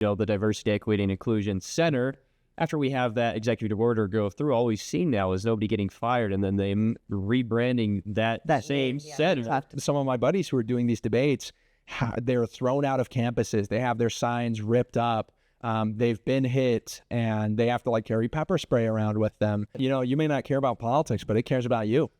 the Diversity, Equity, and Inclusion Center, after we have that executive order go through, all we've seen now is nobody getting fired and then them rebranding that same center. Some of my buddies who are doing these debates, they're thrown out of campuses. They have their signs ripped up. They've been hit and they have to carry pepper spray around with them. You may not care about politics, but it cares about you.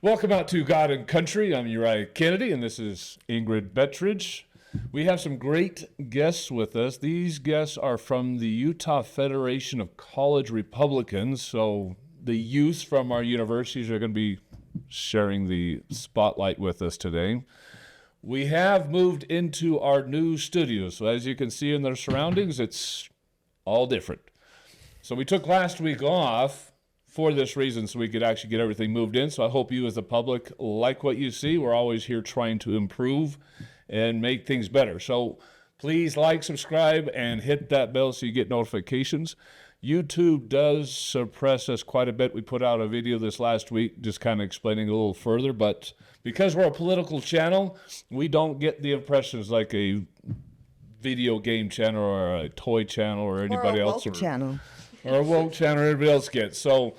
Welcome out to God and Country. I'm Uriah Kennedy, and this is Ingrid Bettridge. We have some great guests with us. These guests are from the Utah Federation of College Republicans, so the youth from our universities are going to be sharing the spotlight with us today. We have moved into our new studio, so as you can see in their surroundings, it's all different. So we took last week off for this reason, so we could actually get everything moved in. So I hope you as the public like what you see. We're always here trying to improve and make things better. So please like, subscribe, and hit that bell so you get notifications. YouTube does suppress us quite a bit. We put out a video this last week just kind of explaining a little further, but because we're a political channel, we don't get the impressions like a video game channel or a toy channel or anybody else. Channel. Or a woke channel, or everybody else gets. So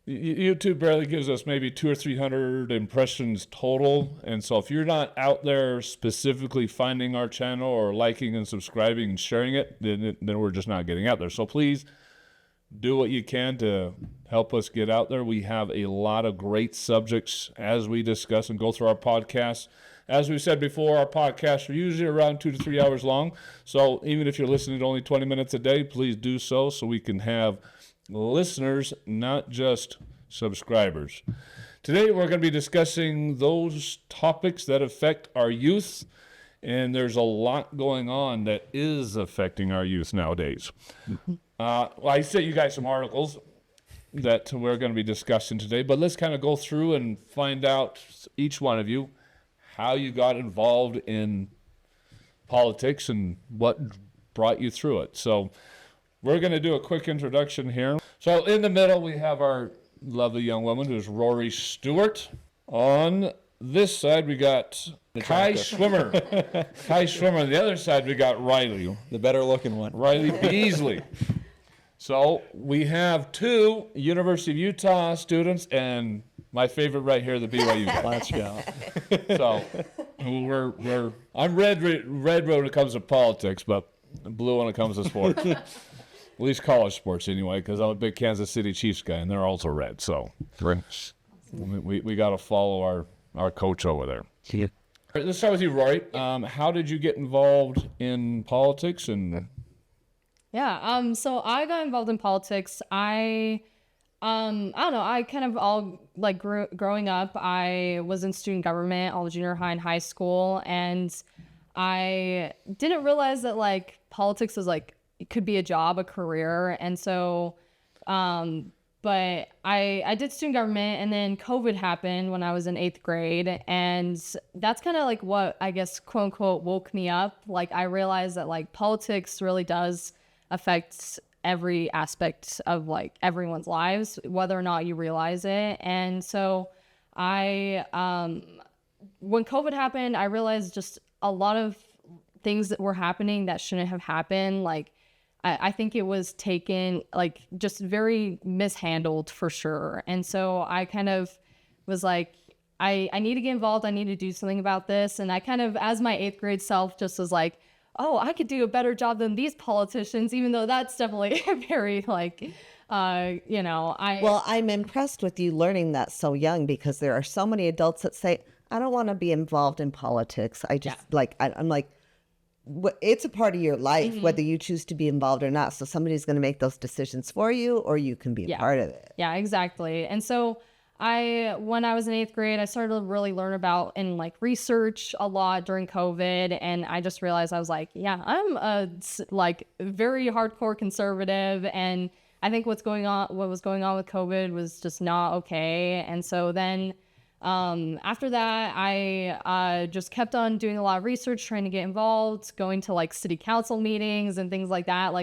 YouTube barely gives us maybe 200 or 300 impressions total. And so if you're not out there specifically finding our channel or liking and subscribing and sharing it, then we're just not getting out there. So please do what you can to help us get out there. We have a lot of great subjects as we discuss and go through our podcasts. As we said before, our podcasts are usually around 2 to 3 hours long. So even if you're listening to only 20 minutes a day, please do so we can have listeners, not just subscribers. Today, we're going to be discussing those topics that affect our youth. And there's a lot going on that is affecting our youth nowadays. I sent you guys some articles that we're going to be discussing today. But let's kind of go through and find out, each one of you, how you got involved in politics and what brought you through it. So we're going to do a quick introduction here. So in the middle, we have our lovely young woman, who's Rory Stewart. On this side, we got Kai Schwimmer. Kai Schwimmer. On the other side, we got Riley. The better looking one. Riley Beasley. So we have two University of Utah students and my favorite right here, the BYU guy. Let's go. So I'm red when it comes to politics, but blue when it comes to sports. At least college sports anyway, because I'm a big Kansas City Chiefs guy, and they're also red. So we got to follow our coach over there. See you. All right, let's start with you, Rory. How did you get involved in politics? And so I got involved in politics. I don't know. I kind of all growing up, I was in student government, all junior high and high school. And I didn't realize that politics was it could be a job, a career. And so, but I did student government, and then COVID happened when I was in 8th grade. And that's kind of what I guess, quote unquote, woke me up. I realized that politics really does affect every aspect of everyone's lives, whether or not you realize it. And so when COVID happened, I realized just a lot of things that were happening that shouldn't have happened. I think it was taken just very mishandled for sure. And so I kind of was I need to get involved. I need to do something about this. And I kind of, as my 8th grade self, just was oh, I could do a better job than these politicians, even though that's definitely very Well, I'm impressed with you learning that so young, because there are so many adults that say, I don't want to be involved in politics. I just I'm it's a part of your life, whether you choose to be involved or not. So somebody's going to make those decisions for you, or you can be a part of it. Yeah, exactly. And so when I was in 8th grade, I started to really learn about and like research a lot during COVID. And I just realized I was like, yeah, I'm a like very hardcore conservative. And I think what was going on with COVID was just not okay. And so then after that, I just kept on doing a lot of research, trying to get involved, going to like city council meetings and things like that.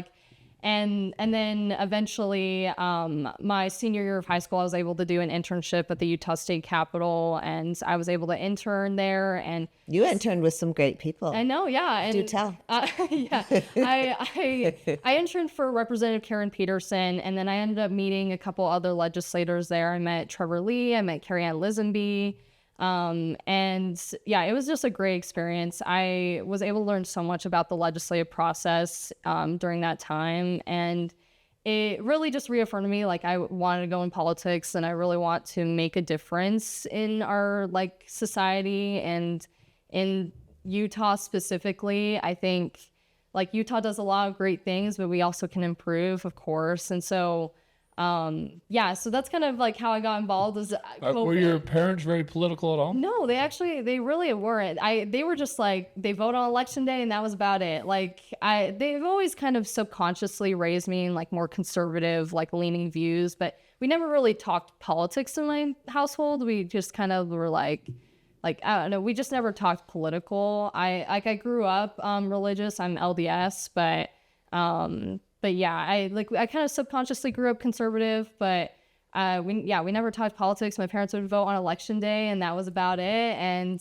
And then eventually, my senior year of high school, I was able to do an internship at the Utah State Capitol, and I was able to intern there. And you interned with some great people. I know, yeah. And, do tell. Yeah, I interned for Representative Karen Peterson, and then I ended up meeting a couple other legislators there. I met Trevor Lee, I met Carrie Ann Lisenby. And yeah, it was just a great experience. I was able to learn so much about the legislative process during that time, and it really just reaffirmed me like I wanted to go in politics, and I really want to make a difference in our like society, and in Utah specifically. I think like Utah does a lot of great things, but we also can improve, of course. And so yeah, so that's kind of like how I got involved. Were your parents very political at all? No, they really weren't. They were just like, they vote on election day and that was about it. Like they've always kind of subconsciously raised me in like more conservative, like leaning views, but we never really talked politics in my household. We just kind of were like, I don't know, we just never talked political. I grew up religious. I'm LDS, but yeah, I kind of subconsciously grew up conservative, but we never talked politics. My parents would vote on election day, and that was about it. And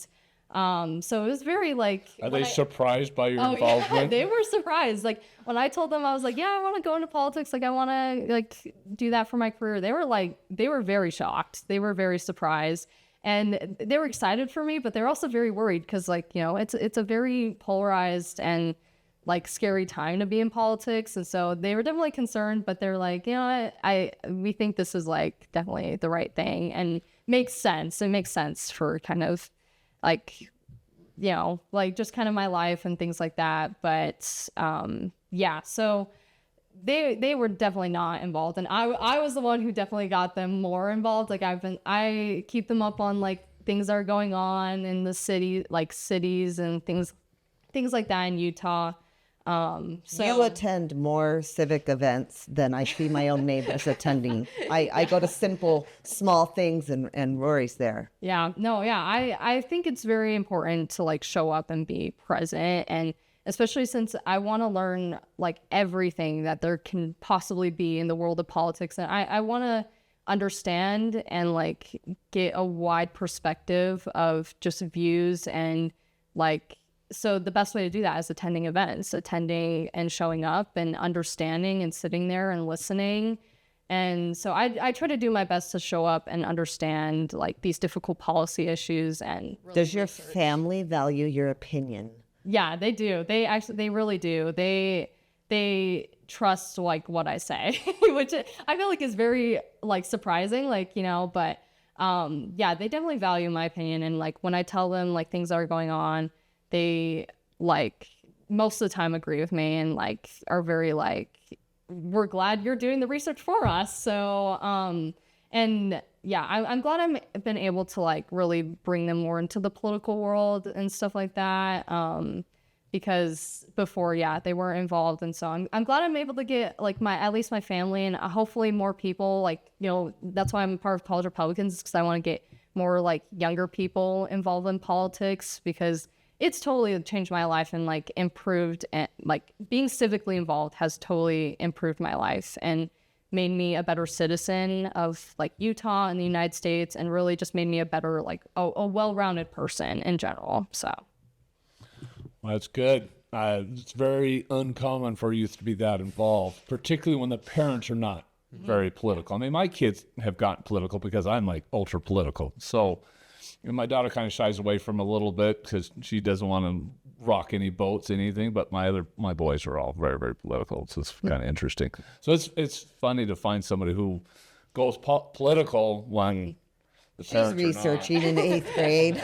so it was very like. Are they surprised by your involvement? Yeah, they were surprised. Like when I told them, I was like, yeah, I want to go into politics. Like I want to like do that for my career. They were very shocked. They were very surprised, and they were excited for me, but they're also very worried because like, you know, it's a very polarized and like scary time to be in politics. And so they were definitely concerned, but they're like, you know what, we think this is like definitely the right thing and makes sense. It makes sense for kind of like, you know, like just kind of my life and things like that. But yeah, so they were definitely not involved. And I was the one who definitely got them more involved. Like I keep them up on like things that are going on in the city, like cities and things like that in Utah. So you attend more civic events than I see my own neighbors attending. I go to simple, small things and Rory's there. Yeah, no, yeah. I think it's very important to like show up and be present, and especially since I want to learn like everything that there can possibly be in the world of politics. And I want to understand and like get a wide perspective of just views and like. So the best way to do that is attending events, attending and showing up and understanding and sitting there and listening. And so I try to do my best to show up and understand like these difficult policy issues. And really does your family value your opinion? Yeah, they do. They really do. They trust like what I say, which I feel like is very like surprising, like, you know, but yeah, they definitely value my opinion. And like when I tell them like things are going on, they like most of the time agree with me and like are very like, we're glad you're doing the research for us. So and yeah, I'm glad I've been able to like really bring them more into the political world and stuff like that, because before, yeah, they weren't involved. And so I'm glad I'm able to get like at least my family and hopefully more people, like, you know, that's why I'm part of College Republicans, because I want to get more like younger people involved in politics, because it's totally changed my life and like improved, and like being civically involved has totally improved my life and made me a better citizen of like Utah and the United States, and really just made me a better, like a well-rounded person in general. So. Well, that's good. It's very uncommon for youth to be that involved, particularly when the parents are not very political. I mean, my kids have gotten political because I'm like ultra political. So, and my daughter kind of shies away from a little bit because she doesn't want to rock any boats, anything. But my boys are all very, very political. So it's kind of interesting. So it's funny to find somebody who goes political when She's researching in 8th grade.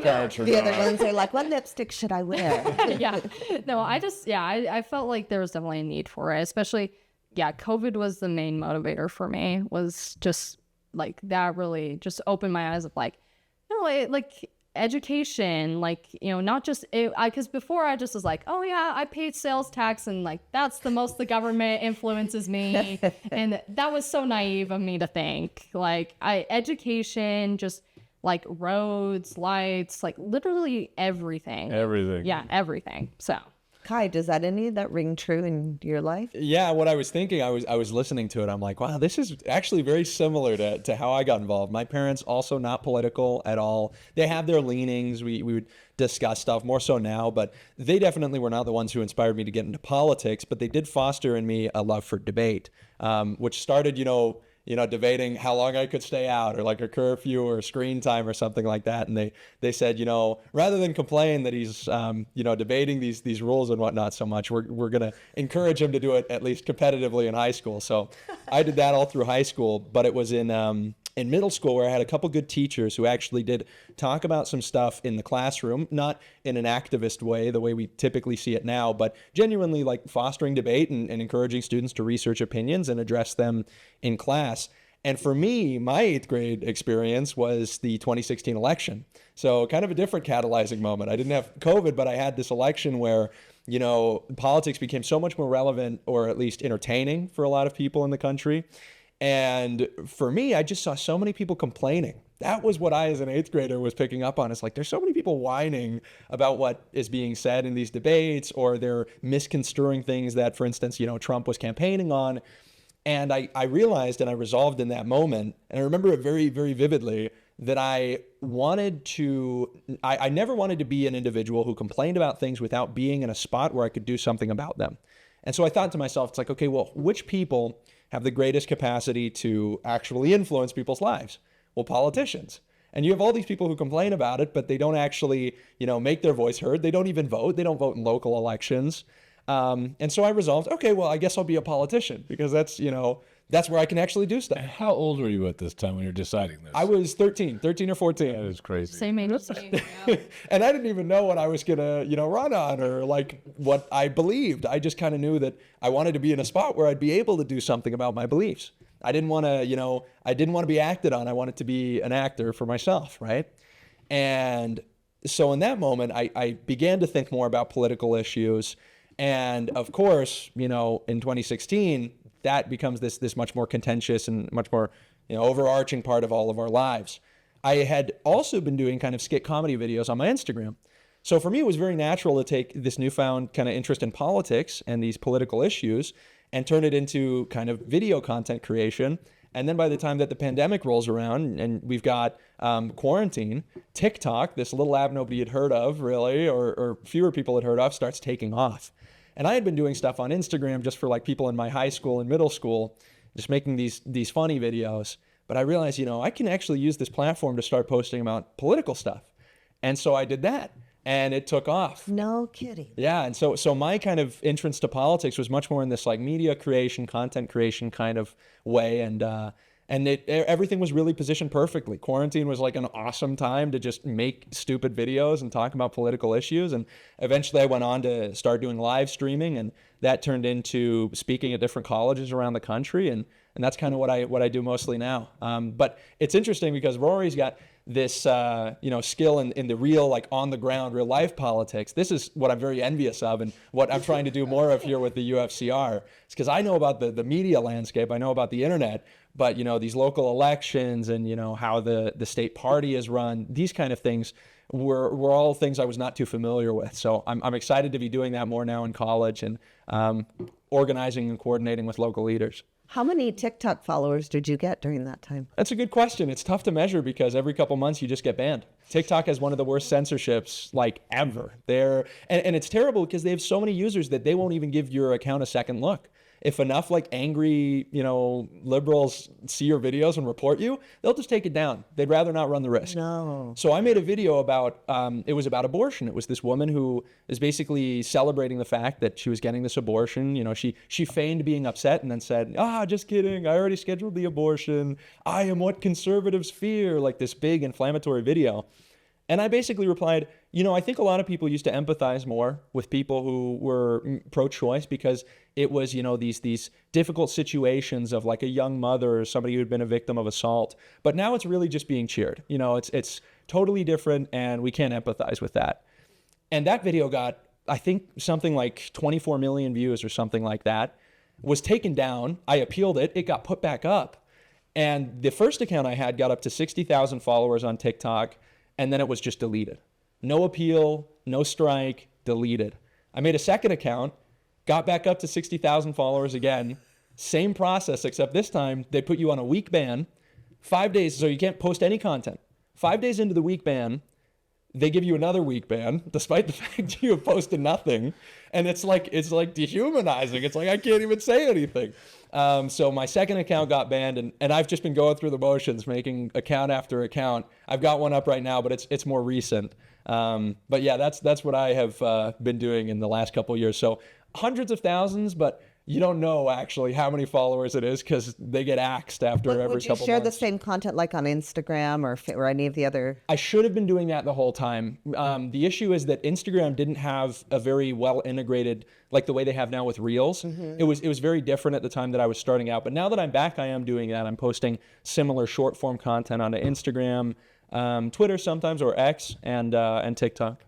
Parents are The other not. ones are like, what lipstick should I wear? Yeah. No, I felt like there was definitely a need for it, especially, COVID was the main motivator for me, was just like that really just opened my eyes of like, like education, like, not just because before I just was like, oh yeah, I paid sales tax and like that's the most the government influences me. And that was so naive of me to think like education, just like roads, lights, like literally everything. Yeah, everything. So Kai, does any of that ring true in your life? Yeah, what I was thinking, I was listening to it. I'm like, wow, this is actually very similar to how I got involved. My parents also not political at all. They have their leanings. We would discuss stuff more so now, but they definitely were not the ones who inspired me to get into politics. But they did foster in me a love for debate, which started, debating how long I could stay out or like a curfew or screen time or something like that. And they said, rather than complain that he's, debating these rules and whatnot so much, we're going to encourage him to do it at least competitively in high school. So I did that all through high school, but it was in middle school where I had a couple good teachers who actually did talk about some stuff in the classroom, not in an activist way, the way we typically see it now, but genuinely like fostering debate and encouraging students to research opinions and address them in class. And for me, my 8th grade experience was the 2016 election. So kind of a different catalyzing moment. I didn't have COVID, but I had this election where, politics became so much more relevant, or at least entertaining for a lot of people in the country. And for me, I just saw so many people complaining. That was what I, as an 8th grader, was picking up on. It's like, there's so many people whining about what is being said in these debates, or they're misconstruing things that, for instance, Trump was campaigning on. And I realized, and I resolved in that moment, and I remember it very, very vividly, that I never wanted to be an individual who complained about things without being in a spot where I could do something about them. And so I thought to myself, it's like, okay, well, which people have the greatest capacity to actually influence people's lives? Well, politicians. And you have all these people who complain about it, but they don't actually, make their voice heard. They don't even vote. They don't vote in local elections. And so I resolved, okay, well, I guess I'll be a politician, because that's where I can actually do stuff. How old were you at this time when you're deciding this? I was 13 or 14. That is crazy. same age as me. Yeah. And I didn't even know what I was going to, run on, or like what I believed. I just kind of knew that I wanted to be in a spot where I'd be able to do something about my beliefs. I didn't want to be acted on. I wanted to be an actor for myself, right? And so in that moment, I began to think more about political issues. And of course, in 2016, that becomes this much more contentious and much more, overarching part of all of our lives. I had also been doing kind of skit comedy videos on my Instagram. So for me, it was very natural to take this newfound kind of interest in politics and these political issues and turn it into kind of video content creation. And then by the time that the pandemic rolls around and we've got quarantine, TikTok, this little app nobody had heard of really, or fewer people had heard of, starts taking off. And I had been doing stuff on Instagram just for like people in my high school and middle school, just making these funny videos. But I realized, I can actually use this platform to start posting about political stuff. And so I did that. And it took off. No kidding. Yeah, and so my kind of entrance to politics was much more in this like media creation, content creation kind of way, and everything was really positioned perfectly. Quarantine was like an awesome time to just make stupid videos and talk about political issues, and eventually I went on to start doing live streaming, and that turned into speaking at different colleges around the country, and that's kind of what I do mostly now. But it's interesting because Rory's got this skill in the real, like on the ground, real life politics. This is what I'm very envious of, and what I'm trying to do more of here with the UFCR. It's because I know about the media landscape, I know about the internet, but these local elections and how the state party is run, these kind of things were all things I was not too familiar with. So I'm excited to be doing that more now in college, and organizing and coordinating with local leaders. How many TikTok followers did you get during that time? That's a good question. It's tough to measure because every couple months you just get banned. TikTok has one of the worst censorships like ever. And it's terrible because they have so many users that they won't even give your account a second look. if enough like angry, liberals see your videos and report you, they'll just take it down. They'd rather not run the risk. No. So I made a video about, it was about abortion. It was this woman who is basically celebrating the fact that she was getting this abortion. She feigned being upset and then said, just kidding. I already scheduled the abortion. I am what conservatives fear, like this big inflammatory video. And I basically replied, I think a lot of people used to empathize more with people who were pro-choice because it was, these difficult situations of like a young mother or somebody who'd been a victim of assault. But now it's really just being cheered. It's totally different, and we can't empathize with that. And that video got, I think, something like 24 million views or something like that, was taken down. I appealed it. It got put back up. And the first account I had got up to 60,000 followers on TikTok, and then it was just deleted. No appeal, no strike, deleted. I made a second account, got back up to 60,000 followers again. Same process, except this time they put you on a week ban. 5 days, so you can't post any content. 5 days into the week ban, they give you another week ban, despite the fact you have posted nothing. And it's like dehumanizing. It's like I can't even say anything. So my second account got banned, and I've just been going through the motions, making account after account. I've got one up right now, but it's more recent. But yeah, that's what I have been doing in the last couple of years. So hundreds of thousands, but you don't know actually how many followers it is because they get axed after every couple months. Would you share the same content like on Instagram or any of the other? I should have been doing that the whole time. The issue is that Instagram didn't have a very well integrated, like the way they have now with Reels. Mm-hmm. It was very different at the time that I was starting out. But now that I'm back, I am doing that. I'm posting similar short form content onto Instagram, Twitter sometimes, or X, and TikTok.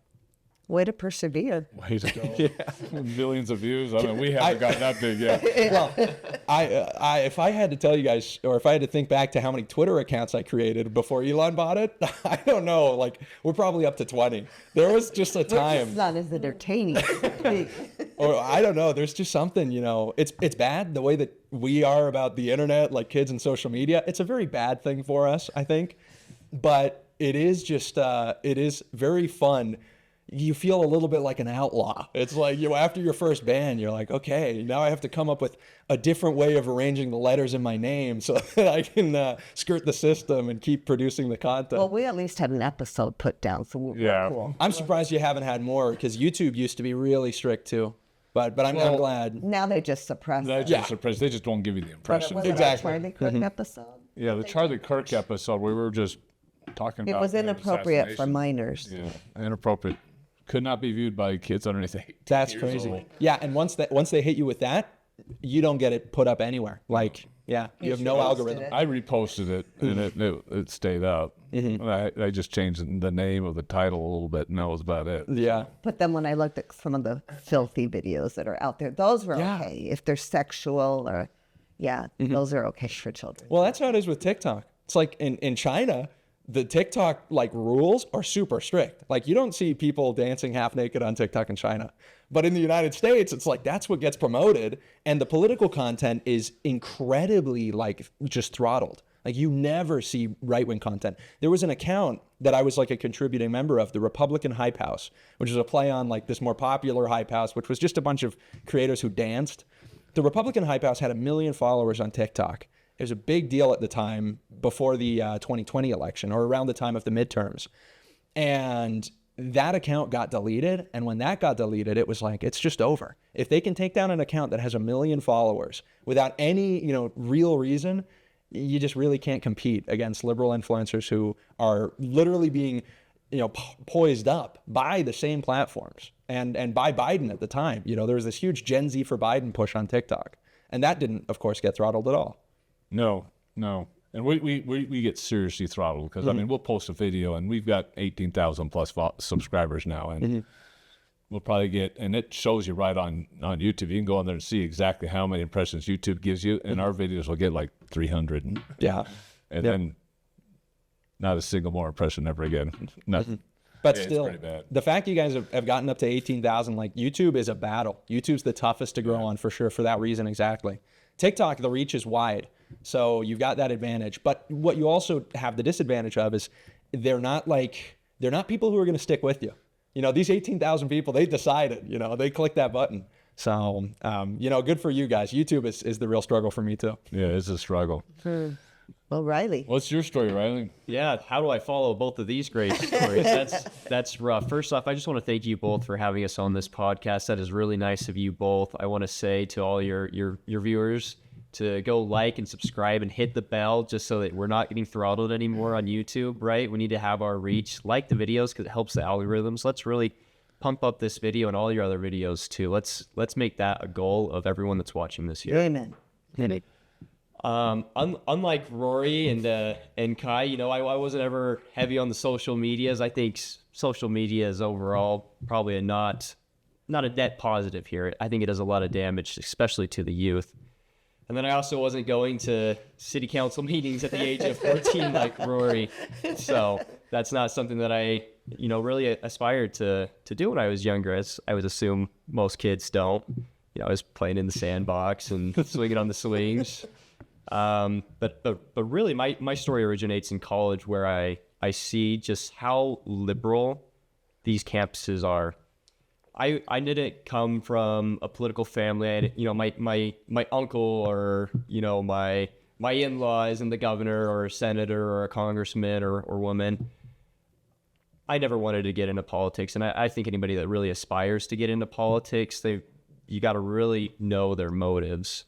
Way to persevere. Way to go. Yeah. Millions of views. I mean, we haven't gotten that big yet. Well, if I had to tell you guys, or if I had to think back to how many Twitter accounts I created before Elon bought it, I don't know. Like, we're probably up to 20. There was just a time. It's not as entertaining. Or I don't know. There's just something, it's bad the way that we are about the internet, like kids and social media. It's a very bad thing for us, I think. But it is just, it is very fun. You feel a little bit like an outlaw. It's like, after your first ban, you're like, okay, now I have to come up with a different way of arranging the letters in my name so that I can skirt the system and keep producing the content. Well, we at least had an episode put down, so we're cool. I'm surprised you haven't had more because YouTube used to be really strict too. But I'm glad. Now they just suppress it. They just won't give you the impression. Was it a Charlie Kirk episode? Yeah, the Charlie Kirk episode, we were just talking about. It was inappropriate for minors. Yeah, inappropriate. Could not be viewed by kids underneath 18 That's years crazy. old. Yeah, and once they hit you with that, you don't get it put up anywhere. Like, yeah, you have no algorithm. I reposted it, and it stayed up. Mm-hmm. I just changed the name of the title a little bit, and that was about it. Yeah. But then when I looked at some of the filthy videos that are out there, those were okay. If they're sexual or, those are okay for children. Well, that's how it is with TikTok. It's like in China, the TikTok rules are super strict. Like, you don't see people dancing half naked on TikTok in China. But in the United States, it's like that's what gets promoted. And the political content is incredibly just throttled. Like, you never see right-wing content. There was an account that I was a contributing member of, the Republican Hype House, which is a play on this more popular Hype House, which was just a bunch of creators who danced. The Republican Hype House had 1 million followers on TikTok. It was a big deal at the time before the 2020 election, or around the time of the midterms. And that account got deleted. And when that got deleted, it was it's just over. If they can take down an account that has 1 million followers without any, real reason, you just really can't compete against liberal influencers who are literally being, poised up by the same platforms and by Biden at the time. There was this huge Gen Z for Biden push on TikTok. And that didn't, of course, get throttled at all. No. And we get seriously throttled because, we'll post a video and we've got 18,000 plus subscribers now. And we'll probably get, and it shows you right on YouTube. You can go on there and see exactly how many impressions YouTube gives you. And our videos will get 300. Yeah. And then not a single more impression ever again. Nothing. But Yeah, still, it's pretty bad. the fact you guys have gotten up to 18,000, YouTube is a battle. YouTube's the toughest to grow on for sure, for that reason exactly. TikTok, the reach is wide, so you've got that advantage. But what you also have the disadvantage of is they're not people who are going to stick with you. These 18,000 people, they decided, they clicked that button. So, good for you guys. YouTube is the real struggle for me too. Yeah, it's a struggle. Well, Riley. What's your story, Riley? Yeah, how do I follow both of these great stories? That's rough. First off, I just want to thank you both for having us on this podcast. That is really nice of you both. I want to say to all your viewers to go like and subscribe and hit the bell just so that we're not getting throttled anymore on YouTube, right? We need to have our reach. Like the videos because it helps the algorithms. Let's really pump up this video and all your other videos too. Let's make that a goal of everyone that's watching this year. Amen. Unlike Rory and Kai, I wasn't ever heavy on the social medias. I think social media is overall probably not a net positive here. I think it does a lot of damage, especially to the youth. And then I also wasn't going to city council meetings at the age of 14 like Rory. So that's not something that I, really aspired to do when I was younger, as I would assume most kids don't. I was playing in the sandbox and swinging on the swings. But really my story originates in college where I see just how liberal these campuses are. I didn't come from a political family. My uncle or, my in-law isn't the governor or a senator or a congressman or woman. I never wanted to get into politics. And I think anybody that really aspires to get into politics, you got to really know their motives.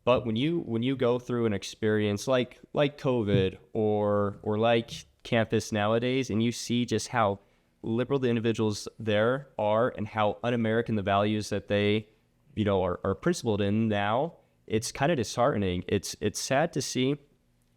But when you go through an experience like COVID or like campus nowadays, and you see just how liberal the individuals there are and how un-American the values that they, are principled in now, it's kind of disheartening. It's sad to see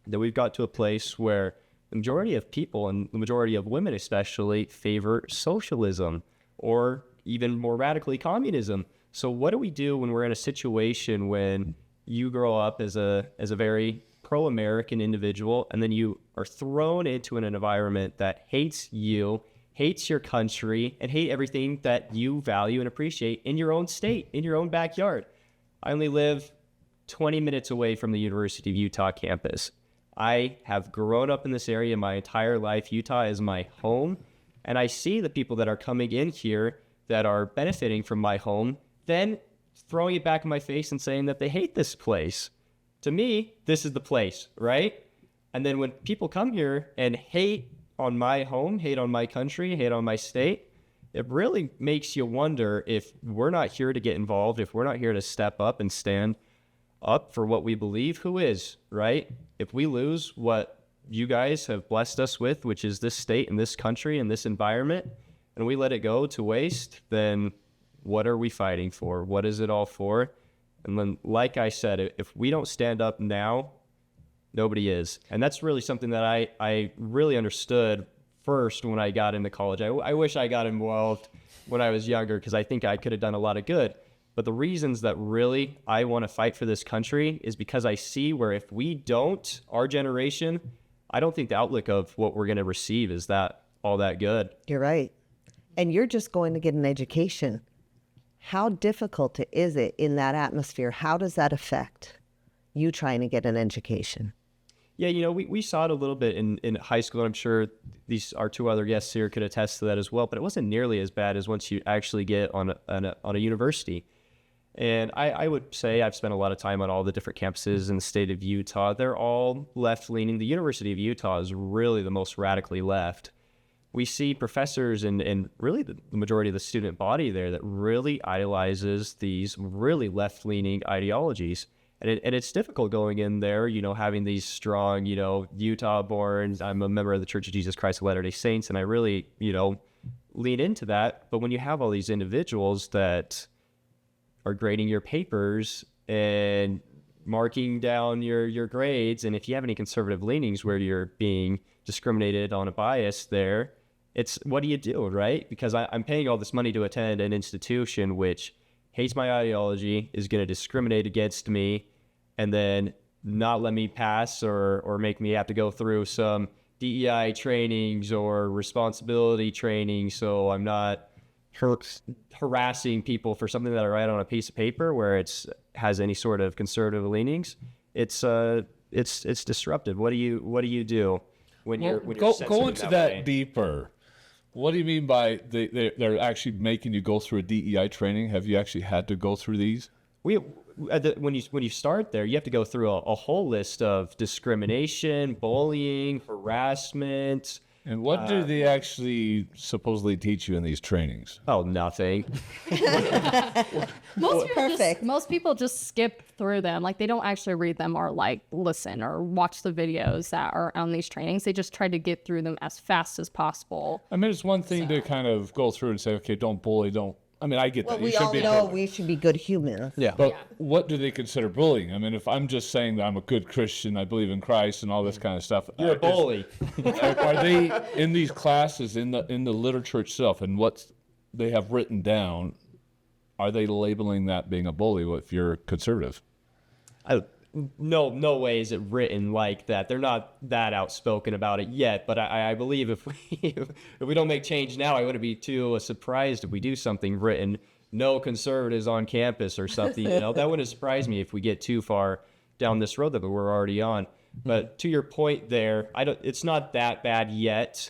that we've got to a place where the majority of people, and the majority of women especially, favor socialism or even more radically communism. So what do we do when we're in a situation when you grow up as a very pro-American individual and then you are thrown into an environment that hates you, hates your country, and hate everything that you value and appreciate in your own state, in your own backyard? I only live 20 minutes away from the University of Utah campus. I have grown up in this area my entire life. Utah is my home, and I see the people that are coming in here that are benefiting from my home, then throwing it back in my face and saying that they hate this place. To me, this is the place, right? And then when people come here and hate on my home, hate on my country, hate on my state, it really makes you wonder if we're not here to get involved, if we're not here to step up and stand up for what we believe, who is, right? If we lose what you guys have blessed us with, which is this state and this country and this environment, and we let it go to waste, then what are we fighting for? What is it all for? And then, like I said, if we don't stand up now, nobody is. And that's really something that I really understood first when I got into college. I wish I got involved when I was younger because I think I could have done a lot of good. But the reasons that really I want to fight for this country is because I see where if we don't, our generation, I don't think the outlook of what we're going to receive is that all that good. You're right. And you're just going to get an education. How difficult is it in that atmosphere? How does that affect you trying to get an education? Yeah, we saw it a little bit in high school, and I'm sure our two other guests here could attest to that as well, but it wasn't nearly as bad as once you actually get on a university. And I would say I've spent a lot of time on all the different campuses in the state of Utah. They're all left-leaning. The University of Utah is really the most radically left. We see professors and really the majority of the student body there that really idolizes these really left-leaning ideologies. And it's difficult going in there, having these strong, Utah-born. I'm a member of the Church of Jesus Christ of Latter-day Saints, and I really, lean into that. But when you have all these individuals that are grading your papers and marking down your grades, and if you have any conservative leanings where you're being discriminated on a bias there, it's what do you do, right? Because I'm paying all this money to attend an institution which hates my ideology, is going to discriminate against me, and then not let me pass or make me have to go through some DEI trainings or responsibility training so I'm not harassing people for something that I write on a piece of paper where it's has any sort of conservative leanings. It's disruptive. What do you do when you're go into that way? deeper? What do you mean by they're actually making you go through a DEI training? Have you actually had to go through these? When you start there, you have to go through a whole list of discrimination, bullying, harassment. And what do they actually supposedly teach you in these trainings? Oh, nothing. Most people just skip through them. Like, they don't actually read them or like listen or watch the videos that are on these trainings. They just try to get through them as fast as possible. I mean, it's one thing to kind of go through and say, okay, don't bully, don't. I mean, I get Well, that. we all know we should be good humans. Yeah. But what do they consider bullying? I mean, if I'm just saying that I'm a good Christian, I believe in Christ and all this kind of stuff. You're a bully. Are they in these classes in the literature itself and what they have written down? Are they labeling that being a bully if you're conservative? No way is it written like that. They're not that outspoken about it yet, but I believe if we don't make change now, I wouldn't be too surprised if we do something written, no conservatives on campus or something. That wouldn't surprise me if we get too far down this road that we're already on. But to your point there, it's not that bad yet.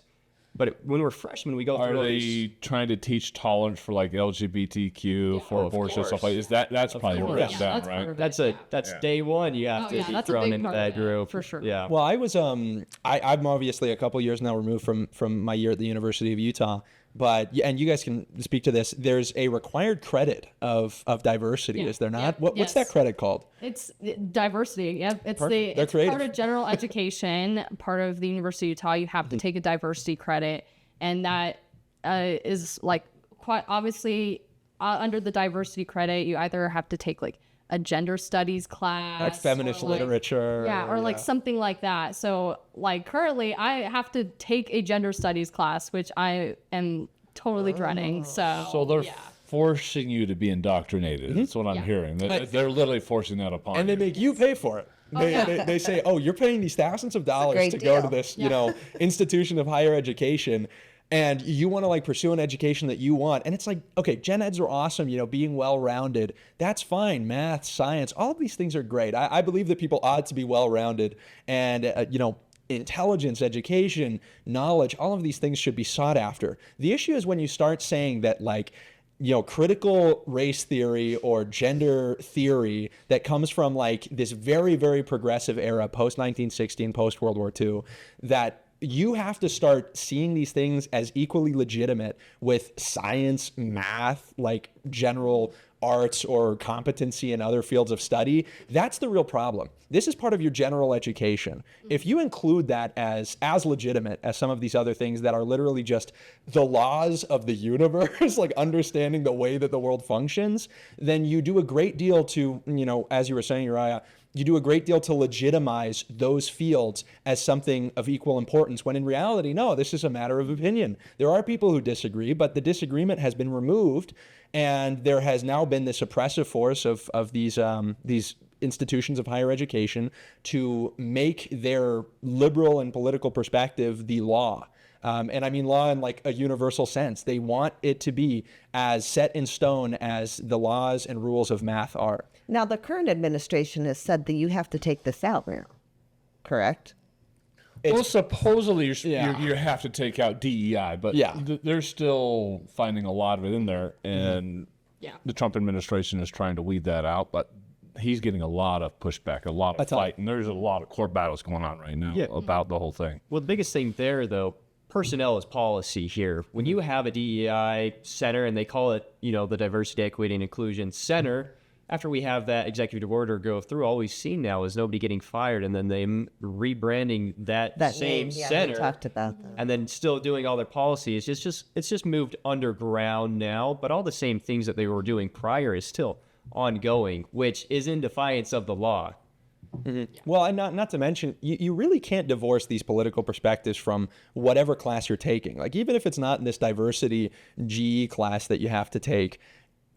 But when we're freshmen, we go through. Are they trying to teach tolerance for like LGBTQ, for abortion, stuff like that? That's probably written down, right? That's day one. You have to be thrown into that group for sure. Yeah. Well, I was I'm obviously a couple years now removed from my year at the University of Utah, but and you guys can speak to this. There's a required credit of diversity, is there not? What's that credit called? It's diversity. Yeah, it's They're creative. part of general education. Part of the University of Utah, you have to take a diversity credit, and that is like quite obviously under the diversity credit, you either have to take like a gender studies class, Like feminist literature. or like something like that. So like currently I have to take a gender studies class, which I am totally dreading. So they're forcing you to be indoctrinated. That's what I'm hearing. They're literally forcing that upon And you. they make you pay for it. They say, oh, you're paying these thousands of dollars to go to this, institution of higher education. And you want to like pursue an education that you want. And it's like, okay, gen eds are awesome, being well-rounded. That's fine. Math, science, all of these things are great. I believe that people ought to be well-rounded and, intelligence, education, knowledge, all of these things should be sought after. The issue is when you start saying that like, critical race theory or gender theory that comes from like this very, very progressive era, post-1960 and post-World War II, that you have to start seeing these things as equally legitimate with science, math, like general arts or competency in other fields of study. That's the real problem. This is part of your general education. If you include that as legitimate as some of these other things that are literally just the laws of the universe, like understanding the way that the world functions, then you do a great deal to, as you were saying, Uriah, you do a great deal to legitimize those fields as something of equal importance, when in reality, no, this is a matter of opinion. There are people who disagree, but the disagreement has been removed, and there has now been this oppressive force of these institutions of higher education to make their liberal and political perspective the law. And I mean law in like a universal sense. They want it to be as set in stone as the laws and rules of math are. Now, the current administration has said that you have to take this out now, correct? Well, supposedly you have to take out DEI, but they're still finding a lot of it in there, and the Trump administration is trying to weed that out, but he's getting a lot of pushback, a lot of fight, and there's a lot of court battles going on right now about the whole thing. Well, the biggest thing there, though, personnel is policy here. When you have a DEI center, and they call it, the Diversity, Equity, and Inclusion Center, after we have that executive order go through, all we've seen now is nobody getting fired, and then them rebranding that same center. We talked about that. And then still doing all their policies. It's just moved underground now, but all the same things that they were doing prior is still ongoing, which is in defiance of the law. Mm-hmm. Well, and not to mention, you really can't divorce these political perspectives from whatever class you're taking. Like, even if it's not in this diversity GE class that you have to take,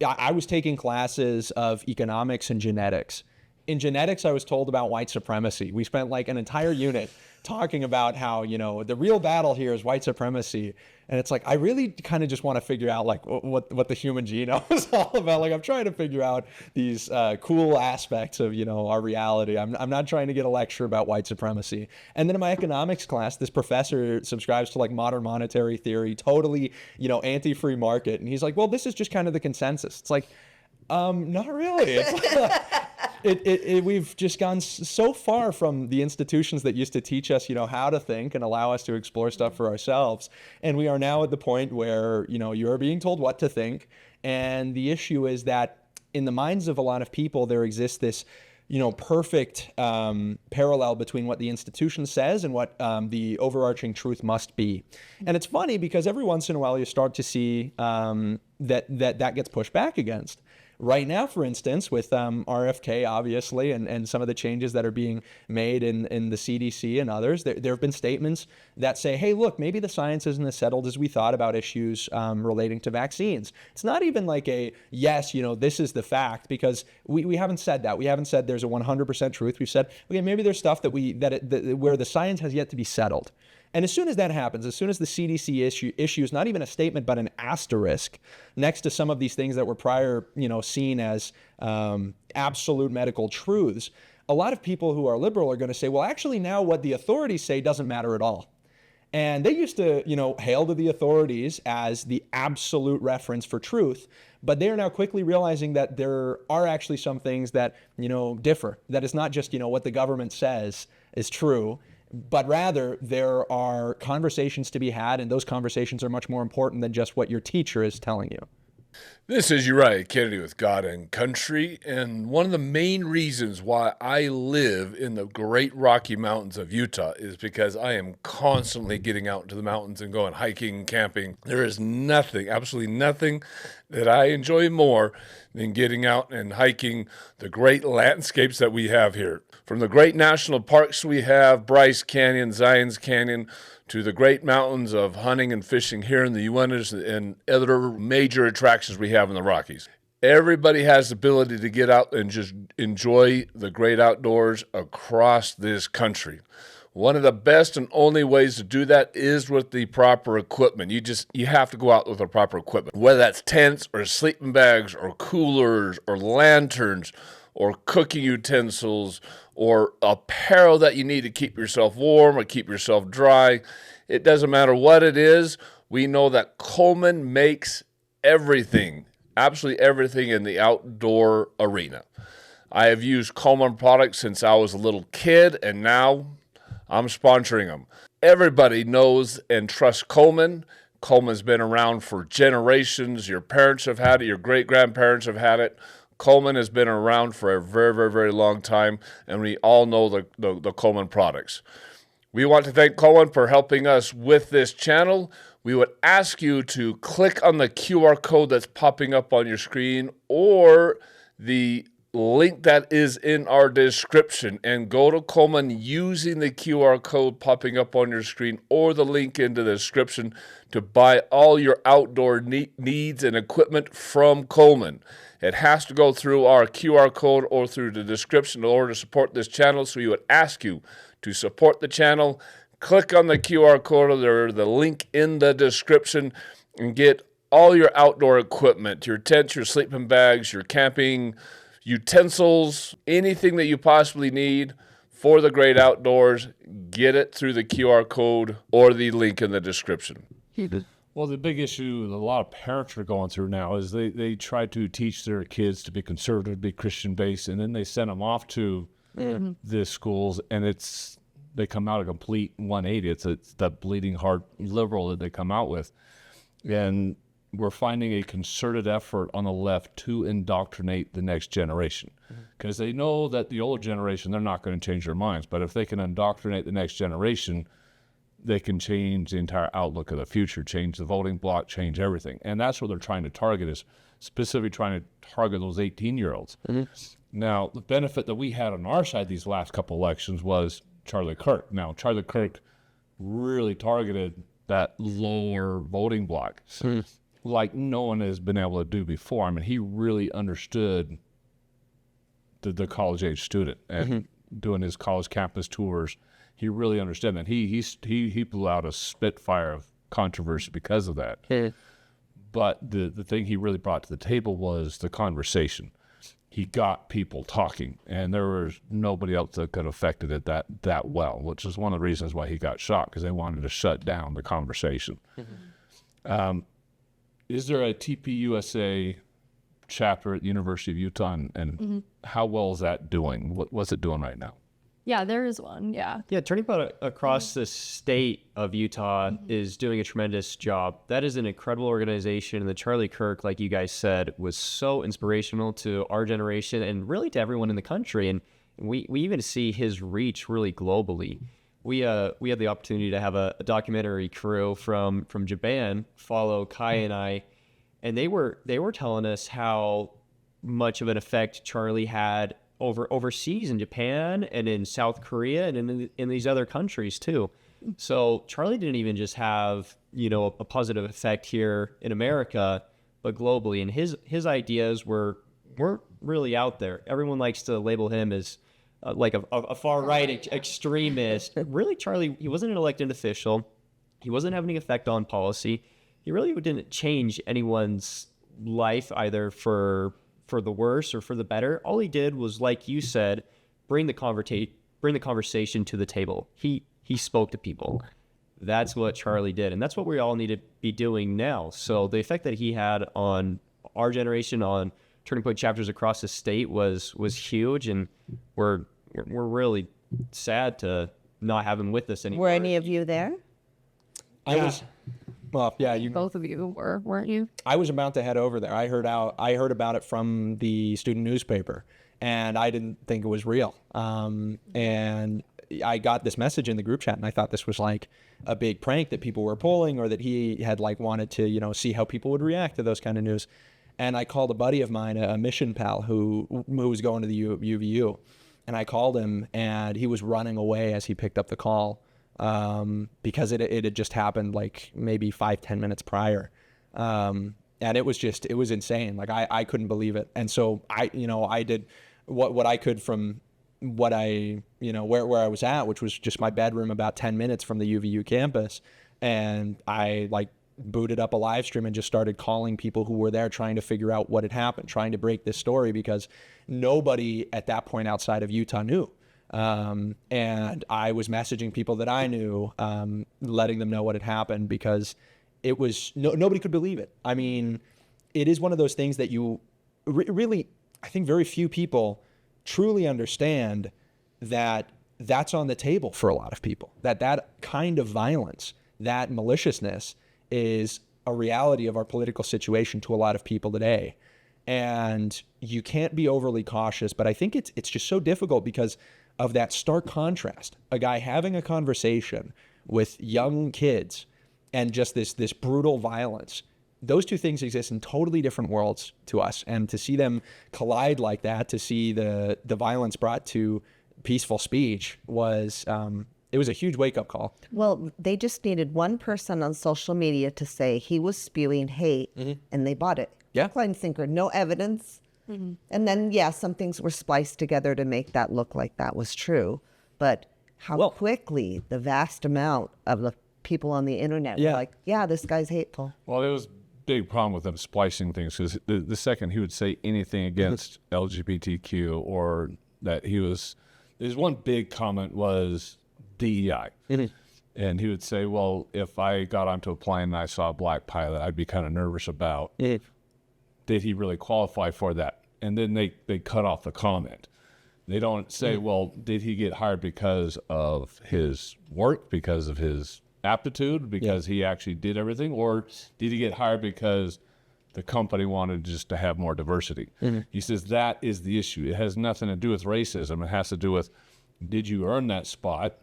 I was taking classes of economics and genetics. In genetics, I was told about white supremacy. We spent like an entire unit talking about how, the real battle here is white supremacy. And it's like, I really kind of just want to figure out like what the human genome is all about. Like I'm trying to figure out these cool aspects of, our reality. I'm not trying to get a lecture about white supremacy. And then in my economics class, this professor subscribes to like modern monetary theory, totally, anti-free market. And he's like, well, this is just kind of the consensus. It's like, not really. We've just gone so far from the institutions that used to teach us, how to think and allow us to explore stuff for ourselves. And we are now at the point where, you're being told what to think. And the issue is that in the minds of a lot of people, there exists this, perfect parallel between what the institution says and what the overarching truth must be. And it's funny because every once in a while you start to see that gets pushed back against. Right now, for instance, with RFK, obviously, and some of the changes that are being made in the CDC and others, there have been statements that say, hey, look, maybe the science isn't as settled as we thought about issues relating to vaccines. It's not even like a, yes, this is the fact, because we haven't said that. We haven't said there's a 100% truth. We've said, okay, maybe there's stuff where the science has yet to be settled. And as soon as that happens, as soon as the CDC issues not even a statement but an asterisk next to some of these things that were prior, seen as absolute medical truths, a lot of people who are liberal are going to say, well, actually now what the authorities say doesn't matter at all. And they used to, hail to the authorities as the absolute reference for truth, but they are now quickly realizing that there are actually some things that, differ, that it's not just, what the government says is true, but rather there are conversations to be had, and those conversations are much more important than just what your teacher is telling you. This is Uriah Kennedy with God and Country, and one of the main reasons why I live in the great Rocky Mountains of Utah is because I am constantly getting out into the mountains and going hiking, camping. There is nothing, absolutely nothing that I enjoy more than getting out and hiking the great landscapes that we have here. From the great national parks we have, Bryce Canyon, Zion's Canyon, to the great mountains of hunting and fishing here in the Uintas and other major attractions we have in the Rockies. Everybody has the ability to get out and just enjoy the great outdoors across this country. One of the best and only ways to do that is with the proper equipment. You have to go out with the proper equipment, whether that's tents or sleeping bags or coolers or lanterns or cooking utensils or apparel that you need to keep yourself warm or keep yourself dry. It doesn't matter what it is. We know that Coleman makes everything, absolutely everything in the outdoor arena. I have used Coleman products since I was a little kid, and now I'm sponsoring them. Everybody knows and trusts Coleman. Coleman's been around for generations. Your parents have had it. Your great-grandparents have had it. Coleman has been around for a very, very, very long time, and we all know the Coleman products. We want to thank Coleman for helping us with this channel. We would ask you to click on the QR code that's popping up on your screen or the link that is in our description and go to Coleman using the QR code popping up on your screen or the link in the description to buy all your outdoor needs and equipment from Coleman. It has to go through our QR code or through the description in order to support this channel, so we would ask you to support the channel. Click on the QR code or the link in the description and get all your outdoor equipment, your tents, your sleeping bags, your camping utensils, anything that you possibly need for the great outdoors. Get it through the QR code or the link in the description. Well, the big issue that a lot of parents are going through now is they try to teach their kids to be conservative, to be Christian-based, and then they send them off to the schools, and they come out a complete 180. It's that bleeding heart liberal that they come out with. And we're finding a concerted effort on the left to indoctrinate the next generation, because they know that the older generation, they're not going to change their minds. But if they can indoctrinate the next generation, they can change the entire outlook of the future, change the voting block, change everything. And that's what they're trying to target, is specifically trying to target those 18-year-olds. Now, the benefit that we had on our side these last couple elections was Charlie Kirk. Now, Charlie Kirk really targeted that lower voting block like no one has been able to do before. I mean, he really understood the college-age student. And doing his college campus tours, he really understood that. He blew out a spitfire of controversy because of that. But the thing he really brought to the table was the conversation. He got people talking, and there was nobody else that could have affected it that well, which is one of the reasons why he got shot, because they wanted to shut down the conversation. Is there a TPUSA chapter at the University of Utah, and how well is that doing? What's it doing right now? Yeah, there is one. Yeah. Yeah, Turning Point across the state of Utah is doing a tremendous job. That is an incredible organization. And the Charlie Kirk, like you guys said, was so inspirational to our generation and really to everyone in the country. And we even see his reach really globally. We had the opportunity to have a documentary crew from Japan follow Kai and I, and they were telling us how much of an effect Charlie had overseas in Japan and in South Korea and in these other countries too. So Charlie didn't even just have, a positive effect here in America, but globally. And his ideas were really out there. Everyone likes to label him as like a far right extremist. Really, Charlie, he wasn't an elected official. He wasn't having any effect on policy. He really didn't change anyone's life either for the worse or for the better. All he did was, like you said, bring the conversation to the table. He spoke to people. That's what Charlie did, and that's what we all need to be doing now. So the effect that he had on our generation, on Turning Point chapters across the state, was huge, and we're really sad to not have him with us anymore. Were any of you there? I was. Well, yeah, Both of you weren't you? I was about to head over there. I heard about it from the student newspaper, and I didn't think it was real. And I got this message in the group chat, and I thought this was like a big prank that people were pulling, or that he had like wanted to, see how people would react to those kind of news. And I called a buddy of mine, a mission pal who was going to the UVU, and I called him, and he was running away as he picked up the call. Because it had just happened like maybe 5-10 minutes prior. And it was insane. Like I couldn't believe it. And so I did what I could from what I, where I was at, which was just my bedroom about 10 minutes from the UVU campus. And I like booted up a live stream and just started calling people who were there, trying to figure out what had happened, trying to break this story, because nobody at that point outside of Utah knew. And I was messaging people that I knew, letting them know what had happened, because it was nobody could believe it. I mean, it is one of those things that you really, I think very few people truly understand that that's on the table for a lot of people, that kind of violence, that maliciousness is a reality of our political situation to a lot of people today. And you can't be overly cautious, but I think it's just so difficult because of that stark contrast. A guy having a conversation with young kids and just this brutal violence. Those two things exist in totally different worlds to us. And to see them collide like that, to see the violence brought to peaceful speech was, it was a huge wake-up call. Well, they just needed one person on social media to say he was spewing hate, and they bought it. Yeah. Hook, line, sinker, no evidence. And then, some things were spliced together to make that look like that was true. But how quickly the vast amount of the people on the internet were like, this guy's hateful. Well, there was a big problem with them splicing things, because the second he would say anything against LGBTQ, or that his one big comment was DEI. And he would say, well, if I got onto a plane and I saw a black pilot, I'd be kind of nervous about did he really qualify for that? And then they cut off the comment. They don't say, well, did he get hired because of his work, because of his aptitude, because he actually did everything, or did he get hired because the company wanted just to have more diversity? He says that is the issue. It has nothing to do with racism. It has to do with, did you earn that spot?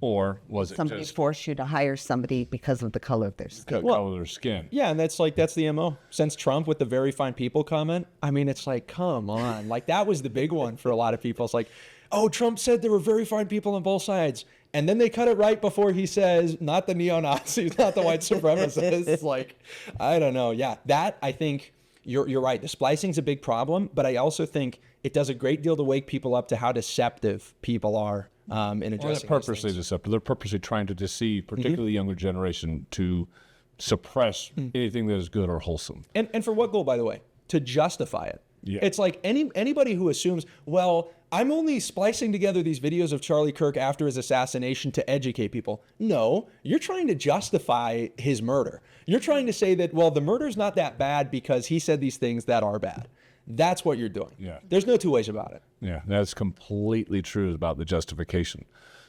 Or was it Somebody just forced you to hire somebody because of the color of their skin. color of their skin? Yeah, and that's the MO. Since Trump with the very fine people comment, I mean, it's like, come on. Like, that was the big one for a lot of people. It's like, oh, Trump said there were very fine people on both sides. And then they cut it right before he says, not the neo-Nazis, not the white supremacists. Like, I don't know. Yeah, that, I think, you're right. The splicing's a big problem, but I also think it does a great deal to wake people up to how deceptive people are in addressing Well, they're purposely deceptive. They're purposely trying to deceive, particularly the younger generation, to suppress anything that is good or wholesome. And for what goal, by the way? To justify it. Yeah. It's like anybody who assumes, well, I'm only splicing together these videos of Charlie Kirk after his assassination to educate people. No, you're trying to justify his murder. You're trying to say that, well, the murder's not that bad because he said these things that are bad. That's what you're doing. Yeah. There's no two ways about it. Yeah, that's completely true about the justification.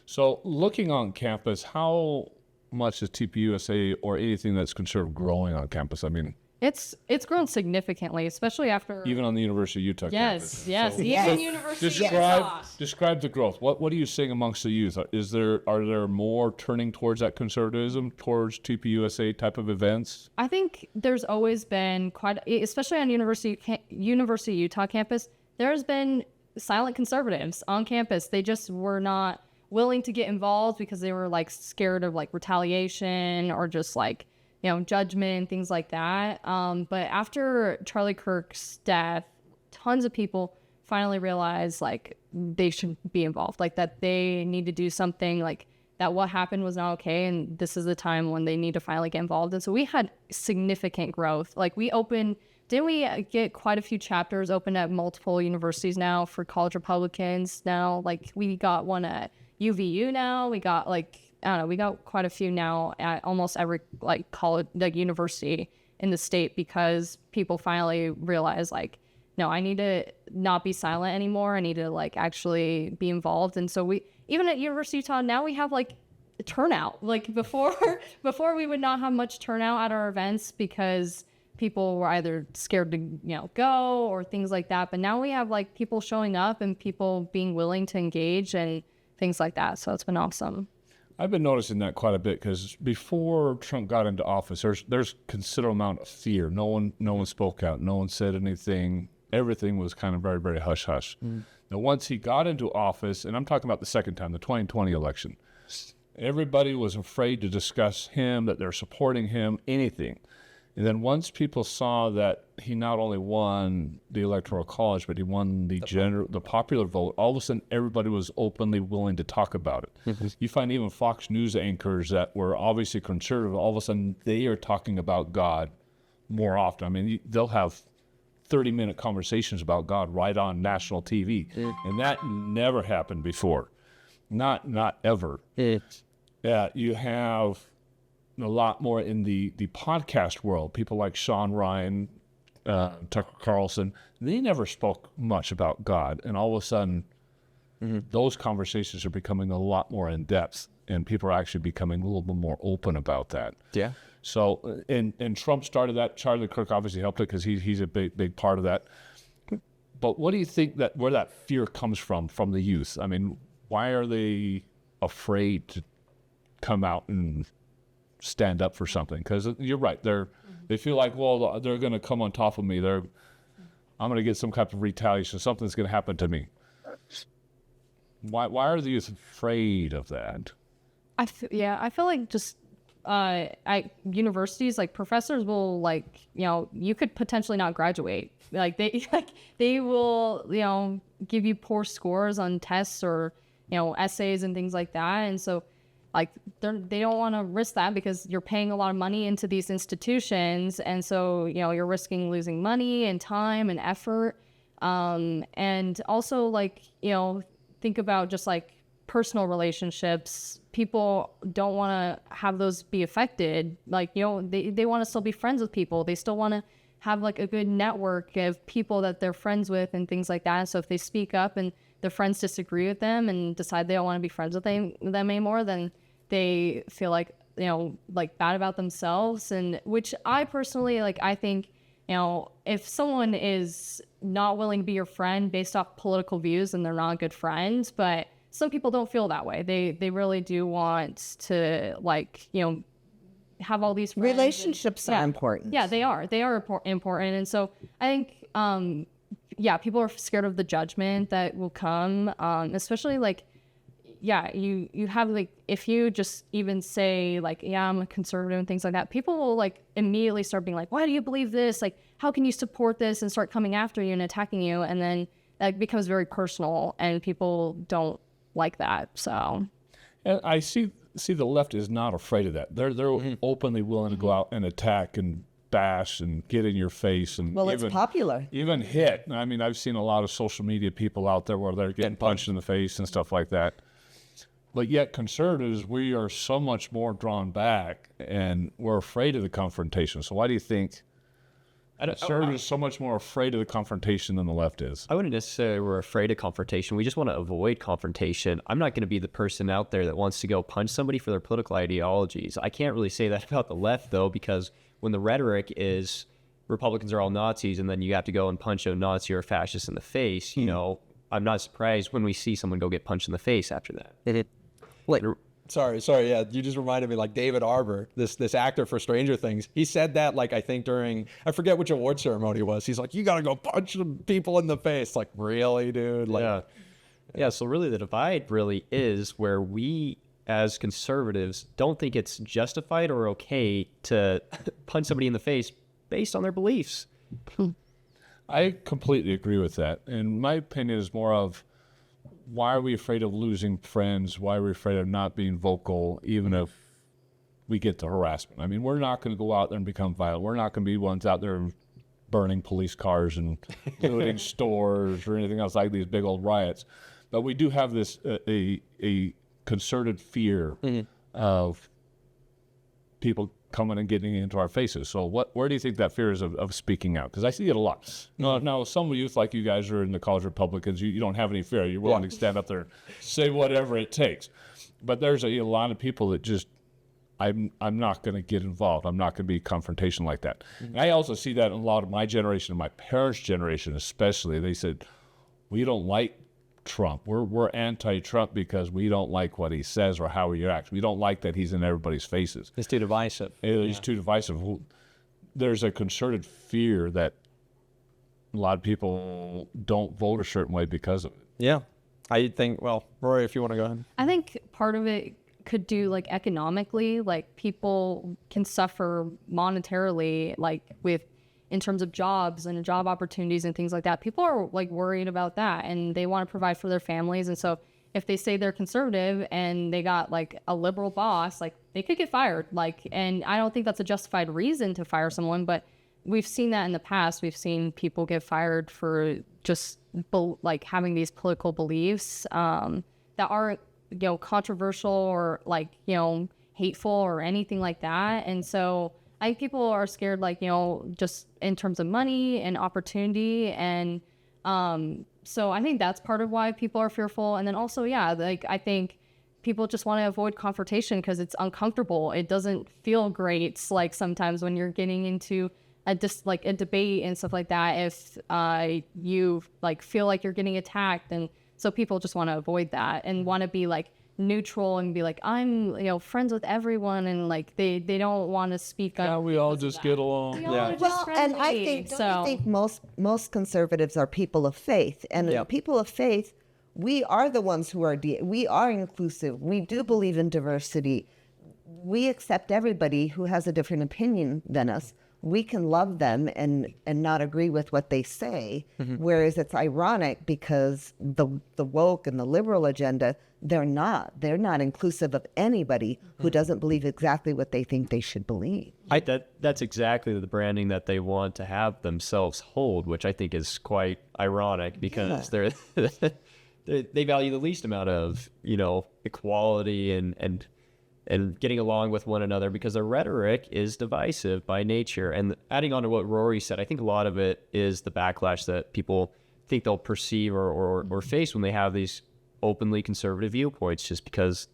So looking on campus, how much is TPUSA or anything that's considered growing on campus? I mean, It's grown significantly, especially after. even on the University of Utah campus. Yes, even University of Utah. Describe the growth. What are you seeing amongst the youth? Are there more turning towards that conservatism, towards TPUSA type of events? I think there's always been especially on University of Utah campus, there's been silent conservatives on campus. They just were not willing to get involved because they were like scared of like retaliation or just like, judgment, things like that. But after Charlie Kirk's death, tons of people finally realized like they should be involved, like that they need to do something, like that what happened was not okay. And this is the time when they need to finally get involved. And so we had significant growth. Like didn't we get quite a few chapters open at multiple universities now for college Republicans now? Like we got one at UVU now. We got we got quite a few now at almost every like college, like university in the state, because people finally realize like, no, I need to not be silent anymore. I need to like actually be involved. And so even at University of Utah now we have like a turnout. Like before we would not have much turnout at our events because people were either scared to go or things like that. But now we have like people showing up and people being willing to engage and things like that. So it's been awesome. I've been noticing that quite a bit because before Trump got into office, there's considerable amount of fear. No one spoke out. No one said anything. Everything was kind of very, very hush hush. Now, once he got into office, and I'm talking about the second time, the 2020 election, everybody was afraid to discuss him, that they're supporting him, anything. And then once people saw that he not only won the Electoral College, but he won the popular vote, all of a sudden everybody was openly willing to talk about it. You find even Fox News anchors that were obviously conservative, all of a sudden they are talking about God more often. I mean, they'll have 30-minute conversations about God right on national TV. And that never happened before. Not ever. Yeah, you have a lot more in the podcast world. People like Sean Ryan, Tucker Carlson, they never spoke much about God. And all of a sudden, those conversations are becoming a lot more in depth, and people are actually becoming a little bit more open about that. Yeah. So, and Trump started that. Charlie Kirk obviously helped it because he's a big part of that. But what do you think where that fear comes from the youth? I mean, why are they afraid to come out and stand up for something? Because you're right, they feel like, well, they're going to come on top of me. I'm going to get some type of retaliation. Something's going to happen to me. Why are the youth afraid of that? I feel like just at universities, like professors will you could potentially not graduate. Like they will give you poor scores on tests or essays and things like that, and so like they don't want to risk that because you're paying a lot of money into these institutions, and so you're risking losing money and time and effort, and also like think about just like personal relationships. People don't want to have those be affected. Like they want to still be friends with people. They still want to have like a good network of people that they're friends with and things like that. So if they speak up and their friends disagree with them and decide they don't want to be friends with them anymore, then they feel like like bad about themselves. And which I personally I think if someone is not willing to be your friend based off political views, then they're not a good friend. But some people don't feel that way. They really do want to have all these friends. Relationships are important. Yeah, they are important. And so I think people are scared of the judgment that will come, especially you have like, if you just even say like, yeah, I'm a conservative and things like that, people will like immediately start being like, why do you believe this? Like, how can you support this, and start coming after you and attacking you. And then that becomes very personal, and people don't like that. So And I see the left is not afraid of that. They're openly willing to go out and attack and bash and get in your face, and Well, it's popular. even hit. I mean, I've seen a lot of social media people out there where they're getting punched in the face and stuff like that. But yet conservatives, we are so much more drawn back, and we're afraid of the confrontation. So why do you think conservatives are so much more afraid of the confrontation than the left is? I wouldn't necessarily we're afraid of confrontation. We just want to avoid confrontation. I'm not going to be the person out there that wants to go punch somebody for their political ideologies. I can't really say that about the left, though, because when the rhetoric is Republicans are all Nazis, and then you have to go and punch a Nazi or a fascist in the face, you know, I'm not surprised when we see someone go get punched in the face after that. Wait, sorry, yeah, you just reminded me, like David Arbor, this actor for Stranger Things. He said that, like, I think during, I forget which award ceremony it was. He's like, you gotta go punch some people in the face. Like, really, dude? Like, Yeah, so really the divide really is where we as conservatives don't think it's justified or okay to punch somebody in the face based on their beliefs. I completely agree with that. And my opinion is more of, why are we afraid of losing friends? Why are we afraid of not being vocal, even if we get the harassment? I mean, we're not going to go out there and become violent. We're not going to be ones out there burning police cars and looting stores or anything else like these big old riots. But we do have this a concerted fear of people coming and getting into our faces. So where do you think that fear is of speaking out? Because I see it a lot. Now, some youth like you guys are in the college Republicans, you don't have any fear. You're willing to stand up there and say whatever it takes. But there's a lot of people that just, I'm not going to get involved. I'm not going to be confrontation like that. And I also see that in a lot of my generation, my parents' generation especially. They said, we don't like Trump. We're anti-Trump because we don't like what he says or how he acts. We don't like that he's in everybody's faces. it's too divisive. He's too divisive. There's a concerted fear that a lot of people don't vote a certain way because of it. Yeah. I think, well, Rory, if you want to go ahead. I think part of it could do like economically, like people can suffer monetarily, like with in terms of jobs and job opportunities and things like that. People are like worried about that, and they want to provide for their families. And so if they say they're conservative and they got like a liberal boss, like they could get fired. Like, and I don't think that's a justified reason to fire someone, but we've seen that in the past. We've seen people get fired for just like having these political beliefs that aren't, you know, controversial or like, you know, hateful or anything like that. And so I think people are scared, like, you know, just in terms of money and opportunity. And so I think that's part of why people are fearful. And then also, yeah, like I think people just want to avoid confrontation because it's uncomfortable. It doesn't feel great. It's like sometimes when you're getting into a debate and stuff like that, if you like feel like you're getting attacked, and so people just want to avoid that and want to be like neutral and be like, I'm, you know, friends with everyone, and like they don't want to speak up. Yeah, we all just get along. Yeah. Well, and I think, don't you think most conservatives are people of faith, and people of faith, we are the ones who are we are inclusive. We do believe in diversity. We accept everybody who has a different opinion than us. We can love them and not agree with what they say. Whereas it's ironic because the woke and the liberal agenda, they're not inclusive of anybody who doesn't believe exactly what they think they should believe. That's exactly the branding that they want to have themselves hold, which I think is quite ironic because they value the least amount of, you know, equality and getting along with one another because their rhetoric is divisive by nature. And adding on to what Rory said, I think a lot of it is the backlash that people think they'll perceive or face when they have these openly conservative viewpoints, just because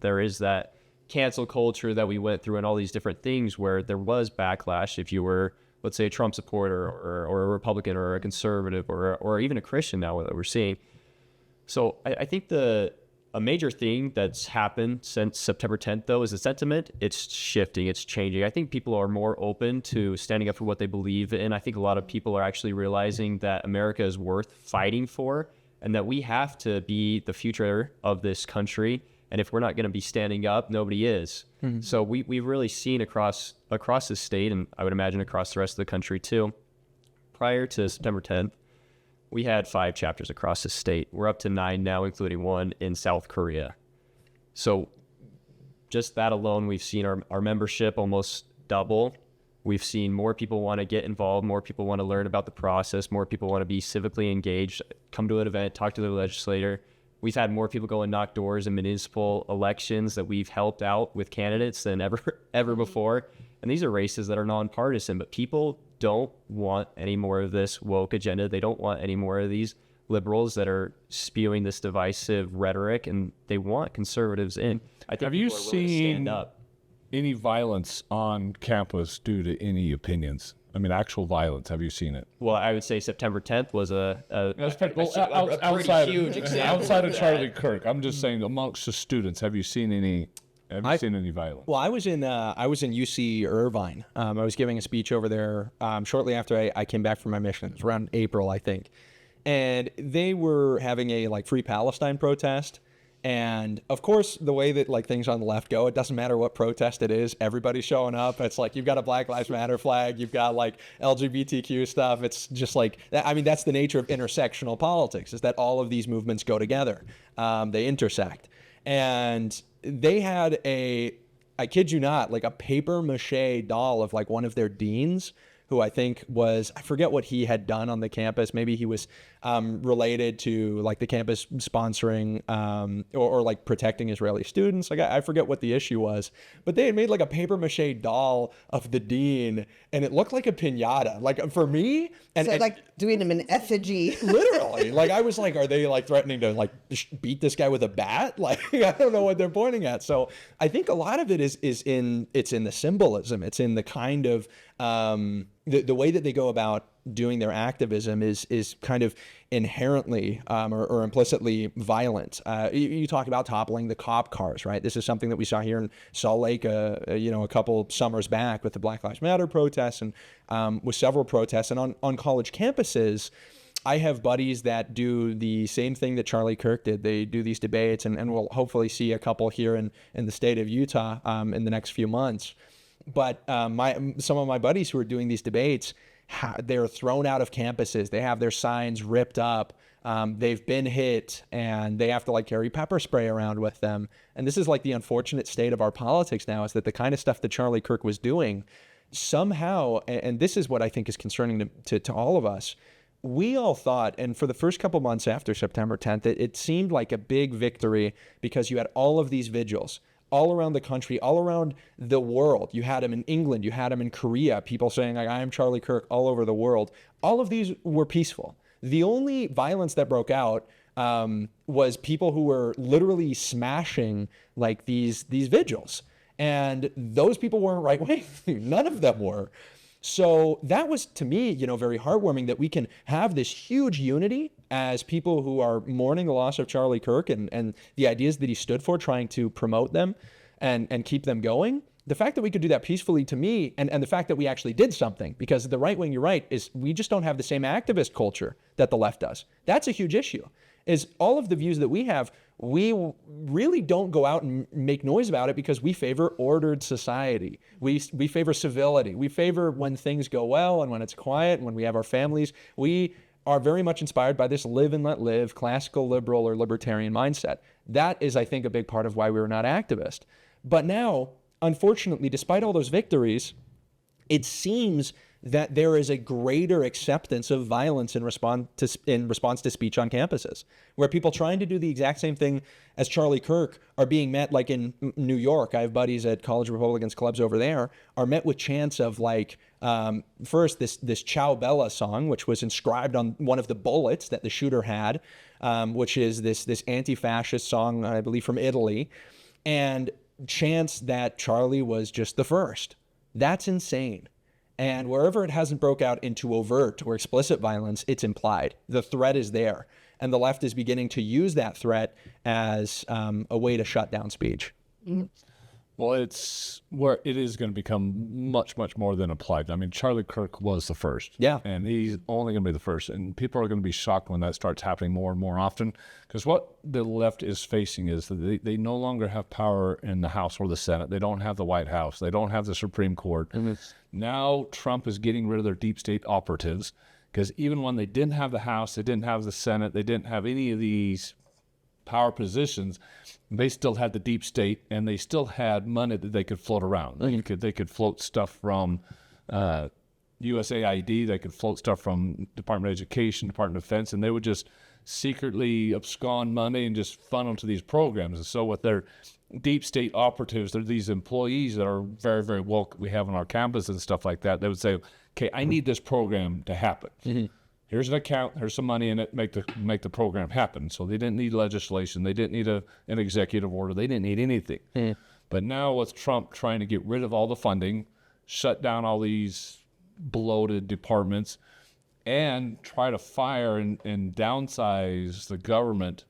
there is that cancel culture that we went through and all these different things where there was backlash if you were, let's say, a Trump supporter or a Republican or a conservative or even a Christian now that we're seeing. So I think a major thing that's happened since September 10th, though, is the sentiment. It's shifting. It's changing. I think people are more open to standing up for what they believe in. I think a lot of people are actually realizing that America is worth fighting for. and that we have to be the future of this country. And if we're not going to be standing up, nobody is. So we've really seen across the state, and I would imagine across the rest of the country too, prior to September 10th, we had 5 chapters across the state. We're up to 9 now, including one in South Korea. So just that alone, we've seen our membership almost double. We've seen more people want to get involved, more people want to learn about the process, more people want to be civically engaged, come to an event, talk to their legislator. We've had more people go and knock doors in municipal elections that we've helped out with candidates than ever before. And these are races that are nonpartisan, but people don't want any more of this woke agenda. They don't want any more of these liberals that are spewing this divisive rhetoric, and they want conservatives in. I think Have you people are willing to stand seen up. any violence on campus due to any opinions? I mean, actual violence. Have you seen it? Well, I would say September 10th was Outside huge example outside of of that. Charlie Kirk, I'm just saying amongst the students, have you seen any? Have you seen any violence? Well, I was in UC Irvine. I was giving a speech over there shortly after I came back from my mission. It was around April, I think, and they were having a Free Palestine protest. And of course, the way that things on the left go, it doesn't matter what protest it is, everybody's showing up. It's you've got a Black Lives Matter flag, you've got LGBTQ stuff. It's just that. I mean, that's the nature of intersectional politics, is that all of these movements go together. They intersect. And they had I kid you not, a paper mache doll of one of their deans, who I think I forget what he had done on the campus. Maybe he was related to the campus sponsoring or protecting Israeli students. I forget what the issue was, but they had made a paper mache doll of the dean, and it looked like a piñata. For me, and So doing him an effigy. literally, I was are they threatening to beat this guy with a bat? I don't know what they're pointing at. So I think a lot of it is in the symbolism. It's in the kind of the way that they go about doing their activism is kind of inherently or implicitly violent. You talk about toppling the cop cars, right? This is something that we saw here in Salt Lake, a couple summers back with the Black Lives Matter protests and with several protests. And on college campuses, I have buddies that do the same thing that Charlie Kirk did. They do these debates, and we'll hopefully see a couple here in the state of Utah in the next few months. But some of my buddies who are doing these debates, they're thrown out of campuses. They have their signs ripped up. They've been hit, and they have to carry pepper spray around with them. And this is the unfortunate state of our politics now, is that the kind of stuff that Charlie Kirk was doing somehow, and this is what I think is concerning to all of us, we all thought, and for the first couple months after September 10th, it seemed like a big victory, because you had all of these vigils all around the country, all around the world. You had them in England, you had them in Korea, people saying I am Charlie Kirk all over the world. All of these were peaceful. The only violence that broke out was people who were literally smashing these vigils. And those people weren't right wing. None of them were. So that was, to me, very heartwarming that we can have this huge unity as people who are mourning the loss of Charlie Kirk and the ideas that he stood for, trying to promote them and keep them going. The fact that we could do that peacefully, to me, and the fact that we actually did something, because the right wing, you're right, is we just don't have the same activist culture that the left does. That's a huge issue, is all of the views that we have, we really don't go out and make noise about it, because we favor ordered society. We favor civility. We favor when things go well and when it's quiet and when we have our families. We are very much inspired by this live and let live, classical liberal or libertarian mindset. That is, I think, a big part of why we were not activist. But now, unfortunately, despite all those victories, it seems that there is a greater acceptance of violence in response to speech on campuses, where people trying to do the exact same thing as Charlie Kirk are being met, in New York. I have buddies at college Republicans clubs over there, are met with chants of first this Ciao Bella song, which was inscribed on one of the bullets that the shooter had, which is this anti-fascist song, I believe, from Italy, and chants that Charlie was just the first. That's insane. And wherever it hasn't broke out into overt or explicit violence, it's implied. The threat is there. And the left is beginning to use that threat as a way to shut down speech. Well, it's where it is going to become much, much more than applied. I mean, Charlie Kirk was the first. Yeah. And he's only going to be the first. And people are going to be shocked when that starts happening more and more often. Because what the left is facing is that they no longer have power in the House or the Senate. They don't have the White House. They don't have the Supreme Court. Now Trump is getting rid of their deep state operatives. Because even when they didn't have the House, they didn't have the Senate, they didn't have any of these power positions, they still had the deep state, and they still had money that they could float around. They could float stuff from USAID, they could float stuff from Department of Education, Department of Defense, and they would just secretly abscond money and just funnel to these programs. And so with their deep state operatives, they're these employees that are very, very woke we have on our campus and stuff like that. They would say, okay, I need this program to happen. Here's an account, here's some money in it, make the program happen. So they didn't need legislation, they didn't need an executive order, they didn't need anything. But now with Trump trying to get rid of all the funding, shut down all these bloated departments, and try to fire and downsize the government,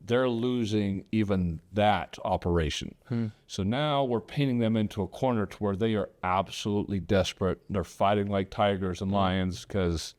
they're losing even that operation. So now we're painting them into a corner to where they are absolutely desperate. They're fighting like tigers and lions because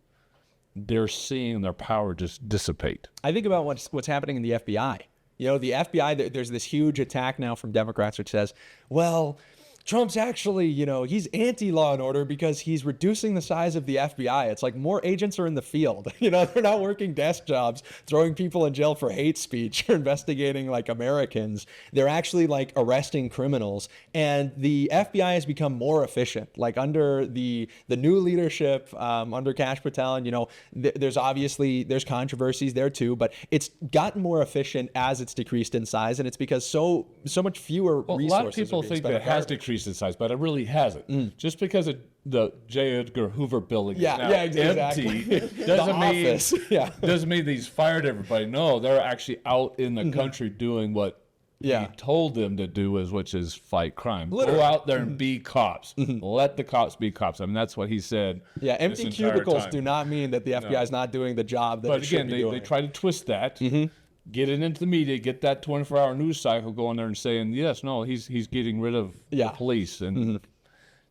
they're seeing their power just dissipate. I think about what's happening in the FBI. You know, the FBI, there's this huge attack now from Democrats which says, well, Trump's actually, you know, he's anti-law and order because he's reducing the size of the FBI. It's like more agents are in the field. You know, they're not working desk jobs, throwing people in jail for hate speech or investigating like Americans. They're actually like arresting criminals. And the FBI has become more efficient. Like under the new leadership, under Kash Patel, you know, there's controversies there too, but it's gotten more efficient as it's decreased in size. And it's because so much fewer resources. A lot of people think that it has decreased in size, but it really hasn't. Just because the J. Edgar Hoover building is now empty doesn't mean he's fired everybody. No, they're actually out in the country doing what he told them to do, which is fight crime. Literally. Go out there and be cops. Let the cops be cops. I mean, that's what he said. Yeah, empty cubicles do not mean that the FBI is not doing the job that it should be doing. They try to twist that. Get it into the media, get that 24-hour news cycle going there and saying, yes, no, he's getting rid of the police and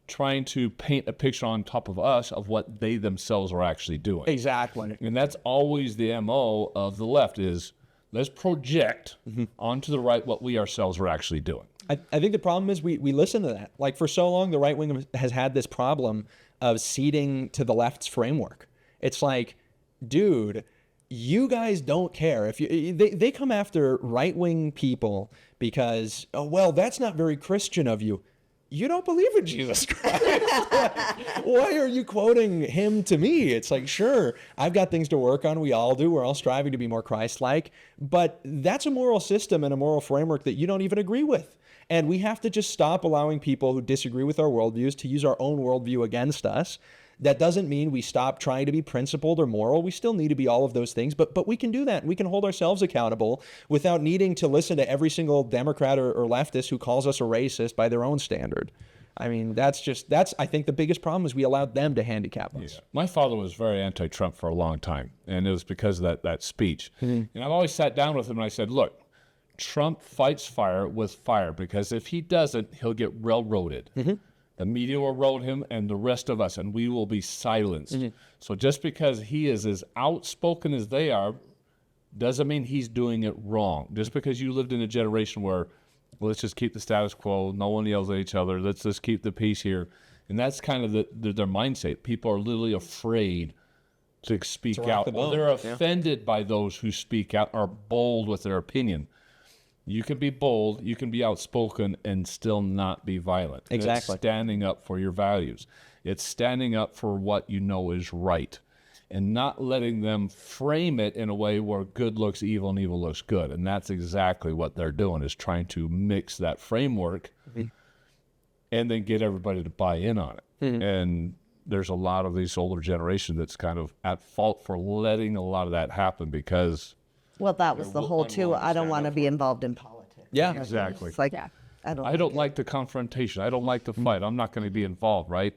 trying to paint a picture on top of us of what they themselves are actually doing. Exactly. And that's always the MO of the left is let's project onto the right what we ourselves are actually doing. I think the problem is we listen to that. Like for so long, the right wing has had this problem of ceding to the left's framework. It's like, dude, you guys don't care if they come after right-wing people because, oh, well, that's not very Christian of you. You don't believe in Jesus Christ. Why are you quoting him to me? It's like, sure, I've got things to work on. We all do. We're all striving to be more Christ-like. But that's a moral system and a moral framework that you don't even agree with. And we have to just stop allowing people who disagree with our worldviews to use our own worldview against us. That doesn't mean we stop trying to be principled or moral. We still need to be all of those things, but we can do that. We can hold ourselves accountable without needing to listen to every single Democrat or leftist who calls us a racist by their own standard. I mean, that's I think the biggest problem is we allowed them to handicap us. Yeah. My father was very anti-Trump for a long time, and it was because of that speech. And I've always sat down with him and I said, look, Trump fights fire with fire because if he doesn't, he'll get railroaded. The media will road him and the rest of us, and we will be silenced. So just because he is as outspoken as they are doesn't mean he's doing it wrong. Just because you lived in a generation where, well, let's just keep the status quo, no one yells at each other, let's just keep the peace here. And that's kind of their mindset. People are literally afraid to speak out. They're offended by those who speak out, are bold with their opinion. You can be bold, you can be outspoken, and still not be violent. Exactly. It's standing up for your values. It's standing up for what you know is right, and not letting them frame it in a way where good looks evil and evil looks good. And that's exactly what they're doing, is trying to mix that framework and then get everybody to buy in on it. And there's a lot of these older generation that's kind of at fault for letting a lot of that happen because... Well, that was the whole too. I don't want to be involved in politics. Yeah, exactly. It's like, I don't like the confrontation. I don't like the fight. I'm not going to be involved, right?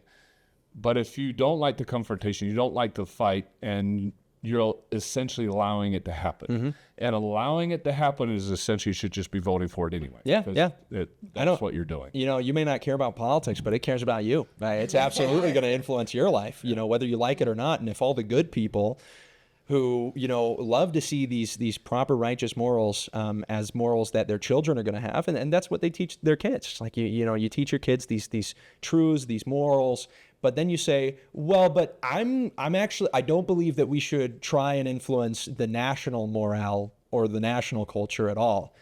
But if you don't like the confrontation, you don't like the fight, and you're essentially allowing it to happen. And allowing it to happen is essentially you should just be voting for it anyway. Yeah, yeah. That's what you're doing. You know, you may not care about politics, but it cares about you. Right? It's absolutely going to influence your life, you know, whether you like it or not. And if all the good people who, you know, love to see these proper righteous morals as morals that their children are going to have, and that's what they teach their kids. It's like, you know, you teach your kids these truths, these morals, but then you say, well, but I'm actually, I don't believe that we should try and influence the national morale or the national culture at all.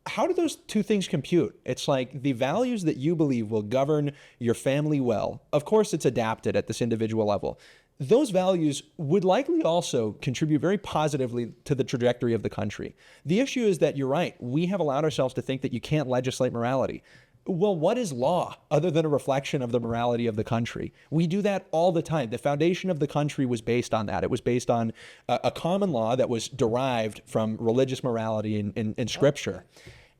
How do those two things compute? It's like the values that you believe will govern your family well. Of course, it's adapted at this individual level. Those values would likely also contribute very positively to the trajectory of the country. The issue is that you're right. We have allowed ourselves to think that you can't legislate morality. Well, what is law other than a reflection of the morality of the country? We do that all the time. The foundation of the country was based on that. It was based on a common law that was derived from religious morality in Scripture.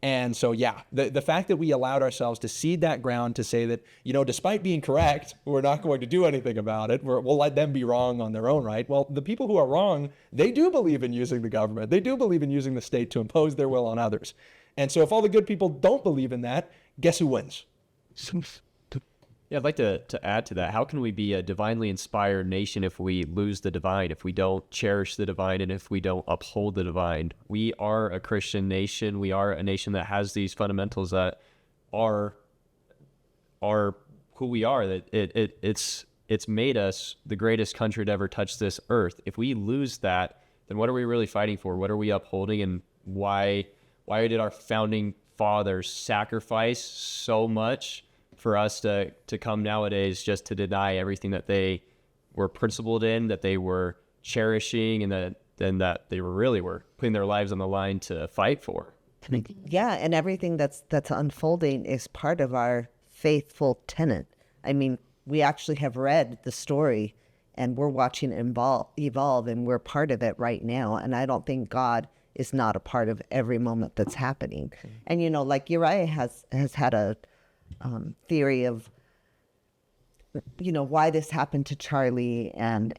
And so, yeah, the fact that we allowed ourselves to cede that ground to say that, you know, despite being correct, we're not going to do anything about it. We'll let them be wrong on their own right. Well, the people who are wrong, they do believe in using the government. They do believe in using the state to impose their will on others. And so if all the good people don't believe in that, guess who wins? Yeah, I'd like to add to that. How can we be a divinely inspired nation if we lose the divine, if we don't cherish the divine, and if we don't uphold the divine? We are a Christian nation. We are a nation that has these fundamentals that are who we are. That it's made us the greatest country to ever touch this earth. If we lose that, then what are we really fighting for? What are we upholding, and why did our founding fathers sacrifice so much for us to come nowadays just to deny everything that they were principled in, that they were cherishing, and that they were putting their lives on the line to fight for? Yeah, and everything that's unfolding is part of our faithful tenet. I mean, we actually have read the story, and we're watching it evolve, and we're part of it right now. And I don't think God is not a part of every moment that's happening. And, you know, like Uriah has had a theory of, you know, why this happened to Charlie, and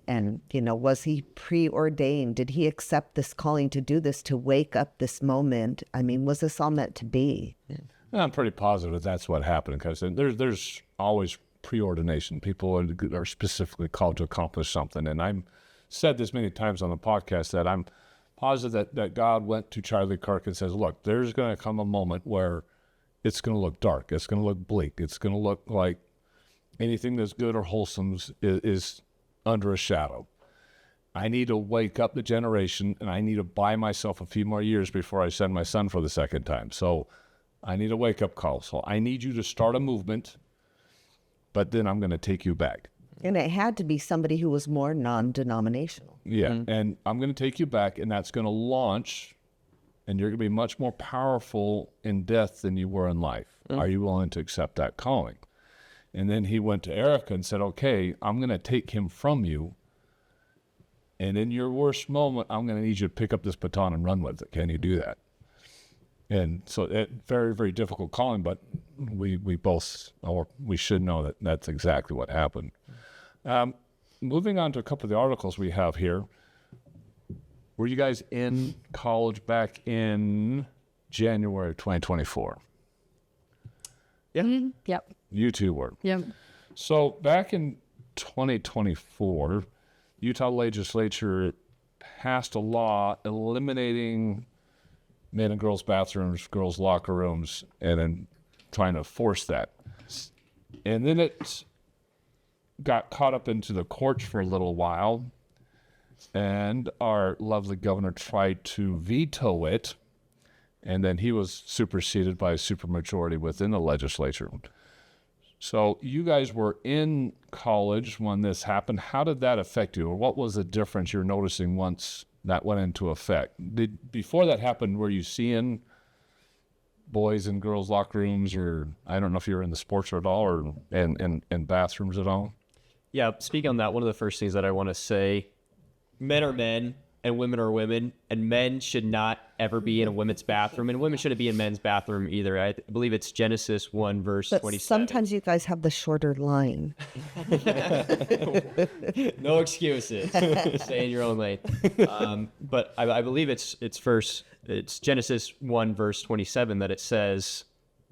you know, was he preordained? Did he accept this calling to do this, to wake up this moment? I mean, was this all meant to be? Yeah. I'm pretty positive that's what happened, because there's always preordination. People are specifically called to accomplish something, and I've said this many times on the podcast that I'm positive that God went to Charlie Kirk and says, look, there's going to come a moment where it's going to look dark. It's going to look bleak. It's going to look like anything that's good or wholesome is under a shadow. I need to wake up the generation, and I need to buy myself a few more years before I send my son for the second time. So I need a wake-up call. So I need you to start a movement, but then I'm going to take you back. And it had to be somebody who was more non-denominational. Yeah, and I'm going to take you back, and that's going to launch, and you're going to be much more powerful in death than you were in life. Are you willing to accept that calling? And then he went to Erica and said, okay, I'm going to take him from you, and in your worst moment, I'm going to need you to pick up this baton and run with it. Can you do that? And so very, very difficult calling, but we both, or we should know that that's exactly what happened. Moving on to a couple of the articles we have here. Were you guys in college back in January of 2024? Yeah. Mm-hmm. Yep. You two were. Yep. So back in 2024, Utah legislature passed a law eliminating men and girls' bathrooms, girls' locker rooms, and then trying to force that. And then it got caught up into the courts for a little while, and our lovely governor tried to veto it, and then he was superseded by a supermajority within the legislature. So you guys were in college when this happened. How did that affect you, or what was the difference you're noticing once that went into effect? Before that happened, were you seeing boys and girls' locker rooms, or I don't know if you were in the sports at all, or in bathrooms at all? Yeah, speaking on that, one of the first things that I want to say, men are men, and women are women, and men should not ever be in a women's bathroom, and women shouldn't be in men's bathroom either. I believe it's Genesis 1 verse But 27. sometimes you guys have the shorter line. No excuses. Stay in your own lane. But I believe it's Genesis 1 verse 27 that it says,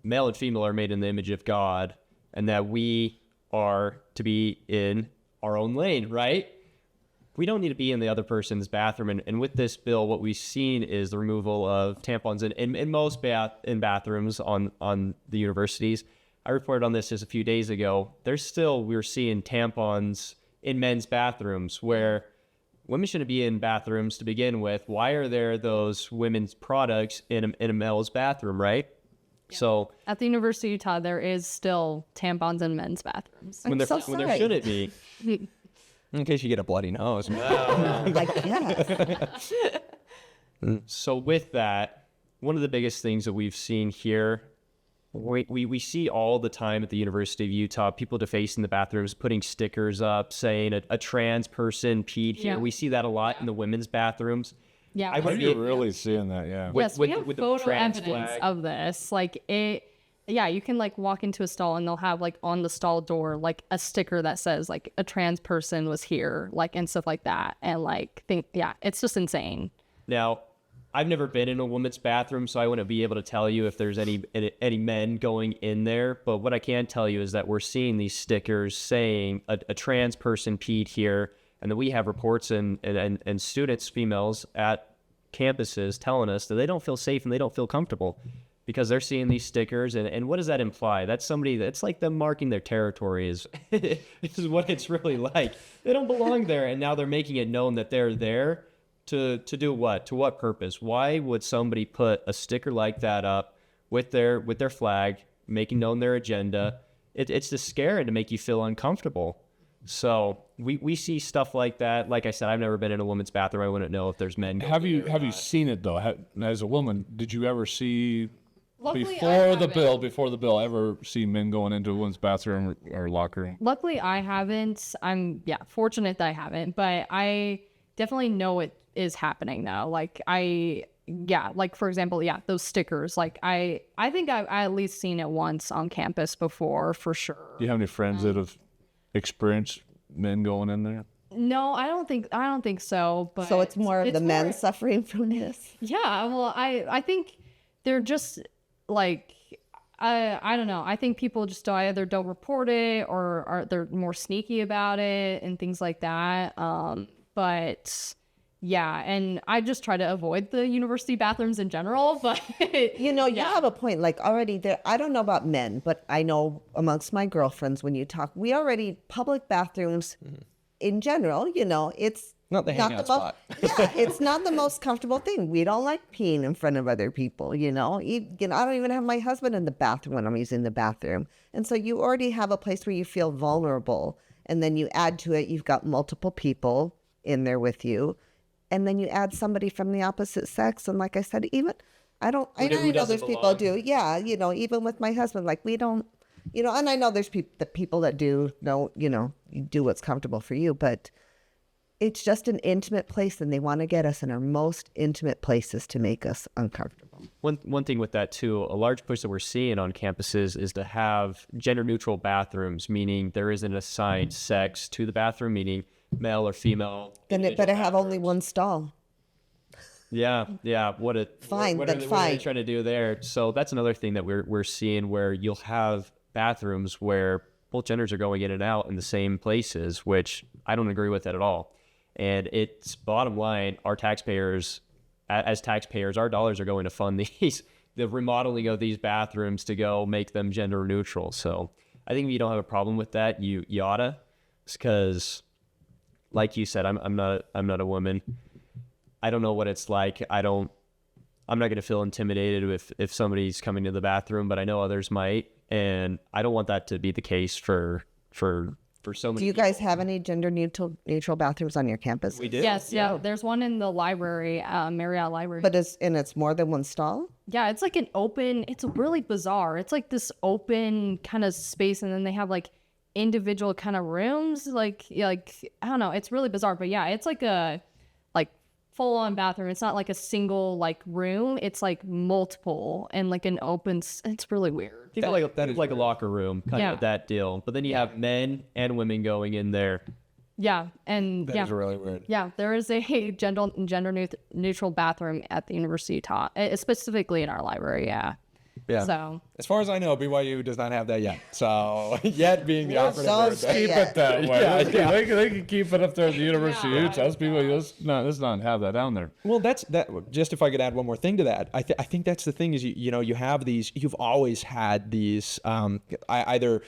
male and female are made in the image of God, and that we are to be in our own lane, right? We don't need to be in the other person's bathroom. And with this bill, what we've seen is the removal of tampons in most bathrooms on the universities. I reported on this just a few days ago. We're seeing tampons in men's bathrooms where women shouldn't be in bathrooms to begin with. Why are there those women's products in a male's bathroom, right? Yeah. So at the University of Utah, there is still tampons in men's bathrooms. When there shouldn't be. In case you get a bloody nose. I guess. So with that, one of the biggest things that we've seen here, we see all the time at the University of Utah, people defacing the bathrooms, putting stickers up saying a trans person peed here. Yeah. We see that a lot in the women's bathrooms. Yeah, Are you really seeing that? Yeah. yes, we have with the photo trans evidence flag. of this. Like it, yeah, you can like walk into a stall and they'll have like on the stall door like a sticker that says like a trans person was here, like and stuff like that, and like it's just insane. Now, I've never been in a woman's bathroom, so I wouldn't be able to tell you if there's any men going in there. But what I can tell you is that we're seeing these stickers saying a trans person peed here, and that we have reports and students, females at campuses telling us that they don't feel safe and they don't feel comfortable because they're seeing these stickers. And what does that imply? That's somebody that's like them marking their territory is what it's really like. They don't belong there, and now they're making it known that they're there. To do what? To what purpose? Why would somebody put a sticker like that up with their flag, making known their agenda? It's to scare and to make you feel uncomfortable. So we see stuff like that. Like I said, I've never been in a woman's bathroom. I wouldn't know if there's men. Have you seen it though? As a woman, did you ever see Luckily, before the bill ever see men going into a women's bathroom or locker room? Luckily, I haven't. I'm fortunate that I haven't, but I definitely know it is happening now. Like like for example, those stickers. Like I think I at least seen it once on campus before for sure. Do you have any friends that have experienced men going in there? No, I don't think so. But So it's more of the men suffering from this. Yeah, well, I think they're just like I don't know. I think people just either don't report it or they're more sneaky about it and things like that. But yeah, and I just try to avoid the university bathrooms in general. But you have a point. Like already there, I don't know about men, but I know amongst my girlfriends when you talk, we already public bathrooms in general. It's Not the hangout spot. It's not the most comfortable thing. We don't like peeing in front of other people. I don't even have my husband in the bathroom when I'm using the bathroom, and so you already have a place where you feel vulnerable, and then you add to it, you've got multiple people in there with you. And then you add somebody from the opposite sex. And like I said, even, I know there's people do. Yeah. Even with my husband, like we don't, and I know there's people that do know, you do what's comfortable for you, but it's just an intimate place and they want to get us in our most intimate places to make us uncomfortable. One thing with that too, a large push that we're seeing on campuses is to have gender neutral bathrooms, meaning there isn't assigned sex to the bathroom, meaning male or female. Then it better have only one stall. Yeah. What are they trying to do there? So that's another thing that we're seeing, where you'll have bathrooms where both genders are going in and out in the same places, which I don't agree with that at all. And it's bottom line, our taxpayers, as taxpayers, our dollars are going to fund the remodeling of these bathrooms to go make them gender neutral. So I think if you don't have a problem with that, you oughta, because like you said, I'm not a woman. I don't know what it's like. I'm not going to feel intimidated if somebody's coming to the bathroom, but I know others might, and I don't want that to be the case for so many. Do you guys have any gender neutral bathrooms on your campus? We do. Yes, yeah. There's one in the library, Marriott Library. But it's more than one stall? Yeah, it's like it's really bizarre. It's like this open kind of space, and then they have like individual kind of rooms, like I don't know, it's really bizarre. But yeah, it's like full on bathroom. It's not like a single like room. It's like multiple and like an open. It's really weird. Think like a locker room, kind of that deal. But then you have men and women going in there. Yeah, and That is really weird. yeah, there is a gender neutral bathroom at the University of Utah, specifically in our library. Yeah. Yeah. So As far as I know, BYU does not have that yet. So yet being the operative so word. sweet. Keep it that way. Yeah. They can keep it up there at the University of Utah. Let's not have that down there. Well, that's that. Just if I could add one more thing to that, I think that's the thing is you have these. You've always had these either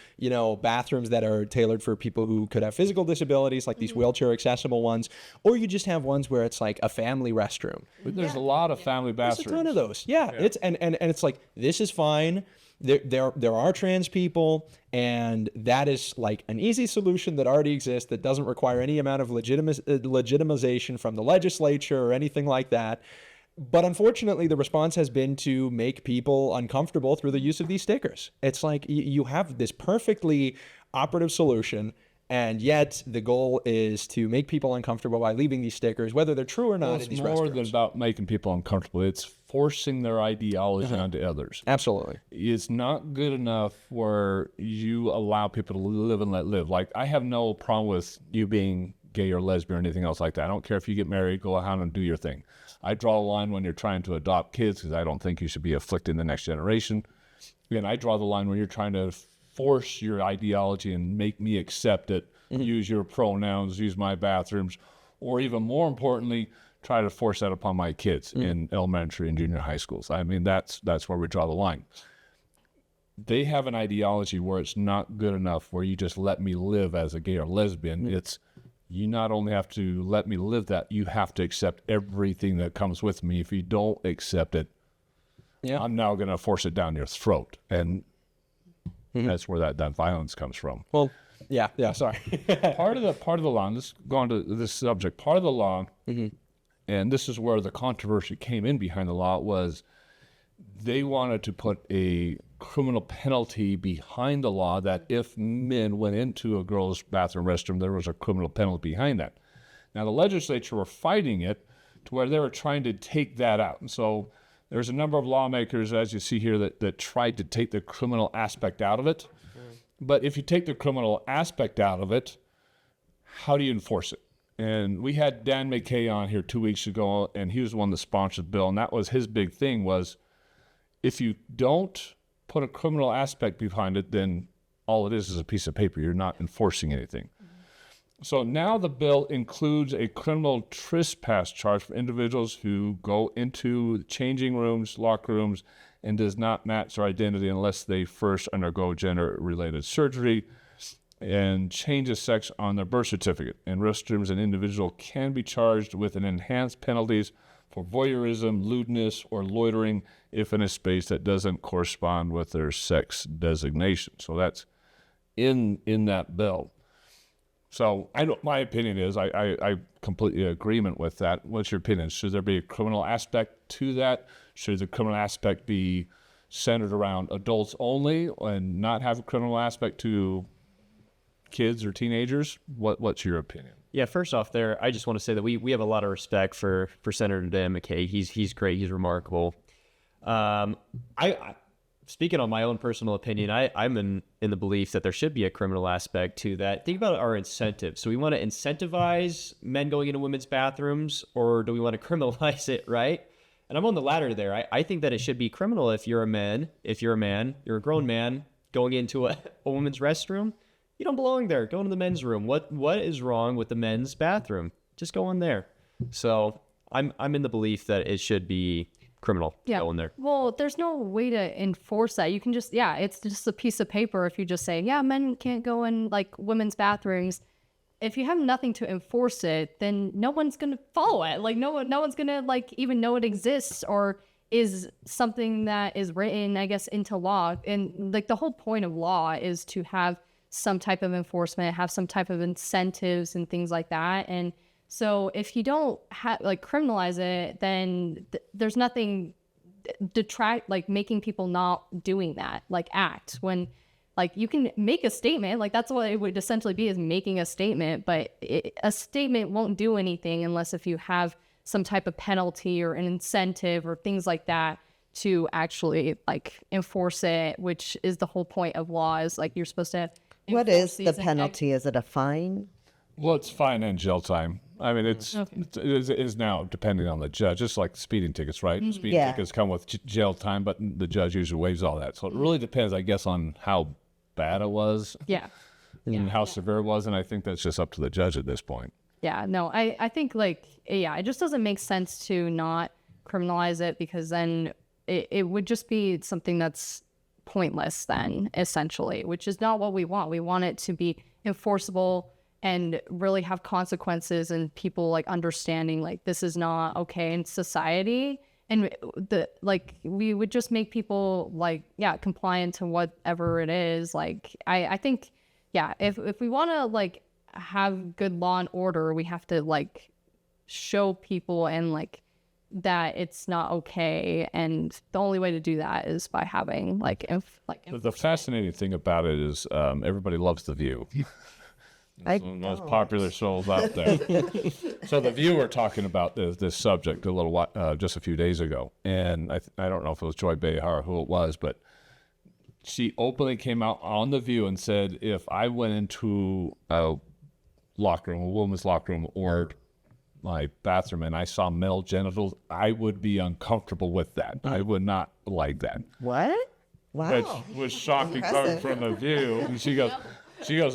bathrooms that are tailored for people who could have physical disabilities, like these wheelchair accessible ones, or you just have ones where it's like a family restroom. There's a lot of family There's bathrooms. a ton of those. Yeah. It's and it's like this is fine. There are trans people, and that is like an easy solution that already exists that doesn't require any amount of legitimization from the legislature or anything like that. But unfortunately, the response has been to make people uncomfortable through the use of these stickers. It's like you have this perfectly operative solution, and yet the goal is to make people uncomfortable by leaving these stickers, whether they're true or not. It's in these more restrooms. than about making people uncomfortable. It's forcing their ideology onto others. Absolutely. It's not good enough where you allow people to live and let live. Like, I have no problem with you being gay or lesbian or anything else like that. I don't care if you get married, go out and do your thing. I draw a line when you're trying to adopt kids because I don't think you should be afflicting the next generation. Again, I draw the line when you're trying to force your ideology and make me accept it, use your pronouns, use my bathrooms, or even more importantly, try to force that upon my kids in elementary and junior high schools. I mean, that's where we draw the line. They have an ideology where it's not good enough where you just let me live as a gay or lesbian. It's you not only have to let me live that, you have to accept everything that comes with me. If you don't accept it, I'm now going to force it down your throat. And that's where that violence comes from. Well, yeah, sorry. part of the law, and let's go on to this subject, part of the law, and this is where the controversy came in behind the law, was they wanted to put a criminal penalty behind the law that if men went into a girl's bathroom restroom, there was a criminal penalty behind that. Now, the legislature were fighting it to where they were trying to take that out. And so there's a number of lawmakers, as you see here, that tried to take the criminal aspect out of it. But if you take the criminal aspect out of it, how do you enforce it? And we had Dan McKay on here 2 weeks ago, and he was the one that sponsored the bill, and that was his big thing was if you don't put a criminal aspect behind it, then all it is a piece of paper. You're not enforcing anything. So now the bill includes a criminal trespass charge for individuals who go into changing rooms, locker rooms, and does not match their identity unless they first undergo gender-related surgery and change of sex on their birth certificate. In restrooms, an individual can be charged with an enhanced penalties for voyeurism, lewdness, or loitering if in a space that doesn't correspond with their sex designation. So that's in that bill. So my opinion is I completely agreement with that. What's your opinion? Should there be a criminal aspect to that? Should the criminal aspect be centered around adults only and not have a criminal aspect to kids or teenagers? What's your opinion? Yeah, first off there, I just want to say that we have a lot of respect for Senator Dan McKay. He's great. He's remarkable. I speaking on my own personal opinion, I'm in the belief that there should be a criminal aspect to that. Think about our incentives. So we want to incentivize men going into women's bathrooms, or do we want to criminalize it, right? And I'm on the latter there. I think that it should be criminal if you're a man, you're a grown man going into a woman's restroom. You don't belong there. Go into the men's room. What is wrong with the men's bathroom? Just go in there. So I'm in the belief that it should be criminal to go in there. Well, there's no way to enforce that. You can just, it's just a piece of paper if you just say, men can't go in like women's bathrooms. If you have nothing to enforce it, then no one's going to follow it. Like no one's going to like even know it exists or is something that is written, I guess, into law. And like the whole point of law is to have some type of enforcement, have some type of incentives and things like that. And so if you don't criminalize it, then there's nothing detract, like making people not doing that, like act when like you can make a statement, like that's what it would essentially be, is making a statement, but a statement won't do anything unless if you have some type of penalty or an incentive or things like that to actually like enforce it, which is the whole point of law, is like you're supposed to What enforce is the these penalty? Is it a fine? Well, it's fine and jail time. I mean, it is now depending on the judge. Just like speeding tickets, right? Speeding Yeah. tickets come with jail time, but the judge usually waives all that. So it really depends, I guess, on how bad it was Yeah. and how severe it was. And I think that's just up to the judge at this point. Yeah, no, I think like, yeah, it just doesn't make sense to not criminalize it, because then it would just be something that's pointless then, essentially, which is not what we want. We want it to be enforceable and really have consequences, and people like understanding like this is not okay in society. And we would just make people like, yeah, compliant to whatever it is. Like, I think, yeah, if we want to like have good law and order, we have to like show people and like that it's not okay, and the only way to do that is by having like The fascinating thing about it is everybody loves The View. It's one of the most popular shows out there. So The View were talking about this subject a little while, just a few days ago, and I don't know if it was Joy Behar or who it was, but she openly came out on The View and said, if I went into a locker room, a woman's locker room, or my bathroom, and I saw male genitals, I would be uncomfortable with that. I would not like that. What? Wow. Which was shocking coming from The View. And she goes,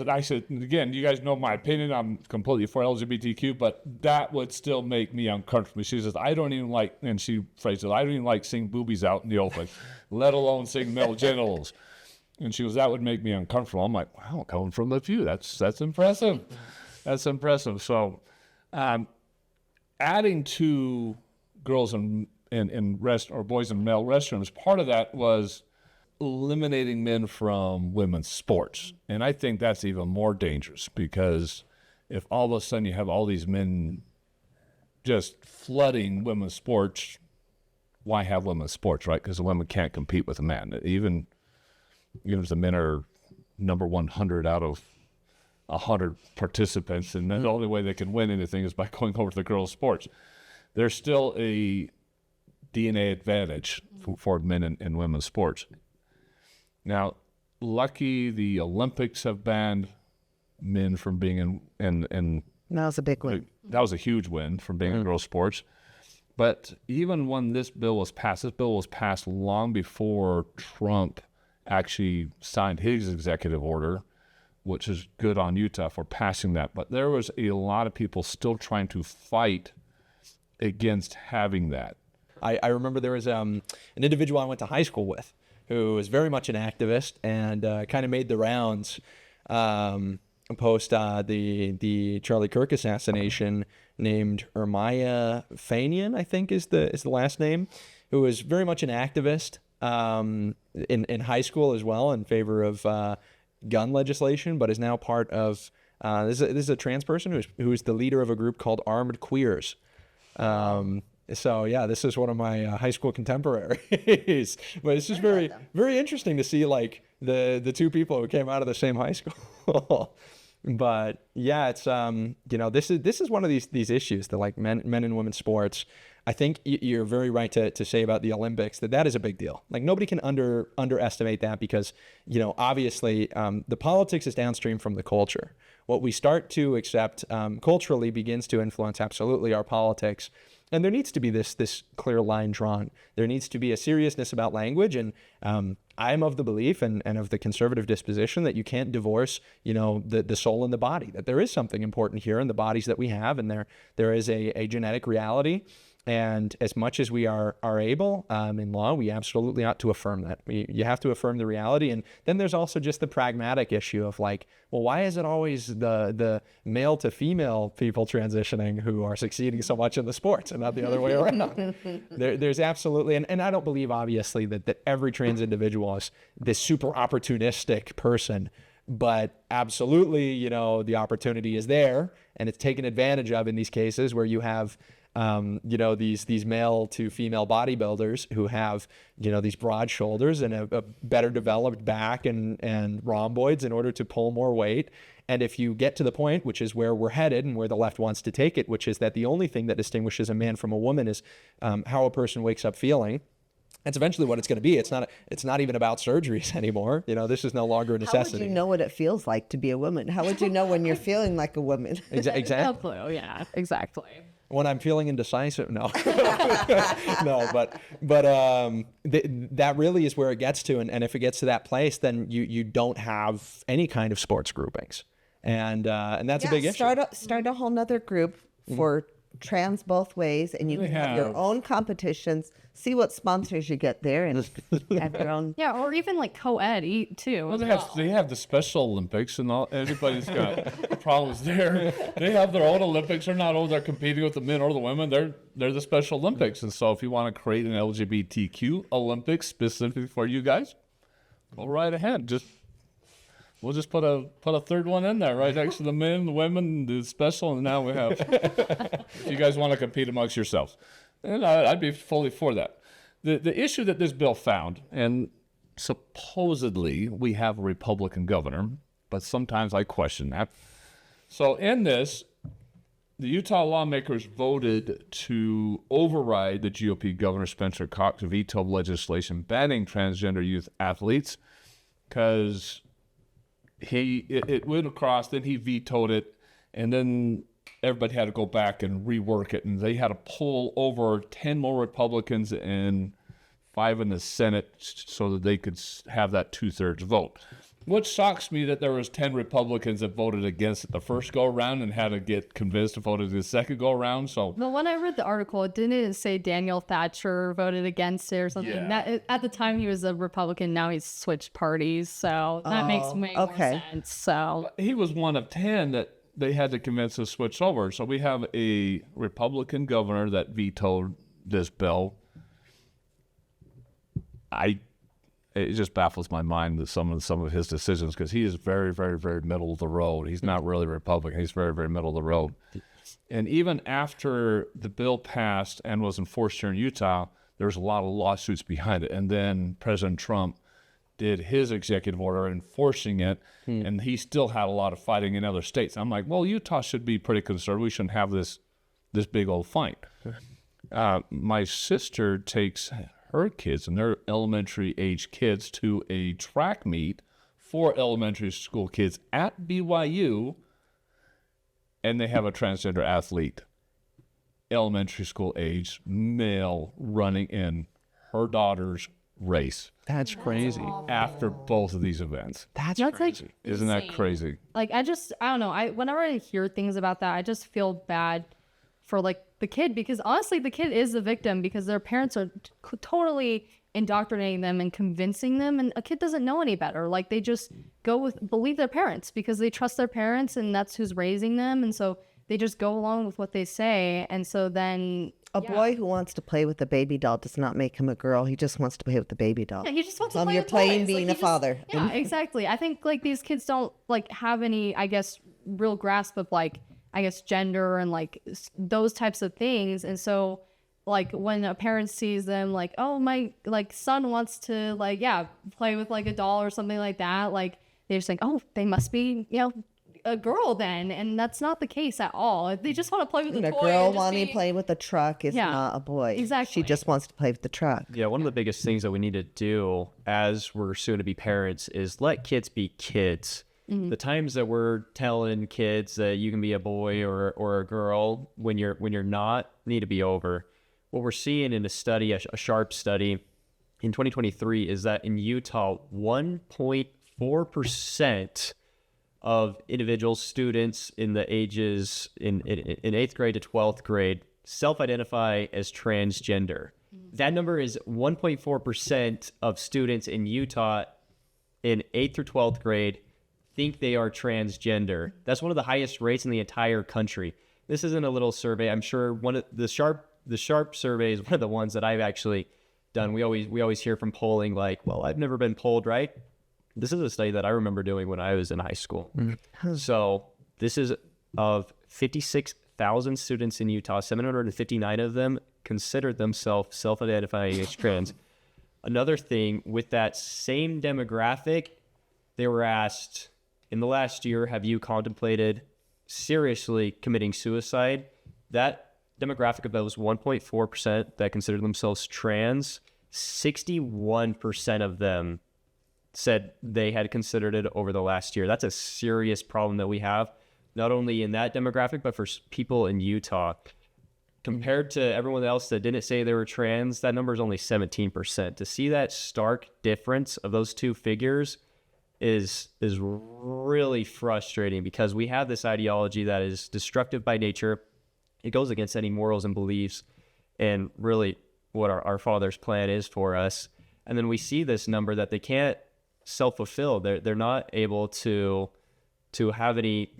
and I said, again, you guys know my opinion. I'm completely for LGBTQ, but that would still make me uncomfortable. She says, I don't even like, and she phrased it, I don't even like seeing boobies out in the open, let alone seeing male genitals. And she goes, that would make me uncomfortable. I'm like, wow, coming from The View, that's impressive. That's impressive. So, adding to girls in or boys in male restrooms, part of that was eliminating men from women's sports. And I think that's even more dangerous, because if all of a sudden you have all these men just flooding women's sports, why have women's sports, right? Because the women can't compete with the men. Even if the men are number 100 out of 100 participants, and the only way they can win anything is by going over to the girls' sports. There's still a DNA advantage for men in women's sports. Now, lucky the Olympics have banned men from being in That was a big one. that was a huge win from being in girls' sports. But even when this bill was passed long before Trump actually signed his executive order, which is good on Utah for passing that. But there was a lot of people still trying to fight against having that. I remember there was an individual I went to high school with who was very much an activist and kind of made the rounds post the Charlie Kirk assassination, named Ermaya Fanian, I think is the last name, who was very much an activist in high school as well, in favor of gun legislation, but is now part of this is a trans person who is the leader of a group called Armed Queers. So yeah, this is one of my high school contemporaries. But it's just very, very interesting to see like the two people who came out of the same high school. But yeah, it's this is one of these issues that like men and women's sports. I think you're very right to say about the Olympics that is a big deal. Like nobody can underestimate that, because obviously the politics is downstream from the culture. What we start to accept culturally begins to influence absolutely our politics. And there needs to be this clear line drawn. There needs to be a seriousness about language. And I'm of the belief and of the conservative disposition that you can't divorce, the soul and the body, that there is something important here in the bodies that we have. And there is a genetic reality. And as much as we are able in law, we absolutely ought to affirm that. You have to affirm the reality. And then there's also just the pragmatic issue of like, well, why is it always the male to female people transitioning who are succeeding so much in the sports and not the other way around? There's absolutely, and I don't believe obviously that every trans individual is this super opportunistic person, but absolutely, the opportunity is there and it's taken advantage of in these cases where you have these male to female bodybuilders who have, these broad shoulders and a better developed back and rhomboids in order to pull more weight. And if you get to the point, which is where we're headed and where the left wants to take it, which is that the only thing that distinguishes a man from a woman is how a person wakes up feeling, that's eventually what it's going to be. It's not even about surgeries anymore. This is no longer a necessity. How would you know what it feels like to be a woman? How would you know when you're feeling like a woman? Exactly. No clue. Yeah, exactly. When I'm feeling indecisive, no, no, but that really is where it gets to, and if it gets to that place, then you don't have any kind of sports groupings, and that's a big issue. Start a whole nother group for trans both ways, and you can have your own competitions. See what sponsors you get there, and have your own. Yeah, or even like co-ed too. Well, they have the Special Olympics, and everybody's got problems there. They have their own Olympics. They're competing with the men or the women. They're the Special Olympics, and so if you want to create an LGBTQ Olympics specifically for you guys, go right ahead. We'll just put a third one in there right next to the men, the women, the special, and now we have. If you guys want to compete amongst yourselves, and I'd be fully for that. The issue that this bill found, and supposedly we have a Republican governor, but sometimes I question that. So in this, the Utah lawmakers voted to override the GOP Governor Spencer Cox veto of legislation banning transgender youth athletes, because it went across, then he vetoed it, and then everybody had to go back and rework it, and they had to pull over 10 more Republicans and 5 in the Senate so that they could have that 2/3 vote. What shocks me that there was 10 Republicans that voted against it the first go around and had to get convinced to vote it the second go around. So, but when I read the article, it didn't say Daniel Thatcher voted against it or something. Yeah. At the time he was a Republican, now he's switched parties, so that makes way more sense. So he was one of 10 that they had to convince to switch over. So we have a Republican governor that vetoed this bill. It just baffles my mind that some of his decisions, because he is very, very, very middle of the road. He's not really Republican. He's very, very middle of the road. And even after the bill passed and was enforced here in Utah, there's a lot of lawsuits behind it. And then President Trump did his executive order enforcing it, and he still had a lot of fighting in other states. I'm like, well, Utah should be pretty conservative. We shouldn't have this big old fight. My sister takes her kids, and they're elementary age kids, to a track meet for elementary school kids at BYU, and they have a transgender athlete, elementary school age, male, running in her daughter's race. That's crazy. After both of these events. That's like crazy. Isn't that crazy? like I don't know. Whenever I hear things about that, I just feel bad for like the kid, because honestly the kid is the victim, because their parents are totally indoctrinating them and convincing them, and a kid doesn't know any better. Like they just believe their parents because they trust their parents and that's who's raising them, and so they just go along with what they say. And so then a boy who wants to play with a baby doll does not make him a girl. He just wants to play with the baby doll. Yeah, he just wants to play you're with playing toys. being Like, a father. Yeah, exactly. I think like these kids don't like have any, I guess, real grasp of like, I guess, gender and like those types of things. And so like when a parent sees them like, oh, my like son wants to like, play with like a doll or something like that, like they're just like, oh, they must be, a girl then. And that's not the case at all. They just want to play with a toy. A girl wanting to play with a truck is not a boy. Exactly. She just wants to play with the truck. Yeah, one of the biggest things that we need to do as we're soon to be parents is let kids be kids. The times that we're telling kids that you can be a boy or a girl when you're not need to be over. What we're seeing in a study, a sharp study in 2023, is that in Utah, 1.4% of individuals, students in the ages in 8th grade to 12th grade self-identify as transgender. That number is 1.4% of students in Utah in 8th through 12th grade think they are transgender. That's one of the highest rates in the entire country. This isn't a little survey. I'm sure one of the sharp survey is one of the ones that I've actually done. We always hear from polling like, well, I've never been polled, right? This is a study that I remember doing when I was in high school. So this is of 1,000 students in Utah, 759 of them considered themselves self-identifying as trans. Another thing, with that same demographic, they were asked, in the last year, have you contemplated seriously committing suicide? That demographic of those 1.4% that considered themselves trans, 61% of them said they had considered it over the last year. That's a serious problem that we have, not only in that demographic, but for people in Utah. Compared to everyone else that didn't say they were trans, that number is only 17%. To see that stark difference of those two figures is really frustrating, because we have this ideology that is destructive by nature. It goes against any morals and beliefs and really what our Father's plan is for us. And then we see this number that they can't self-fulfill. They're not able to have any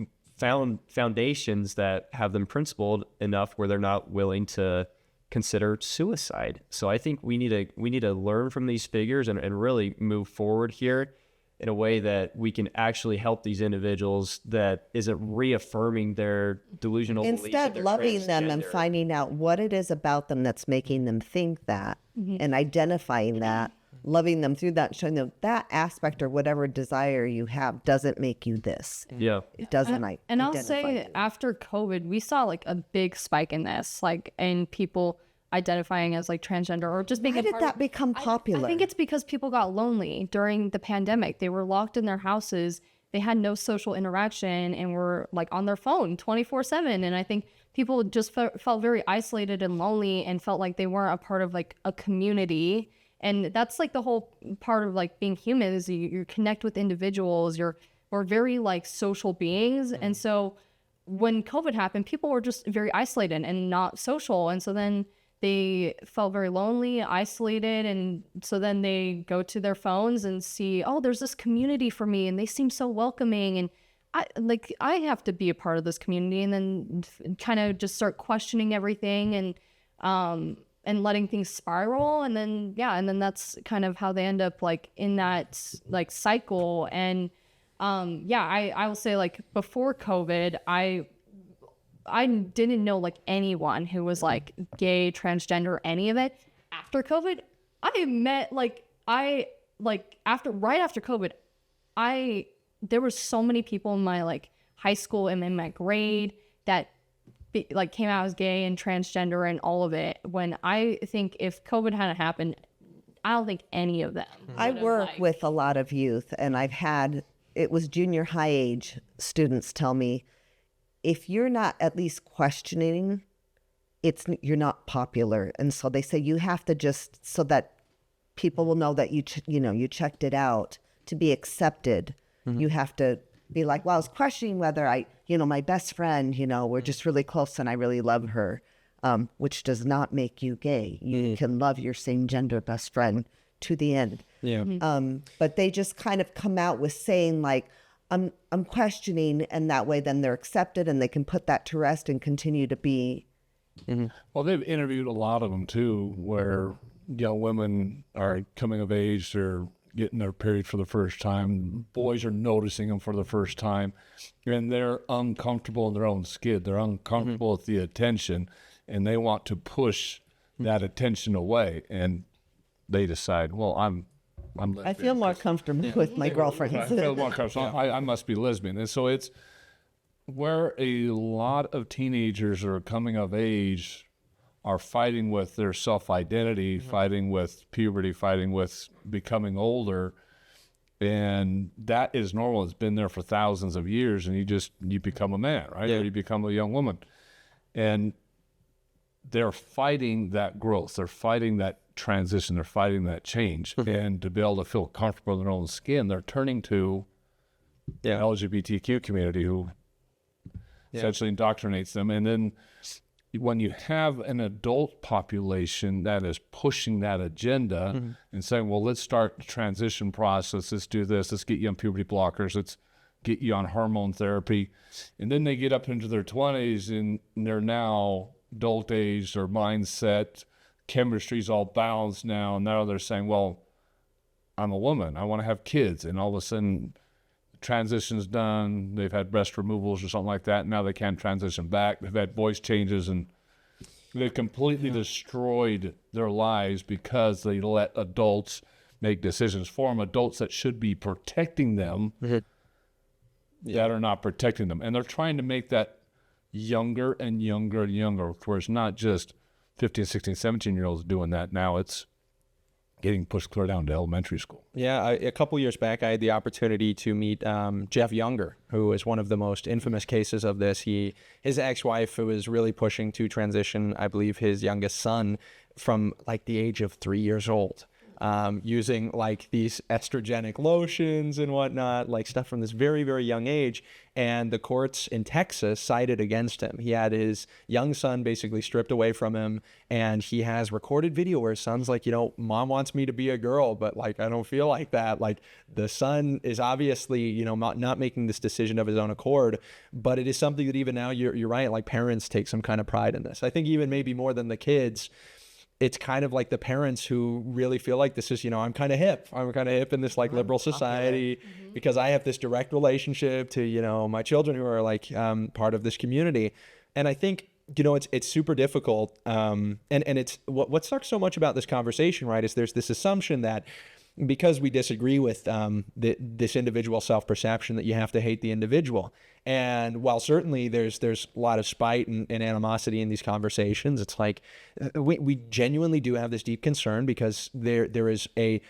foundations that have them principled enough where they're not willing to consider suicide. So I think we need to learn from these figures and really move forward here in a way that we can actually help these individuals, that isn't reaffirming their delusional beliefs. Instead, loving them and finding out what it is about them that's making them think that, and identifying that, loving them through that, showing them that aspect or whatever desire you have doesn't make you this. Yeah. It doesn't. And I'll say after COVID, we saw like a big spike in this, like in people identifying as like transgender or just being Why did that become popular? I think it's because people got lonely during the pandemic. They were locked in their houses. They had no social interaction and were like on their phone 24/7. And I think people just felt very isolated and lonely and felt like they weren't a part of like a community. And that's like the whole part of like being human, is you connect with individuals. We're very like social beings. And so when COVID happened, people were just very isolated and not social. And so then they felt very lonely, isolated. And so then they go to their phones and see, oh, there's this community for me and they seem so welcoming. And I have to be a part of this community, and then kind of just start questioning everything and letting things spiral. And then, that's kind of how they end up like in that like cycle. And I will say like before COVID, I didn't know like anyone who was like gay, transgender, any of it. After COVID, I met right after COVID, there were so many people in my like high school and in my grade that came out as gay and transgender and all of it. When I think if COVID hadn't happened, I don't think any of them. I work with a lot of youth, and it was junior high age students tell me, if you're not at least questioning, you're not popular. And so they say you have to just, so that people will know that you checked it out to be accepted. You have to be like, well, I was questioning whether my best friend, we're just really close and I really love her, which does not make you gay. You can love your same gender best friend to the end. Yeah. But they just kind of come out with saying like, I'm questioning, and that way then they're accepted and they can put that to rest and continue to be. Well, they've interviewed a lot of them too, where young women are coming of age, they're getting their period for the first time, boys are noticing them for the first time, and they're uncomfortable in their own skin. They're uncomfortable with the attention, and they want to push that attention away, and they decide, well, I feel more comfortable with my girlfriends. I feel more comfortable. I must be lesbian. And so it's where a lot of teenagers are coming of age are fighting with their self-identity, fighting with puberty, fighting with becoming older. And that is normal. It's been there for thousands of years, and you become a man, right? Or you become a young woman. And they're fighting that growth. They're fighting that transition. They're fighting that change. And to be able to feel comfortable in their own skin, they're turning to the LGBTQ community, who essentially indoctrinates them. And then when you have an adult population that is pushing that agenda and saying, well, let's start the transition process, let's do this, let's get you on puberty blockers, let's get you on hormone therapy. And then they get up into their 20s and they're now adult age, their mindset, chemistry's all balanced now. And now they're saying, well, I'm a woman, I want to have kids. And all of a sudden, transitions done. They've had breast removals or something like that. Now they can't transition back. They've had voice changes, and they've completely destroyed their lives because they let adults make decisions for them. Adults that should be protecting them that are not protecting them. And they're trying to make that younger and younger and younger, where it's not just 15, 16, 17-year-olds doing that. Now it's getting pushed clear down to elementary school. Yeah, a couple years back, I had the opportunity to meet Jeff Younger, who is one of the most infamous cases of this. His ex-wife, who was really pushing to transition, I believe, his youngest son from like the age of 3 years old, using like these estrogenic lotions and whatnot, like stuff from this very, very young age. And the courts in Texas sided against him. He had his young son basically stripped away from him, and he has recorded video where his son's like, you know, mom wants me to be a girl, but like, I don't feel like that. Like, the son is obviously, you know, not making this decision of his own accord, but it is something that even now, you're right, like parents take some kind of pride in this. I think even maybe more than the kids, it's kind of like the parents who really feel like this is, you know, I'm kind of hip. I'm kind of hip in this like liberal society because I have this direct relationship to, you know, my children who are like part of this community. And I think, you know, it's super difficult. And it's what sucks so much about this conversation, right, is there's this assumption that because we disagree with this individual self-perception that you have to hate the individual. And while certainly there's a lot of spite and animosity in these conversations, it's like we genuinely do have this deep concern because there is a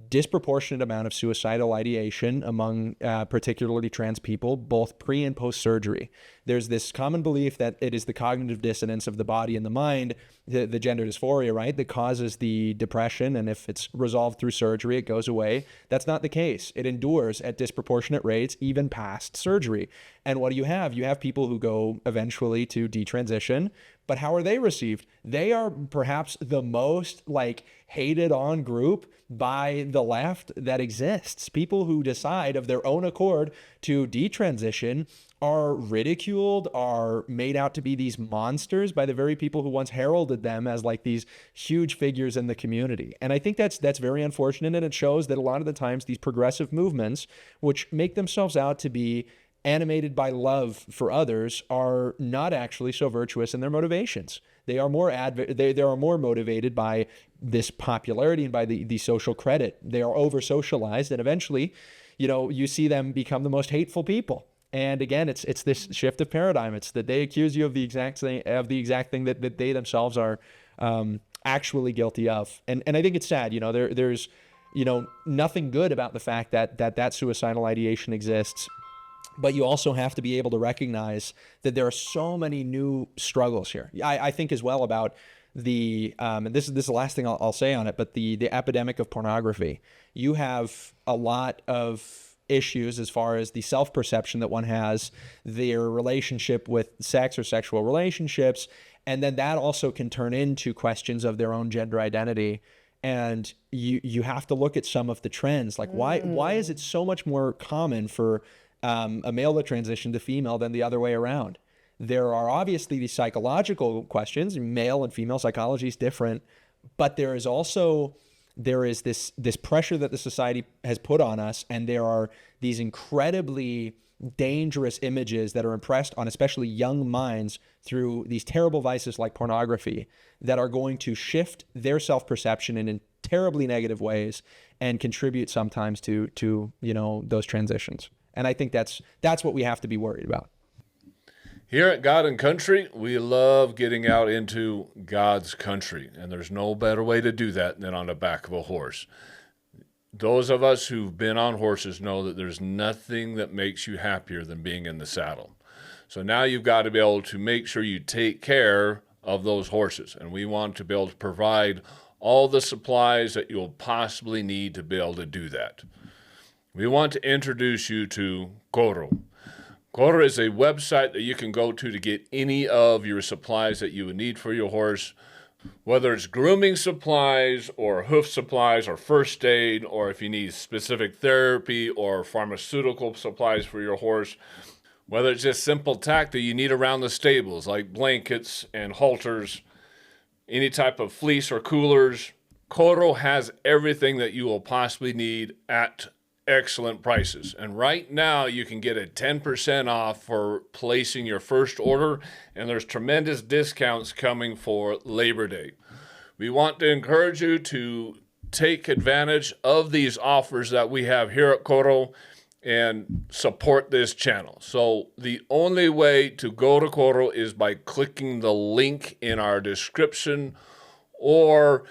disproportionate amount of suicidal ideation among particularly trans people, both pre and post surgery. There's this common belief that it is the cognitive dissonance of the body and the mind, the gender dysphoria, right, that causes the depression. And if it's resolved through surgery, it goes away. That's not the case. It endures at disproportionate rates, even past surgery. And what do you have? You have people who go eventually to detransition, but how are they received? They are perhaps the most like hated on group by the left that exists. People who decide of their own accord to detransition are ridiculed, are made out to be these monsters by the very people who once heralded them as like these huge figures in the community. And I think that's very unfortunate, and it shows that a lot of the times these progressive movements, which make themselves out to be animated by love for others, are not actually so virtuous in their motivations. They are more they are more motivated by this popularity and by the social credit. They are over socialized, and eventually, you know, you see them become the most hateful people. And again, it's this shift of paradigm. It's that they accuse you of the exact thing that they themselves are actually guilty of. And I think it's sad. You know, there's you know, nothing good about the fact that suicidal ideation exists. But you also have to be able to recognize that there are so many new struggles here. I think as well about the, and this is the last thing I'll say on it, but the epidemic of pornography. You have a lot of issues as far as the self-perception that one has, their relationship with sex or sexual relationships, and then that also can turn into questions of their own gender identity. And you have to look at some of the trends. Like why is it so much more common for a male to transition to female than the other way around? There are obviously these psychological questions. Male and female psychology is different, but there is this pressure that the society has put on us, and there are these incredibly dangerous images that are impressed on especially young minds through these terrible vices like pornography that are going to shift their self-perception in terribly negative ways and contribute sometimes to you know, those transitions. And I think that's what we have to be worried about. Here at God and Country, we love getting out into God's country, and there's no better way to do that than on the back of a horse. Those of us who've been on horses know that there's nothing that makes you happier than being in the saddle. So now you've got to be able to make sure you take care of those horses, and we want to be able to provide all the supplies that you'll possibly need to be able to do that. We want to introduce you to Coro. Coro is a website that you can go to get any of your supplies that you would need for your horse, whether it's grooming supplies or hoof supplies or first aid, or if you need specific therapy or pharmaceutical supplies for your horse, whether it's just simple tack that you need around the stables like blankets and halters, any type of fleece or coolers. Coro has everything that you will possibly need at excellent prices. And right now you can get a 10% off for placing your first order, and there's tremendous discounts coming for Labor Day. We want to encourage you to take advantage of these offers that we have here at Coro and support this channel. So the only way to go to Coro is by clicking the link in our description or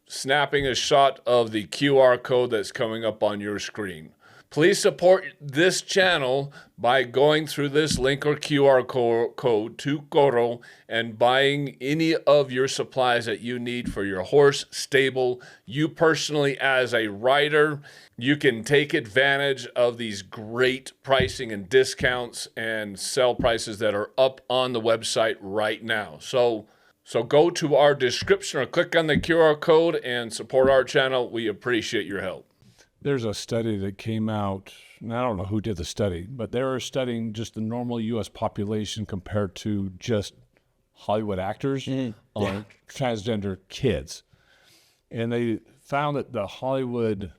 snapping a shot of the QR code that's coming up on your screen. Please support this channel by going through this link or QR code to Coro and buying any of your supplies that you need for your horse, stable. You personally as a rider, you can take advantage of these great pricing and discounts and sell prices that are up on the website right now. So go to our description or click on the QR code and support our channel. We appreciate your help. There's a study that came out, and I don't know who did the study, but they were studying just the normal U.S. population compared to just Hollywood actors on transgender kids. And they found that the Hollywood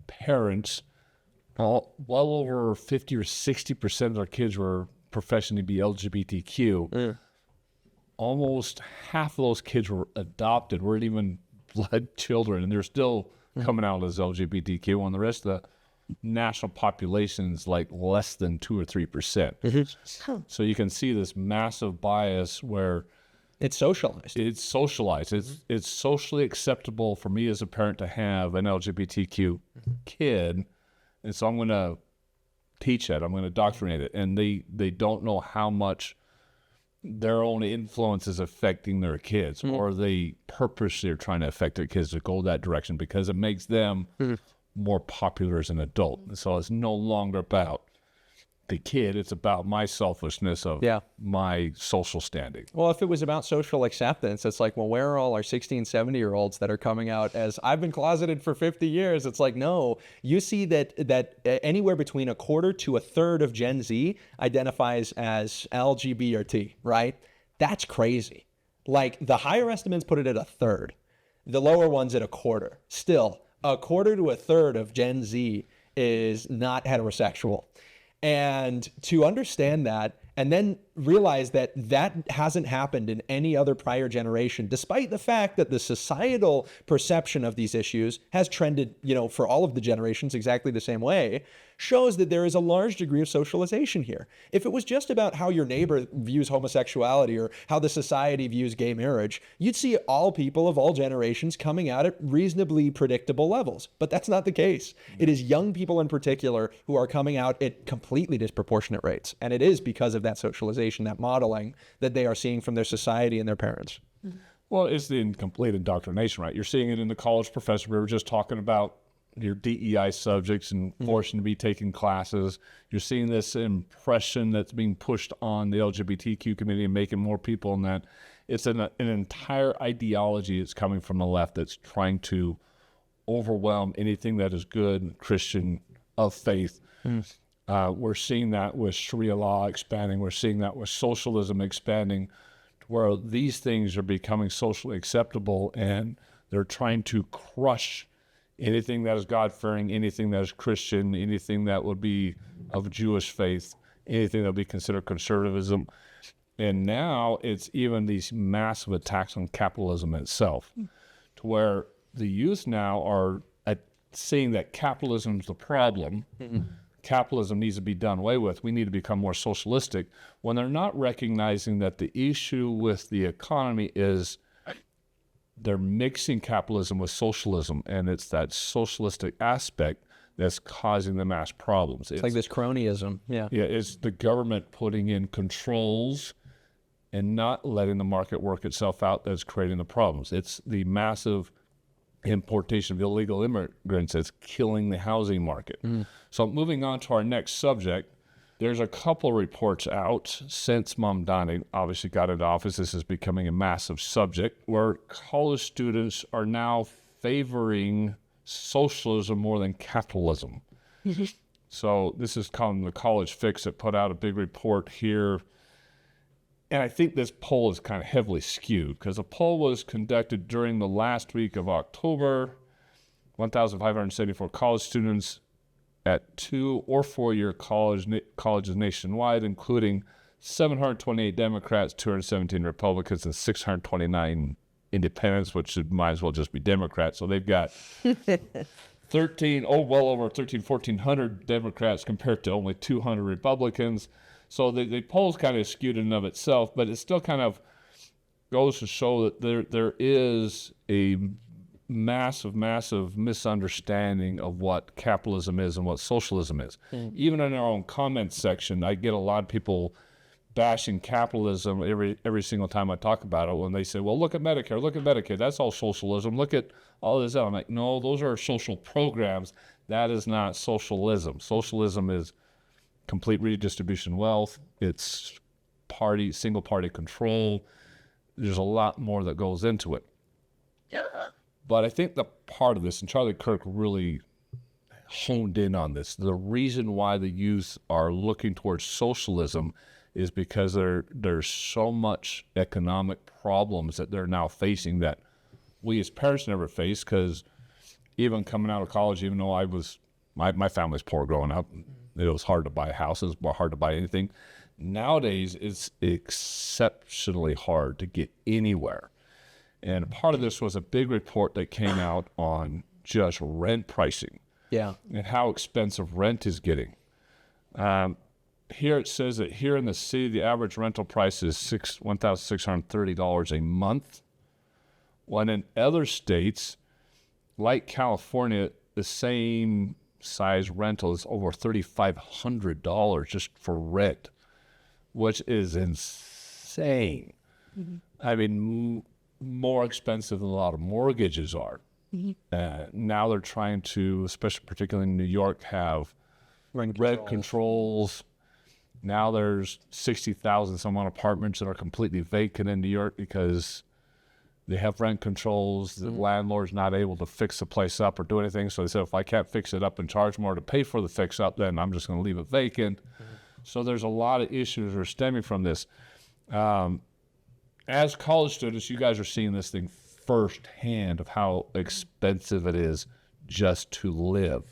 parents, well over 50 or 60% of their kids were professing to be LGBTQ. Almost half of those kids were adopted, weren't even blood children, and they're still coming out as LGBTQ, and the rest of the national population is like less than 2 or 3%. So you can see this massive bias where It's socialized. it's socialized. It's socially acceptable for me as a parent to have an LGBTQ kid, and so I'm going to teach that. I'm going to indoctrinate it, and they don't know how much their own influence is affecting their kids, or they purposely are trying to affect their kids to go that direction because it makes them more popular as an adult. And so it's no longer about the kid, it's about my selfishness of my social standing. Well, if it was about social acceptance, it's like, well, where are all our 16, 70-year-olds that are coming out as, I've been closeted for 50 years? It's like, no, you see that anywhere between a quarter to a third of Gen Z identifies as LGBT, right? That's crazy. Like, the higher estimates put it at a third. The lower ones at a quarter. Still, a quarter to a third of Gen Z is not heterosexual. And to understand that and then realize that that hasn't happened in any other prior generation, despite the fact that the societal perception of these issues has trended, for all of the generations exactly the same way, shows that there is a large degree of socialization here. If it was just about how your neighbor views homosexuality or how the society views gay marriage, you'd see all people of all generations coming out at reasonably predictable levels. But that's not the case. It is young people in particular who are coming out at completely disproportionate rates. And it is because of that socialization, that modeling that they are seeing from their society and their parents. Well, it's the incomplete indoctrination, right? You're seeing it in the college professor. We were just talking about your DEI subjects and forcing to be taking classes. You're seeing this impression that's being pushed on the LGBTQ community and making more people in that. It's an entire ideology that's coming from the left that's trying to overwhelm anything that is good, Christian, of faith. We're seeing that with Sharia law expanding. We're seeing that with socialism expanding, where these things are becoming socially acceptable, and they're trying to crush anything that is God-fearing, anything that is Christian, anything that would be of Jewish faith, anything that would be considered conservatism. And now it's even these massive attacks on capitalism itself, to where the youth now are seeing that capitalism is the problem. Capitalism needs to be done away with. We need to become more socialistic, when they're not recognizing that the issue with the economy is they're mixing capitalism with socialism, and it's that socialistic aspect that's causing the mass problems. It's like this cronyism. Yeah, it's the government putting in controls and not letting the market work itself out that's creating the problems. It's the massive importation of illegal immigrants that's killing the housing market. So moving on to our next subject, there's a couple reports out since Mamdani obviously got into office. This is becoming a massive subject where college students are now favoring socialism more than capitalism. So this is called the College Fix that put out a big report here. And I think this poll is kind of heavily skewed because the poll was conducted during the last week of October. 1,574 college students at 2 or 4 year colleges nationwide, including 728 Democrats, 217 Republicans, and 629 independents, which might as well just be Democrats. So they've got well over 1,400 Democrats compared to only 200 Republicans. So the polls kind of skewed in and of itself, but it still kind of goes to show that there is a massive misunderstanding of what capitalism is and what socialism is. Even in our own comments section, I get a lot of people bashing capitalism every single time I talk about it, when they say, well, look at Medicare, that's all socialism, look at all this. I'm like, no, those are social programs. That is not socialism. Socialism is complete redistribution of wealth. It's single party control. There's a lot more that goes into it. But I think the part of this, and Charlie Kirk really honed in on this, the reason why the youth are looking towards socialism is because there's so much economic problems that they're now facing that we as parents never faced, because even coming out of college, even though my family's poor growing up, it was hard to buy houses, hard to buy anything. Nowadays, it's exceptionally hard to get anywhere. And part of this was a big report that came out on just rent pricing. Yeah. And how expensive rent is getting. Here it says that here in the city, the average rental price is $1,630 a month. When in other states, like California, the same size rental is over $3,500 just for rent, which is insane. Mm-hmm. I mean, more expensive than a lot of mortgages are. Mm-hmm. Now they're trying to, especially particularly in New York, have rent controls. Now there's 60,000 some odd apartments that are completely vacant in New York because they have rent controls. The landlord's not able to fix the place up or do anything. So they said, if I can't fix it up and charge more to pay for the fix up, then I'm just going to leave it vacant. So there's a lot of issues that are stemming from this. As college students, you guys are seeing this thing firsthand of how expensive it is just to live.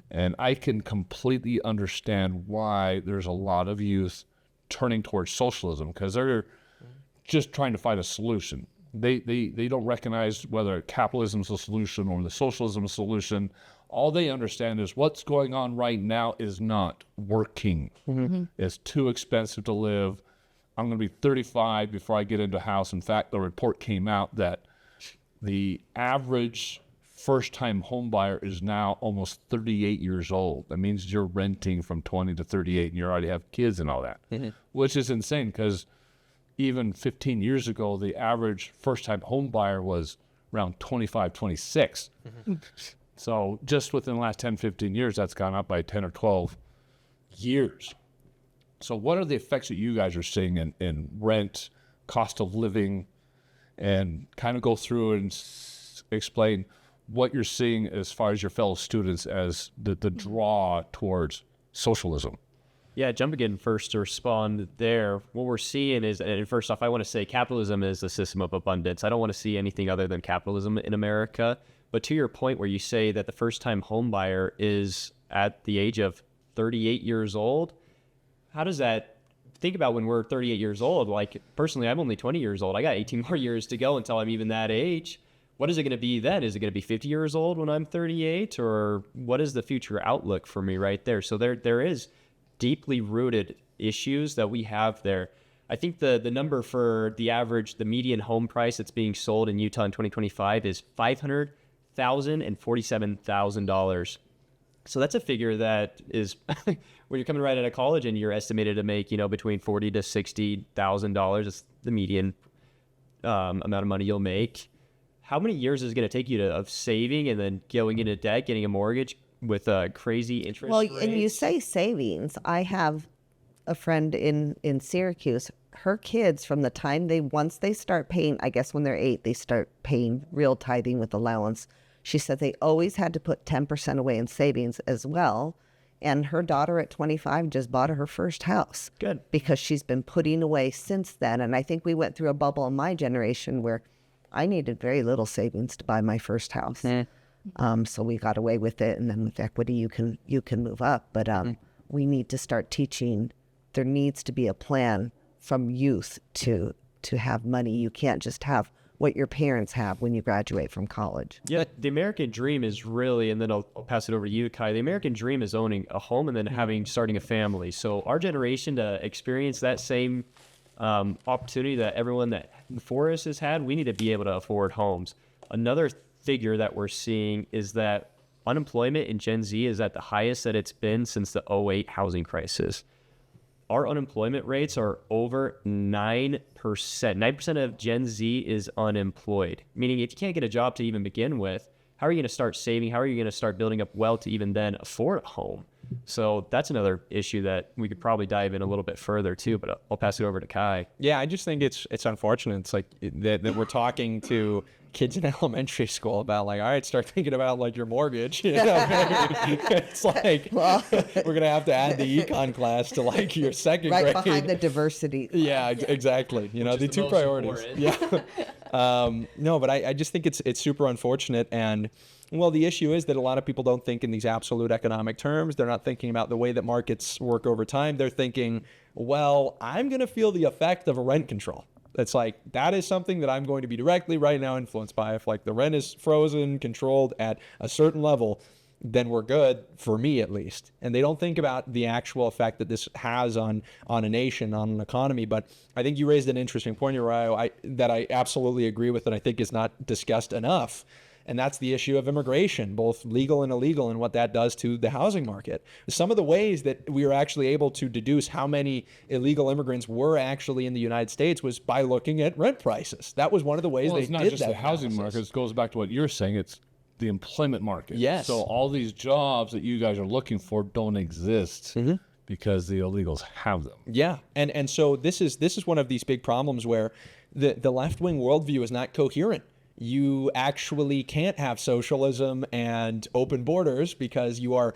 And I can completely understand why there's a lot of youth turning towards socialism, because they're just trying to find a solution. They don't recognize whether capitalism is a solution or the socialism is a solution. All they understand is what's going on right now is not working. Mm-hmm. It's too expensive to live. I'm going to be 35 before I get into a house. In fact, the report came out that the average first-time home buyer is now almost 38 years old. That means you're renting from 20 to 38 and you already have kids and all that, which is insane, because even 15 years ago, the average first-time home buyer was around 25, 26. So just within the last 10, 15 years, that's gone up by 10 or 12 years. So what are the effects that you guys are seeing in rent, cost of living, and kind of go through and explain what you're seeing as far as your fellow students as the draw towards socialism? Yeah, jumping in first to respond there, what we're seeing is, and first off, I want to say capitalism is a system of abundance. I don't want to see anything other than capitalism in America. But to your point where you say that the first-time home buyer is at the age of 38 years old, how does that, think about when we're 38 years old, like personally, I'm only 20 years old. I got 18 more years to go until I'm even that age. What is it going to be then? Is it going to be 50 years old when I'm 38? Or what is the future outlook for me right there? So there is deeply rooted issues that we have there. I think the number for the median home price that's being sold in Utah in 2025 is $500,000 and $47,000. So that's a figure that is when you're coming right out of college and you're estimated to make, between $40,000 to $60,000. That's the median amount of money you'll make. How many years is it going to take you of saving and then going into debt, getting a mortgage with a crazy interest rate? And you say savings. I have a friend in Syracuse. Her kids, from the time once they start paying, I guess when they're 8, they start paying real tithing with allowance. She said they always had to put 10% away in savings as well. And her daughter at 25 just bought her first house. Good. Because she's been putting away since then. And I think we went through a bubble in my generation where I needed very little savings to buy my first house. So we got away with it, and then with equity, you can move up. But we need to start teaching. There needs to be a plan from youth to have money. You can't just have what your parents have when you graduate from college. Yeah, the American dream is really, and then I'll pass it over to you, Kai. The American dream is owning a home and then starting a family. So our generation to experience that same opportunity that everyone that before us has had, we need to be able to afford homes. Another figure that we're seeing is that unemployment in Gen Z is at the highest that it's been since the '08 housing crisis. Our unemployment rates are over 9%. 9% of Gen Z is unemployed, meaning if you can't get a job to even begin with, how are you going to start saving? How are you going to start building up wealth to even then afford a home? So that's another issue that we could probably dive in a little bit further too, but I'll pass it over to Kai. Yeah, I just think it's unfortunate. It's like that we're talking to kids in elementary school about like, all right, start thinking about like your mortgage. You know? It's like we're gonna have to add the econ class to like your second grade. Right behind the diversity. Yeah, exactly. You know, the two priorities. Yeah. No, but I just think it's super unfortunate. And well, the issue is that a lot of people don't think in these absolute economic terms. They're not thinking about the way that markets work over time. They're thinking, well, I'm going to feel the effect of a rent control. It's like, that is something that I'm going to be directly right now influenced by. If like the rent is frozen, controlled at a certain level, then we're good, for me at least. And they don't think about the actual effect that this has on a nation, on an economy. But I think you raised an interesting point, Uriah, that I absolutely agree with and I think is not discussed enough. And that's the issue of immigration, both legal and illegal, and what that does to the housing market. Some of the ways that we were actually able to deduce how many illegal immigrants were actually in the United States was by looking at rent prices. That was one of the ways they did that. It's not just the housing market. It goes back to what you're saying. It's the employment market. Yes. So all these jobs that you guys are looking for don't exist because the illegals have them. Yeah. And so this is one of these big problems where the left-wing worldview is not coherent. You actually can't have socialism and open borders because you are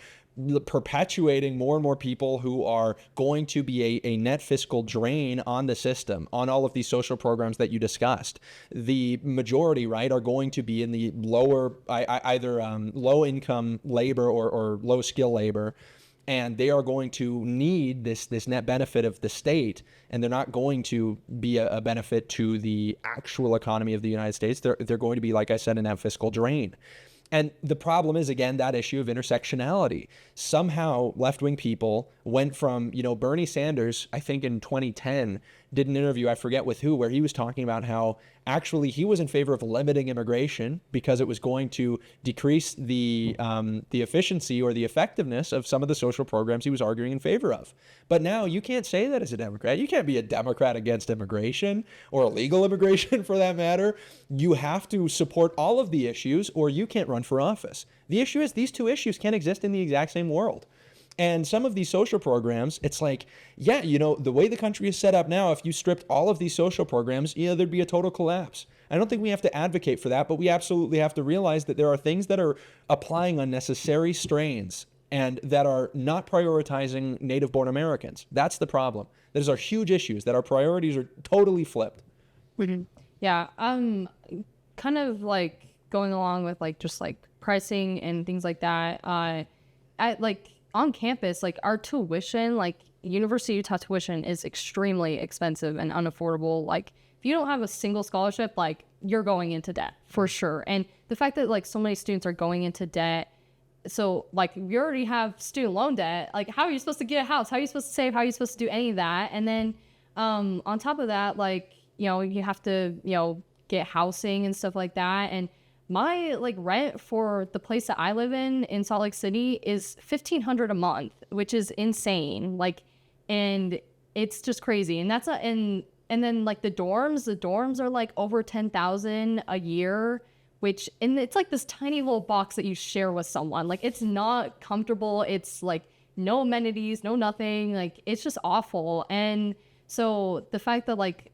perpetuating more and more people who are going to be a net fiscal drain on the system, on all of these social programs that you discussed. The majority, right, are going to be in the lower, either low income labor or low skill labor. And they are going to need this net benefit of the state, and they're not going to be a benefit to the actual economy of the United States. They're going to be, like I said, a net fiscal drain. And the problem is, again, that issue of intersectionality. Somehow left-wing people went from, Bernie Sanders, I think in 2010, did an interview, I forget with who, where he was talking about how actually he was in favor of limiting immigration because it was going to decrease the efficiency or the effectiveness of some of the social programs he was arguing in favor of. But now you can't say that as a Democrat. You can't be a Democrat against immigration or illegal immigration for that matter. You have to support all of the issues or you can't run for office. The issue is these two issues can't exist in the exact same world. And some of these social programs, it's like, yeah, the way the country is set up now, if you stripped all of these social programs, there'd be a total collapse. I don't think we have to advocate for that, but we absolutely have to realize that there are things that are applying unnecessary strains and that are not prioritizing native-born Americans. That's the problem. Those are huge issues that our priorities are totally flipped. Yeah, kind of like going along with like just like pricing and things like that. On campus, like our tuition, like University of Utah tuition is extremely expensive and unaffordable. Like if you don't have a single scholarship, like you're going into debt for sure. And the fact that like so many students are going into debt, so like you already have student loan debt, like how are you supposed to get a house? How are you supposed to save? How are you supposed to do any of that? And then on top of that, like, you have to, get housing and stuff like that. And my like rent for the place that I live in Salt Lake City is $1,500 a month, which is insane. Like, and it's just crazy. And that's and then like the dorms are like over $10,000 a year, and it's like this tiny little box that you share with someone. Like it's not comfortable. It's like no amenities, no nothing. Like it's just awful. And so the fact that like,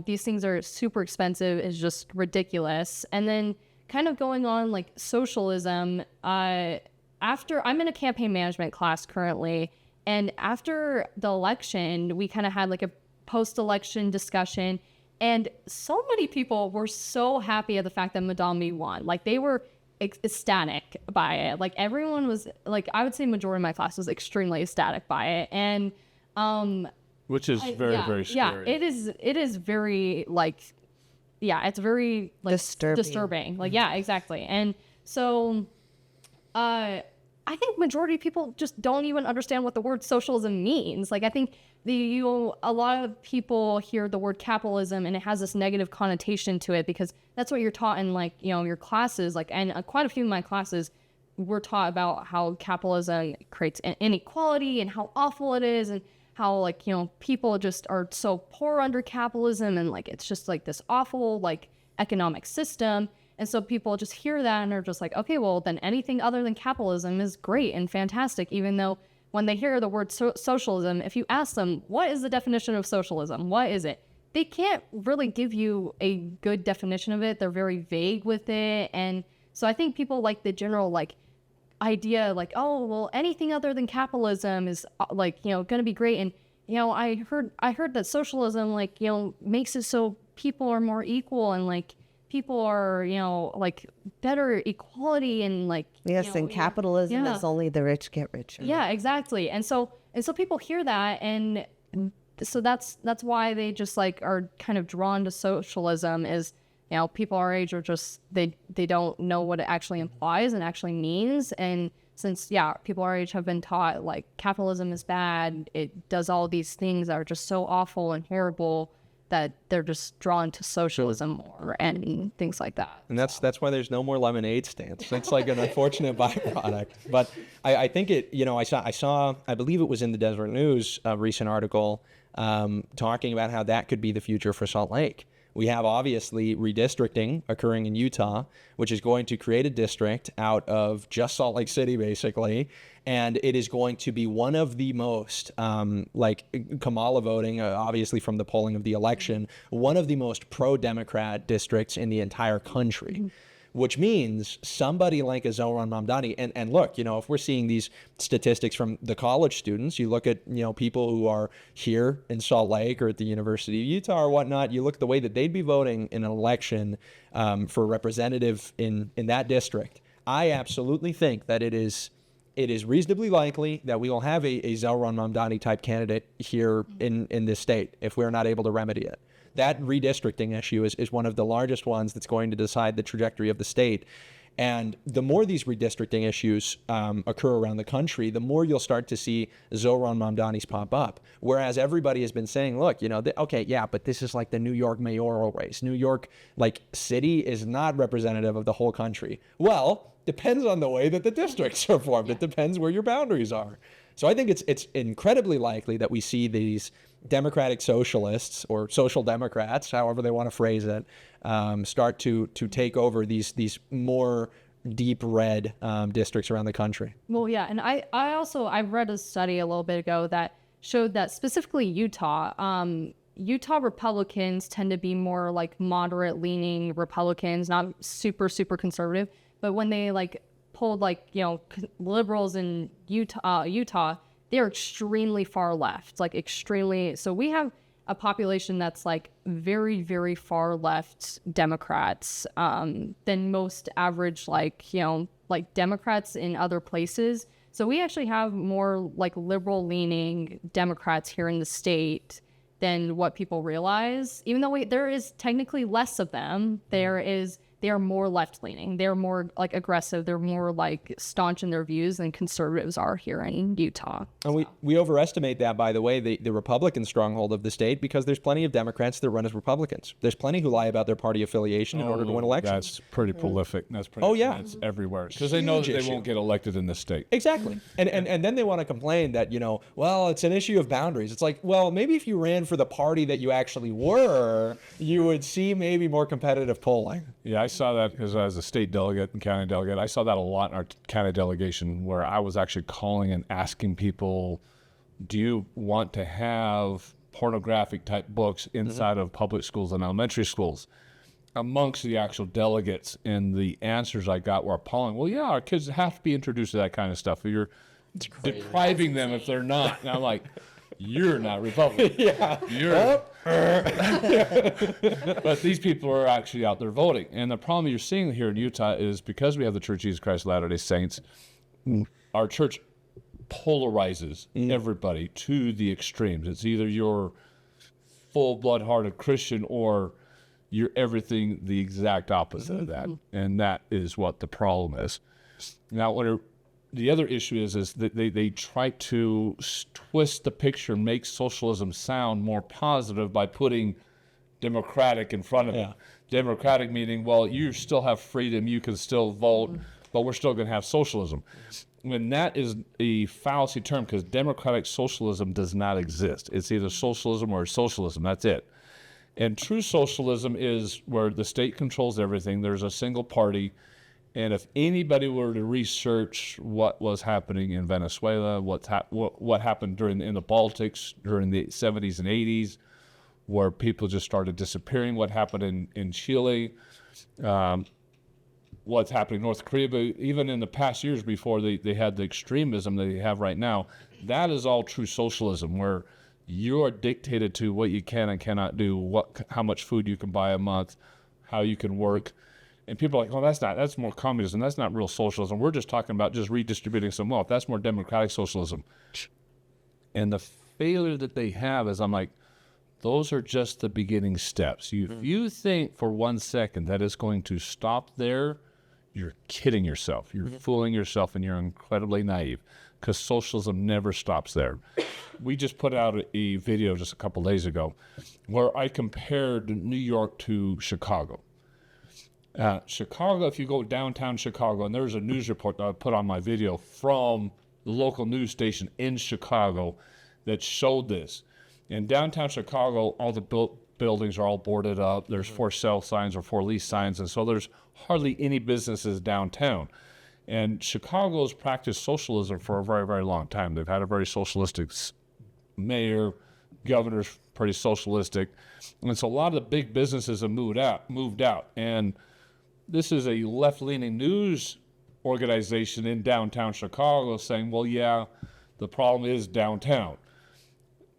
these things are super expensive is just ridiculous. And then kind of going on like socialism, after I'm in a campaign management class currently, and after the election, we kind of had like a post-election discussion, and so many people were so happy at the fact that Madame won. Like they were ecstatic by it. Like everyone was like, I would say majority of my class was extremely ecstatic by it. And which is very very scary. Yeah, it is very like, yeah, it's very like disturbing. Like, yeah, exactly. And so I think majority of people just don't even understand what the word socialism means. Like, I think a lot of people hear the word capitalism and it has this negative connotation to it because that's what you're taught in, like, you know, your classes. Like, and quite a few of my classes were taught about how capitalism creates inequality and how awful it is, and how, like, you know, people just are so poor under capitalism, and like it's just like this awful like economic system. And so people just hear that and are just like, okay, well then anything other than capitalism is great and fantastic, even though when they hear the word socialism, if you ask them, what is the definition of socialism? What is it? They can't really give you a good definition of it. They're very vague with it. And so I think people like the general like idea, like, oh, well, anything other than capitalism is like, you know, going to be great. And, you know, I heard that socialism, like, you know, makes it so people are more equal and like people are, you know, like better equality and like, yes, you know, and capitalism is only the rich get richer. Yeah, exactly. And so people hear that, and so that's why they just like are kind of drawn to socialism. Is, you know, people our age are just they don't know what it actually implies and actually means. And since people our age have been taught like capitalism is bad, it does all these things that are just so awful and terrible, that they're just drawn to socialism more and things like that. And that's why there's no more lemonade stands. It's like an unfortunate byproduct. But I think it, you know, I saw, I believe it was in the Desert News, a recent article talking about how that could be the future for Salt Lake. We have obviously redistricting occurring in Utah, which is going to create a district out of just Salt Lake City, basically. And it is going to be one of the most, like Kamala voting, obviously from the polling of the election, one of the most pro-Democrat districts in the entire country. Which means somebody like a Zohran Mamdani, and look, you know, if we're seeing these statistics from the college students, you look at, you know, people who are here in Salt Lake or at the University of Utah or whatnot, you look at the way that they'd be voting in an election for a representative in that district. I absolutely think that it is reasonably likely that we will have a Zohran Mamdani type candidate here in this state if we're not able to remedy it. That redistricting issue is one of the largest ones that's going to decide the trajectory of the state. And the more these redistricting issues occur around the country, the more you'll start to see Zohran Mamdanis pop up. Whereas everybody has been saying, look, you know, okay, yeah, but this is like the New York mayoral race. New York, like, city is not representative of the whole country. Well, depends on the way that the districts are formed. It depends where your boundaries are. So I think it's incredibly likely that we see these democratic socialists or social democrats, however they want to phrase it, start to take over these more deep red districts around the country. Well, yeah, and I read a study a little bit ago that showed that specifically Utah Republicans tend to be more like moderate leaning Republicans, not super conservative. But when they like polled like, you know, liberals in Utah, they're extremely far left, like extremely. So we have a population that's like very, very far left Democrats than most average, like, you know, like Democrats in other places. So we actually have more like liberal leaning Democrats here in the state than what people realize. Even though there is technically less of them, they are more left-leaning. They're more like aggressive. They're more like staunch in their views than conservatives are here in Utah. And we overestimate that, by the way, the Republican stronghold of the state, because there's plenty of Democrats that run as Republicans. There's plenty who lie about their party affiliation in order to win elections. That's pretty prolific. That's pretty. Oh yeah, it's everywhere because they know that they won't get elected in this state. Exactly. And then they want to complain that, you know, well, it's an issue of boundaries. It's like, well, maybe if you ran for the party that you actually were, you would see maybe more competitive polling. Yeah, I saw that because as a state delegate and county delegate, I saw that a lot in our county delegation where I was actually calling and asking people, do you want to have pornographic type books inside of public schools and elementary schools amongst the actual delegates? And the answers I got were appalling. Well, yeah, our kids have to be introduced to that kind of stuff. You're depriving them if they're not. And I'm like, You're not Republican. Yeah. You're. But these people are actually out there voting. And the problem you're seeing here in Utah is because we have the Church of Jesus Christ of Latter-day Saints, our church polarizes everybody to the extremes. It's either you're full-blood-hearted Christian or you're everything the exact opposite of that. And that is what the problem is. Now, the other issue is that they try to twist the picture and make socialism sound more positive by putting democratic in front of it. Democratic meaning, well, you still have freedom, you can still vote, but we're still going to have socialism. When that is a fallacy term, because democratic socialism does not exist. It's either socialism or socialism, that's it. And true socialism is where the state controls everything, there's a single party, and if anybody were to research what was happening in Venezuela, what happened in the Baltics during the 70s and 80s, where people just started disappearing, what happened in Chile, what's happening in North Korea, but even in the past years before they had the extremism they have right now, that is all true socialism, where you are dictated to what you can and cannot do, how much food you can buy a month, how you can work. And people are like, oh, that's more communism. That's not real socialism. We're just talking about just redistributing some wealth. That's more democratic socialism. And the failure that they have is, I'm like, those are just the beginning steps. If you think for 1 second that it's going to stop there, you're kidding yourself. You're fooling yourself, and you're incredibly naive, because socialism never stops there. We just put out a video just a couple days ago where I compared New York to Chicago. Chicago, if you go downtown Chicago, and there's a news report that I put on my video from the local news station in Chicago that showed this. In downtown Chicago, all the buildings are all boarded up. There's for sale signs or for lease signs, and so there's hardly any businesses downtown. And Chicago's practiced socialism for a very, very long time. They've had a very socialistic mayor, governor's pretty socialistic. And so a lot of the big businesses have moved out. And this is a left-leaning news organization in downtown Chicago saying, well, yeah, the problem is downtown.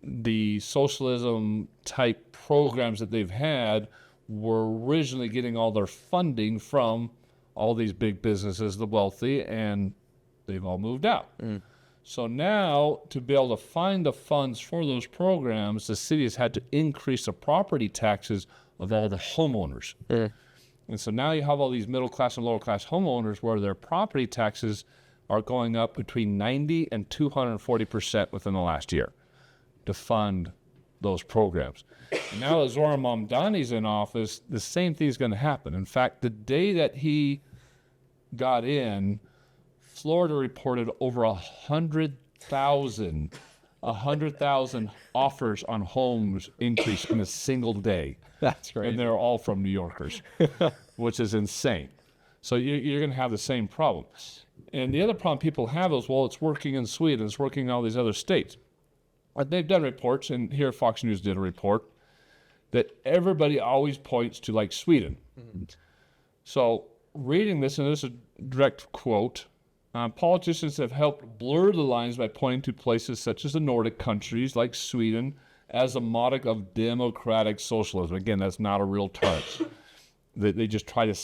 The socialism type programs that they've had were originally getting all their funding from all these big businesses, the wealthy, and they've all moved out. So now, to be able to find the funds for those programs, the city has had to increase the property taxes of all the homeowners. And so now you have all these middle class and lower class homeowners where their property taxes are going up between 90 and 240% within the last year to fund those programs. Now that Zoran Mamdani's in office, the same thing is going to happen. In fact, the day that he got in, Florida reported over 100,000 offers on homes increase in a single day. That's great. And they're all from New Yorkers, which is insane. So you're going to have the same problem. And the other problem people have is, well, it's working in Sweden, it's working in all these other states. They've done reports, and here Fox News did a report, that everybody always points to, like, Sweden. So reading this, and this is a direct quote, politicians have helped blur the lines by pointing to places such as the Nordic countries, like Sweden, as a model of democratic socialism. Again, that's not a real term. They just try to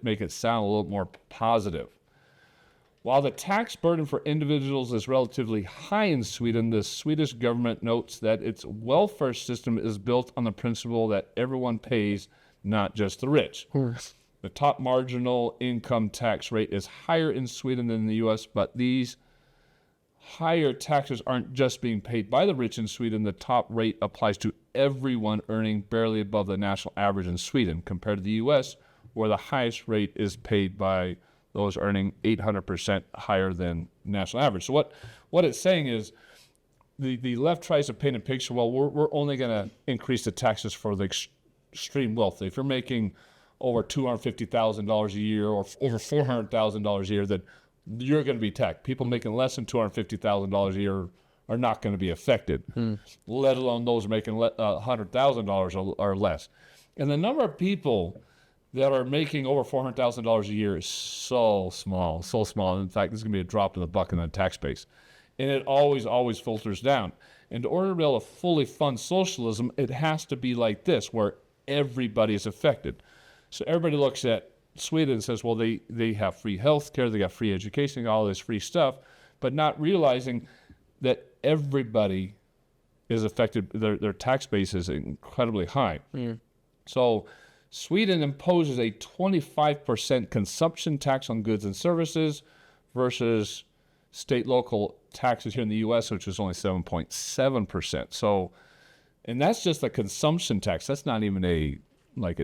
make it sound a little more positive. While the tax burden for individuals is relatively high in Sweden, the Swedish government notes that its welfare system is built on the principle that everyone pays, not just the rich. The top marginal income tax rate is higher in Sweden than in the U.S., but these higher taxes aren't just being paid by the rich in Sweden. The top rate applies to everyone earning barely above the national average in Sweden, compared to the U.S., where the highest rate is paid by those earning 800% higher than national average. So what it's saying is the left tries to paint a picture, well, we're only going to increase the taxes for the extreme wealthy. If you're making over $250,000 a year or over $400,000 a year, that you're going to be taxed. People making less than $250,000 a year are not going to be affected, let alone those making $100,000 or less. And the number of people that are making over $400,000 a year is so small. In fact, this is going to be a drop in the bucket in the tax base. And it always filters down. And in order to be able to fully fund socialism, it has to be like this, where everybody is affected. So everybody looks at Sweden and says, well, they have free health care, they got free education, all this free stuff, but not realizing that everybody is affected. Their tax base is incredibly high. So Sweden imposes a 25% consumption tax on goods and services versus state local taxes here in the U.S., which is only 7.7%. So, and that's just a consumption tax. That's not even an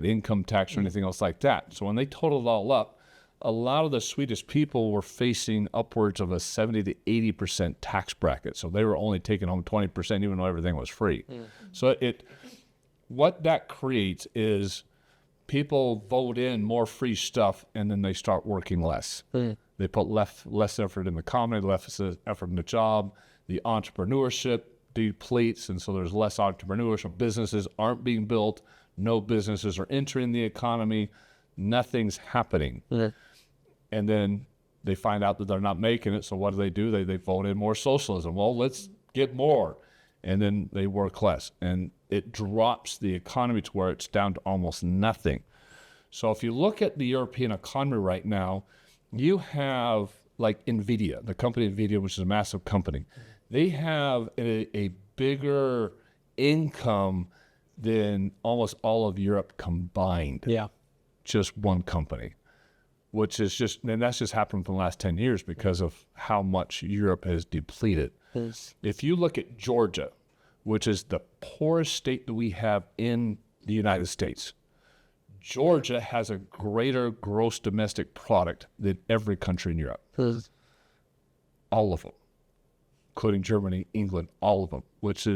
income tax or anything else like that. So when they total it all up, a lot of the Swedish people were facing upwards of a 70 to 80% tax bracket. So they were only taking home 20%, even though everything was free. So what that creates is people vote in more free stuff, and then they start working less. They put less effort in the economy, less effort in the job. The entrepreneurship depletes, and so there's less entrepreneurship. Businesses aren't being built. No businesses are entering the economy. Nothing's happening. And then they find out that they're not making it, so what do? They vote in more socialism. Well, let's get more. And then they work less. And it drops the economy to where it's down to almost nothing. So if you look at the European economy right now, you have like NVIDIA, the company NVIDIA, which is a massive company. They have a bigger income than almost all of Europe combined. Yeah. Just one company, which is and that's just happened for the last 10 years because of how much Europe has depleted. If you look at Georgia, which is the poorest state that we have in the United States, Georgia has a greater gross domestic product than every country in Europe. All of them, including Germany, England, all of them, which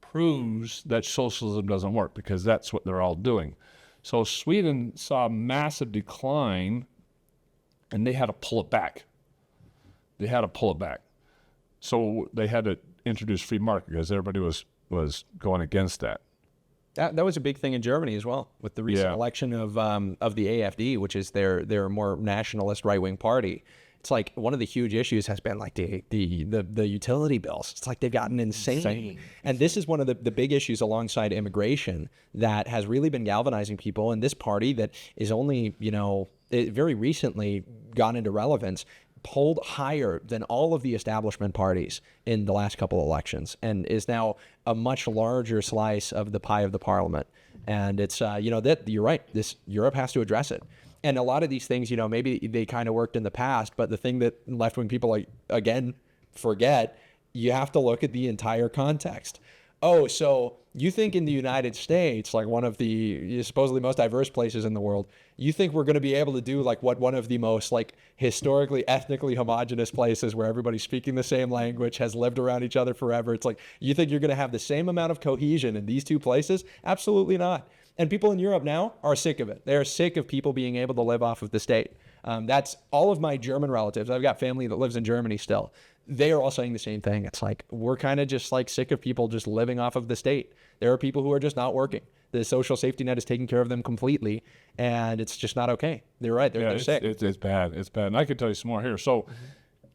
proves that socialism doesn't work, because that's what they're all doing. So Sweden saw a massive decline, and they had to pull it back. So they had to introduce free market because everybody was going against that. That was a big thing in Germany as well, with the recent election of the AfD, which is their more nationalist right-wing party. It's like one of the huge issues has been like the utility bills. It's like they've gotten insane. And this is one of the big issues alongside immigration that has really been galvanizing people. And this party that is only, very recently gone into relevance, polled higher than all of the establishment parties in the last couple of elections, and is now a much larger slice of the pie of the parliament. And it's, that you're right, Europe has to address it. And a lot of these things, maybe they kind of worked in the past, but the thing that left-wing people, again, forget, you have to look at the entire context. Oh, so you think in the United States, like one of the supposedly most diverse places in the world, you think we're going to be able to do like what one of the most like historically, ethnically homogenous places where everybody's speaking the same language, has lived around each other forever. It's like, you think you're going to have the same amount of cohesion in these two places? Absolutely not. And people in Europe now are sick of it. They're sick of people being able to live off of the state. That's all of my German relatives. I've got family that lives in Germany still. They are all saying the same thing. It's like, we're kind of just like sick of people just living off of the state. There are people who are just not working. The social safety net is taking care of them completely, and it's just not okay. They're right. They're sick. It's bad. It's bad. And I could tell you some more here. So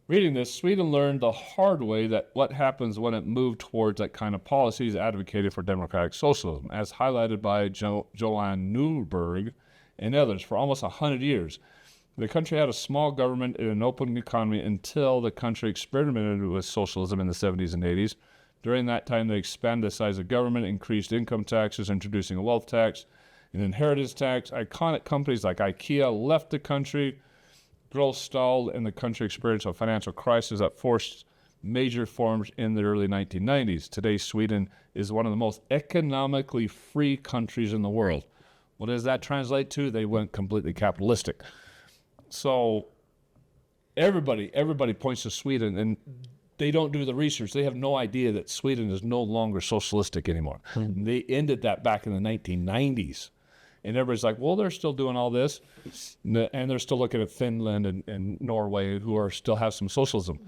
reading this, Sweden learned the hard way that what happens when it moved towards that kind of policies advocated for democratic socialism, as highlighted by Johan Newberg and others for almost 100 years. The country had a small government and an open economy until the country experimented with socialism in the 70s and 80s. During that time, they expanded the size of government, increased income taxes, introducing a wealth tax, an inheritance tax. Iconic companies like IKEA left the country. Growth stalled, and the country experienced a financial crisis that forced major reforms in the early 1990s. Today, Sweden is one of the most economically free countries in the world. What does that translate to? They went completely capitalistic. So everybody points to Sweden, and they don't do the research. They have no idea that Sweden is no longer socialistic anymore. They ended that back in the 1990s. And everybody's like, well, they're still doing all this. And they're still looking at Finland and Norway, who are still have some socialism.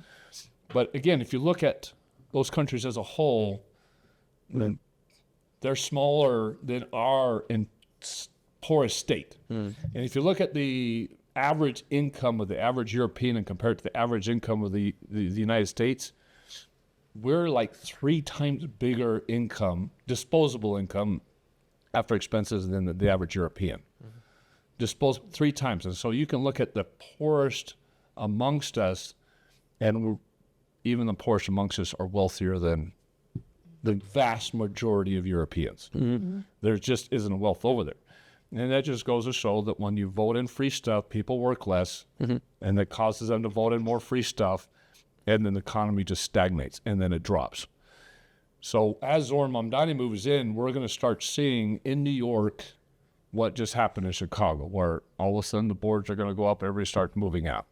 But again, if you look at those countries as a whole, they're smaller than our poorest state. And if you look at the average income of the average European and compare it to the average income of the United States, we're like 3 times bigger income, disposable income after expenses than the average European. 3 times. And so you can look at the poorest amongst us, and even the poorest amongst us are wealthier than the vast majority of Europeans. There just isn't a wealth over there. And that just goes to show that when you vote in free stuff, people work less, and that causes them to vote in more free stuff, and then the economy just stagnates, and then it drops. So as Zohar Mamdani moves in, we're going to start seeing in New York what just happened in Chicago, where all of a sudden the boards are going to go up, everybody starts moving out.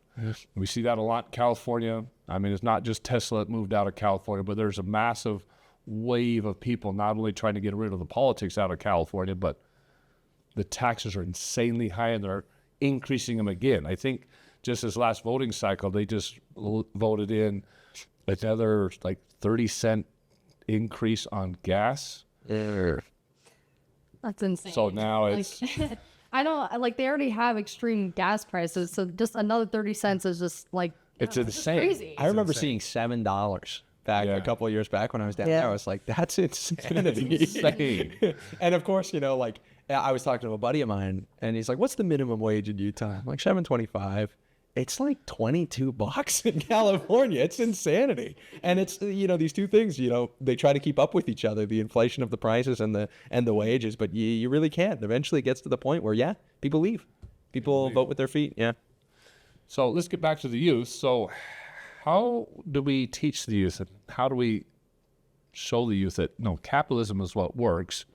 We see that a lot in California. I mean, it's not just Tesla that moved out of California, but there's a massive wave of people not only trying to get rid of the politics out of California, but the taxes are insanely high, and they're increasing them again. I think just this last voting cycle, they just voted in another like 30-cent increase on gas. That's insane. So now it's... I don't, like, they already have extreme gas prices, so just another 30 cents is just, like, It's just insane. crazy. I remember seeing $7 back a couple of years back when I was down there. I was like, that's insanity. Insane. And of course, you know, like I was talking to a buddy of mine, and he's like, what's the minimum wage in Utah? I'm like, $7.25. It's like $22 in California. It's insanity. And it's, you know, these two things, you know, they try to keep up with each other, the inflation of the prices and the wages, but you really can't. Eventually it gets to the point where, people leave. People vote with their feet. Yeah. So let's get back to the youth. So how do we teach the youth, and how do we show the youth that, no, capitalism is what works?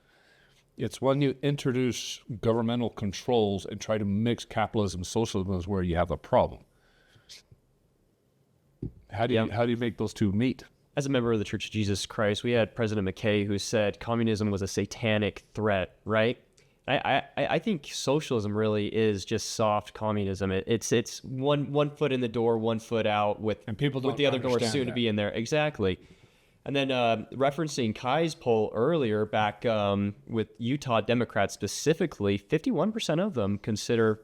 It's when you introduce governmental controls and try to mix capitalism and socialism is where you have a problem. How do you make those two meet? As a member of the Church of Jesus Christ, we had President McKay who said communism was a satanic threat, right? I think socialism really is just soft communism. It's one foot in the door, 1 foot out, with the other door soon to be in there. Exactly. And then referencing Kai's poll earlier back with Utah Democrats specifically, 51% of them consider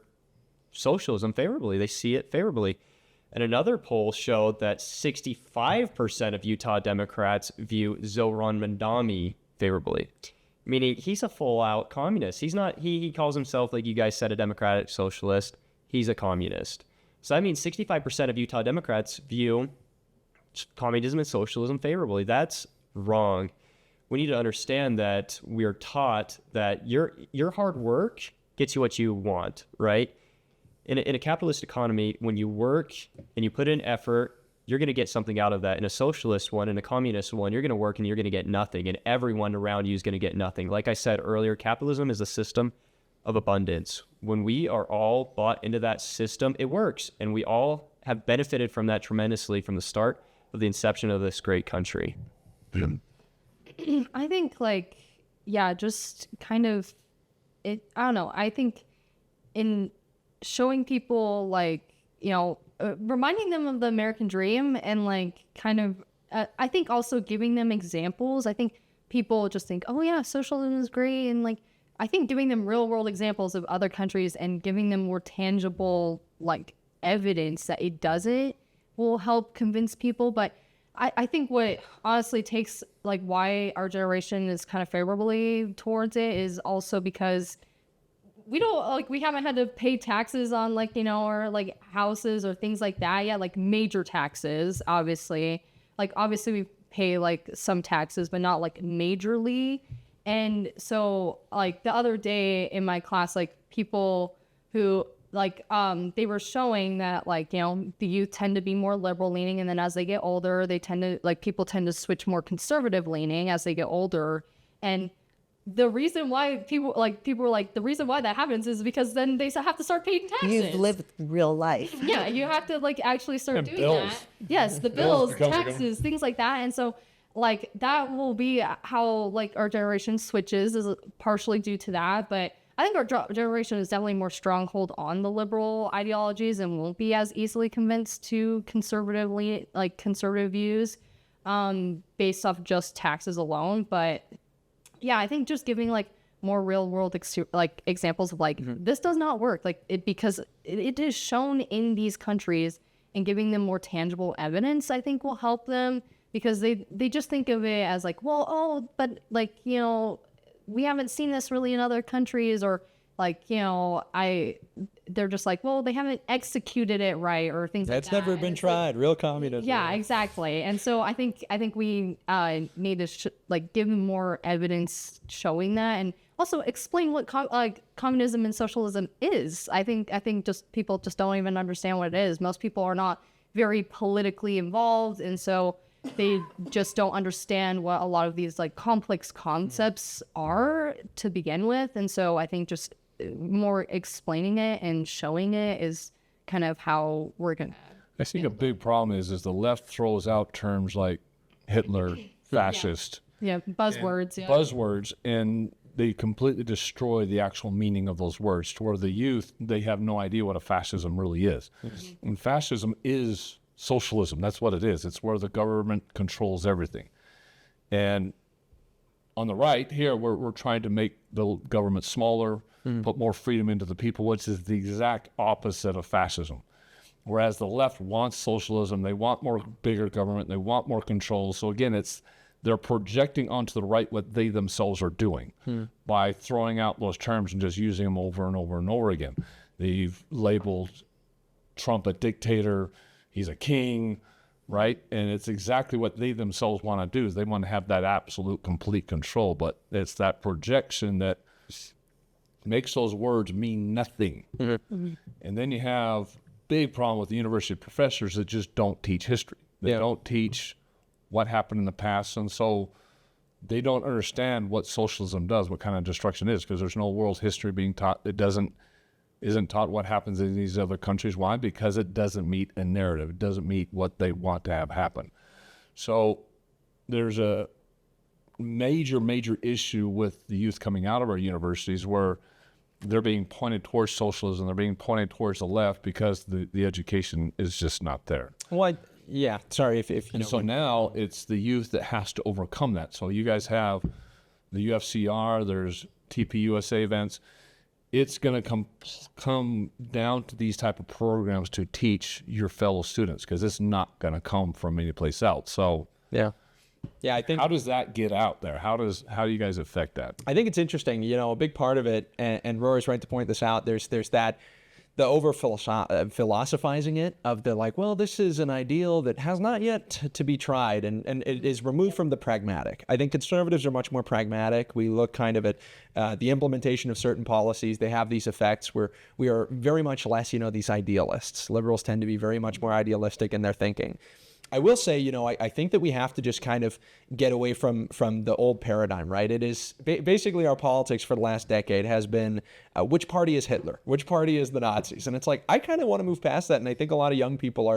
socialism favorably. They see it favorably. And another poll showed that 65% of Utah Democrats view Zohar Mamdani favorably, meaning he's a full-out communist. He's not. He calls himself, like you guys said, a democratic socialist. He's a communist. So that means 65% of Utah Democrats view communism and socialism favorably. That's wrong. We need to understand that we are taught that your hard work gets you what you want, right? In a capitalist economy, when you work and you put in effort, you're going to get something out of that. In a socialist one, in a communist one, you're going to work and you're going to get nothing, and everyone around you is going to get nothing. Like I said earlier, capitalism is a system of abundance. When we are all bought into that system, it works, and we all have benefited from that tremendously from the start of the inception of this great country. I think, like, just kind of, I don't know. I think in showing people, like, you know, reminding them of the American dream, and like kind of, I think also giving them examples. I think people just think, oh yeah, socialism is great. And like, I think giving them real world examples of other countries and giving them more tangible, like, evidence that it does it will help convince people. But I think what honestly takes, like, why our generation is kind of favorably towards it is also because we don't, like, we haven't had to pay taxes on, like, you know, or like houses or things like that yet, like major taxes, obviously. Like, obviously we pay like some taxes, but not like majorly. And so, like, the other day in my class, like, people who, like, they were showing that, like, you know, the youth tend to be more liberal leaning, and then as they get older, they tend to, like, people tend to switch more conservative leaning as they get older. And the reason why people were like, the reason why that happens is because then they have to start paying taxes. You've lived real life. Yeah, you have to, like, actually start And doing bills. that. Yes, the bills, Bills, taxes, things like that. And so, like, that will be how, like, our generation switches, is partially due to that. But I think our generation is definitely more stronghold on the liberal ideologies and won't be as easily convinced to conservative views based off just taxes alone. But yeah, I think just giving, like, more real world examples of this does not work, because it is shown in these countries, and giving them more tangible evidence, I think, will help them, because they just think of it as but we haven't seen this really in other countries, or they're just they haven't executed it right, or things like that. That's never been tried. Real communism. Yeah, exactly. And so I think we need to give them more evidence showing that, and also explain what communism and socialism is. I think just people just don't even understand what it is. Most people are not very politically involved, and so they just don't understand what a lot of these complex concepts are to begin with. And so I think just more explaining it and showing it is kind of how we're gonna. I think a big problem is the left throws out terms like Hitler, fascist, buzzwords, and they completely destroy the actual meaning of those words. To where the youth, they have no idea what a fascism really is. And fascism is socialism. That's what it is. It's where the government controls everything. And on the right here, we're trying to make the government smaller, put more freedom into the people, which is the exact opposite of fascism. Whereas the left wants socialism, they want more bigger government, they want more control. So again, they're projecting onto the right what they themselves are doing by throwing out those terms and just using them over and over and over again. They've labeled Trump a dictator, he's a king, right? And it's exactly what they themselves want to do, is they want to have that absolute complete control. But it's that projection that makes those words mean nothing. And then you have big problem with the university professors that just don't teach history. They don't teach what happened in the past, and so they don't understand what socialism does, what kind of destruction it is, because there's no world history being taught. It isn't taught what happens in these other countries. Why? Because it doesn't meet a narrative. It doesn't meet what they want to have happen. So there's a major issue with the youth coming out of our universities, where they're being pointed towards socialism, they're being pointed towards the left, because the education is just not there. Well, yeah, sorry if you know. So now it's the youth that has to overcome that. So you guys have the UFCR, there's TPUSA events. It's going to come down to these type of programs to teach your fellow students, because it's not going to come from any place else. So yeah, I think, how does that get out there? How do you guys affect that? I think it's interesting. A big part of it, and Rory's right to point this out. There's that. The over philosophizing it of the this is an ideal that has not yet to be tried, and it is removed from the pragmatic. I think conservatives are much more pragmatic. We look kind of at the implementation of certain policies. They have these effects where we are very much less, these idealists. Liberals tend to be very much more idealistic in their thinking. I will say, I think that we have to just kind of get away from the old paradigm, right? It is basically our politics for the last decade has been which party is Hitler? Which party is the Nazis? And it's I kind of want to move past that. And I think a lot of young people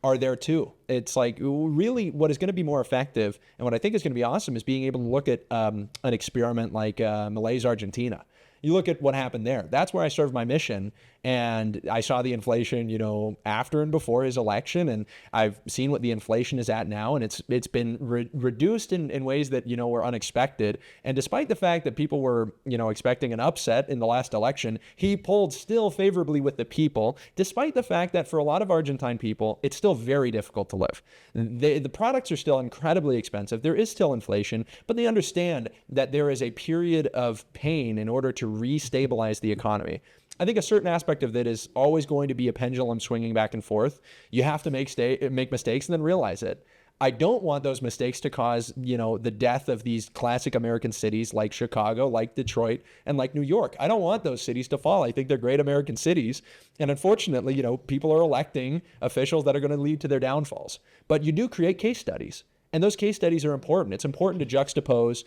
are there too. It's really what is going to be more effective, and what I think is going to be awesome, is being able to look at an experiment like Malaysia, Argentina. You look at what happened there. That's where I served my mission. And I saw the inflation, after and before his election. And I've seen what the inflation is at now. And it's been reduced in ways that, were unexpected. And despite the fact that people were, expecting an upset in the last election, he polled still favorably with the people, despite the fact that for a lot of Argentine people, it's still very difficult to live. The products are still incredibly expensive. There is still inflation, but they understand that there is a period of pain in order to restabilize the economy. I think a certain aspect of that is always going to be a pendulum swinging back and forth. You have to make mistakes and then realize it. I don't want those mistakes to cause, the death of these classic American cities like Chicago, like Detroit, and like New York. I don't want those cities to fall. I think they're great American cities. And unfortunately, people are electing officials that are going to lead to their downfalls. But you do create case studies. And those case studies are important. It's important to juxtapose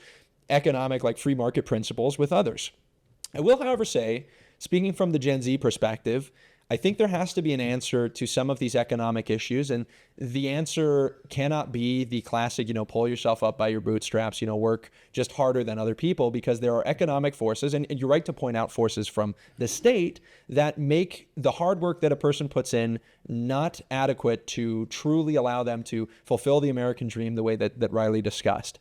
economic, free market principles with others. I will, however, say, speaking from the Gen Z perspective, I think there has to be an answer to some of these economic issues, and the answer cannot be the classic, pull yourself up by your bootstraps, work just harder than other people, because there are economic forces, and you're right to point out forces from the state that make the hard work that a person puts in not adequate to truly allow them to fulfill the American dream the way that Riley discussed.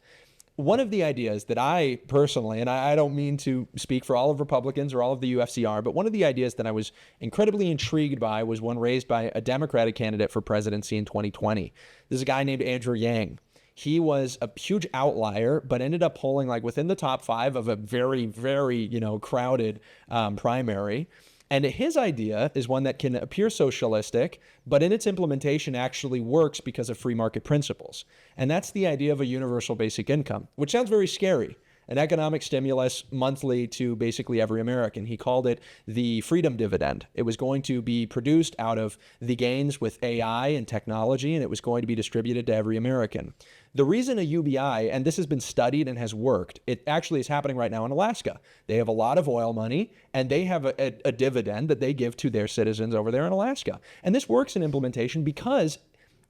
one of the ideas that I personally, and I don't mean to speak for all of Republicans or all of the UFCR, but one of the ideas that I was incredibly intrigued by was one raised by a Democratic candidate for presidency in 2020. This is a guy named Andrew Yang. He was a huge outlier, but ended up polling like within the top 5 of a very, very, crowded primary. And his idea is one that can appear socialistic, but in its implementation actually works because of free market principles. And that's the idea of a universal basic income, which sounds very scary. An economic stimulus monthly to basically every American. He called it the freedom dividend. It was going to be produced out of the gains with AI and technology, and it was going to be distributed to every American. The reason a UBI, and this has been studied and has worked, it actually is happening right now in Alaska. They have a lot of oil money, and they have a dividend that they give to their citizens over there in Alaska. And this works in implementation because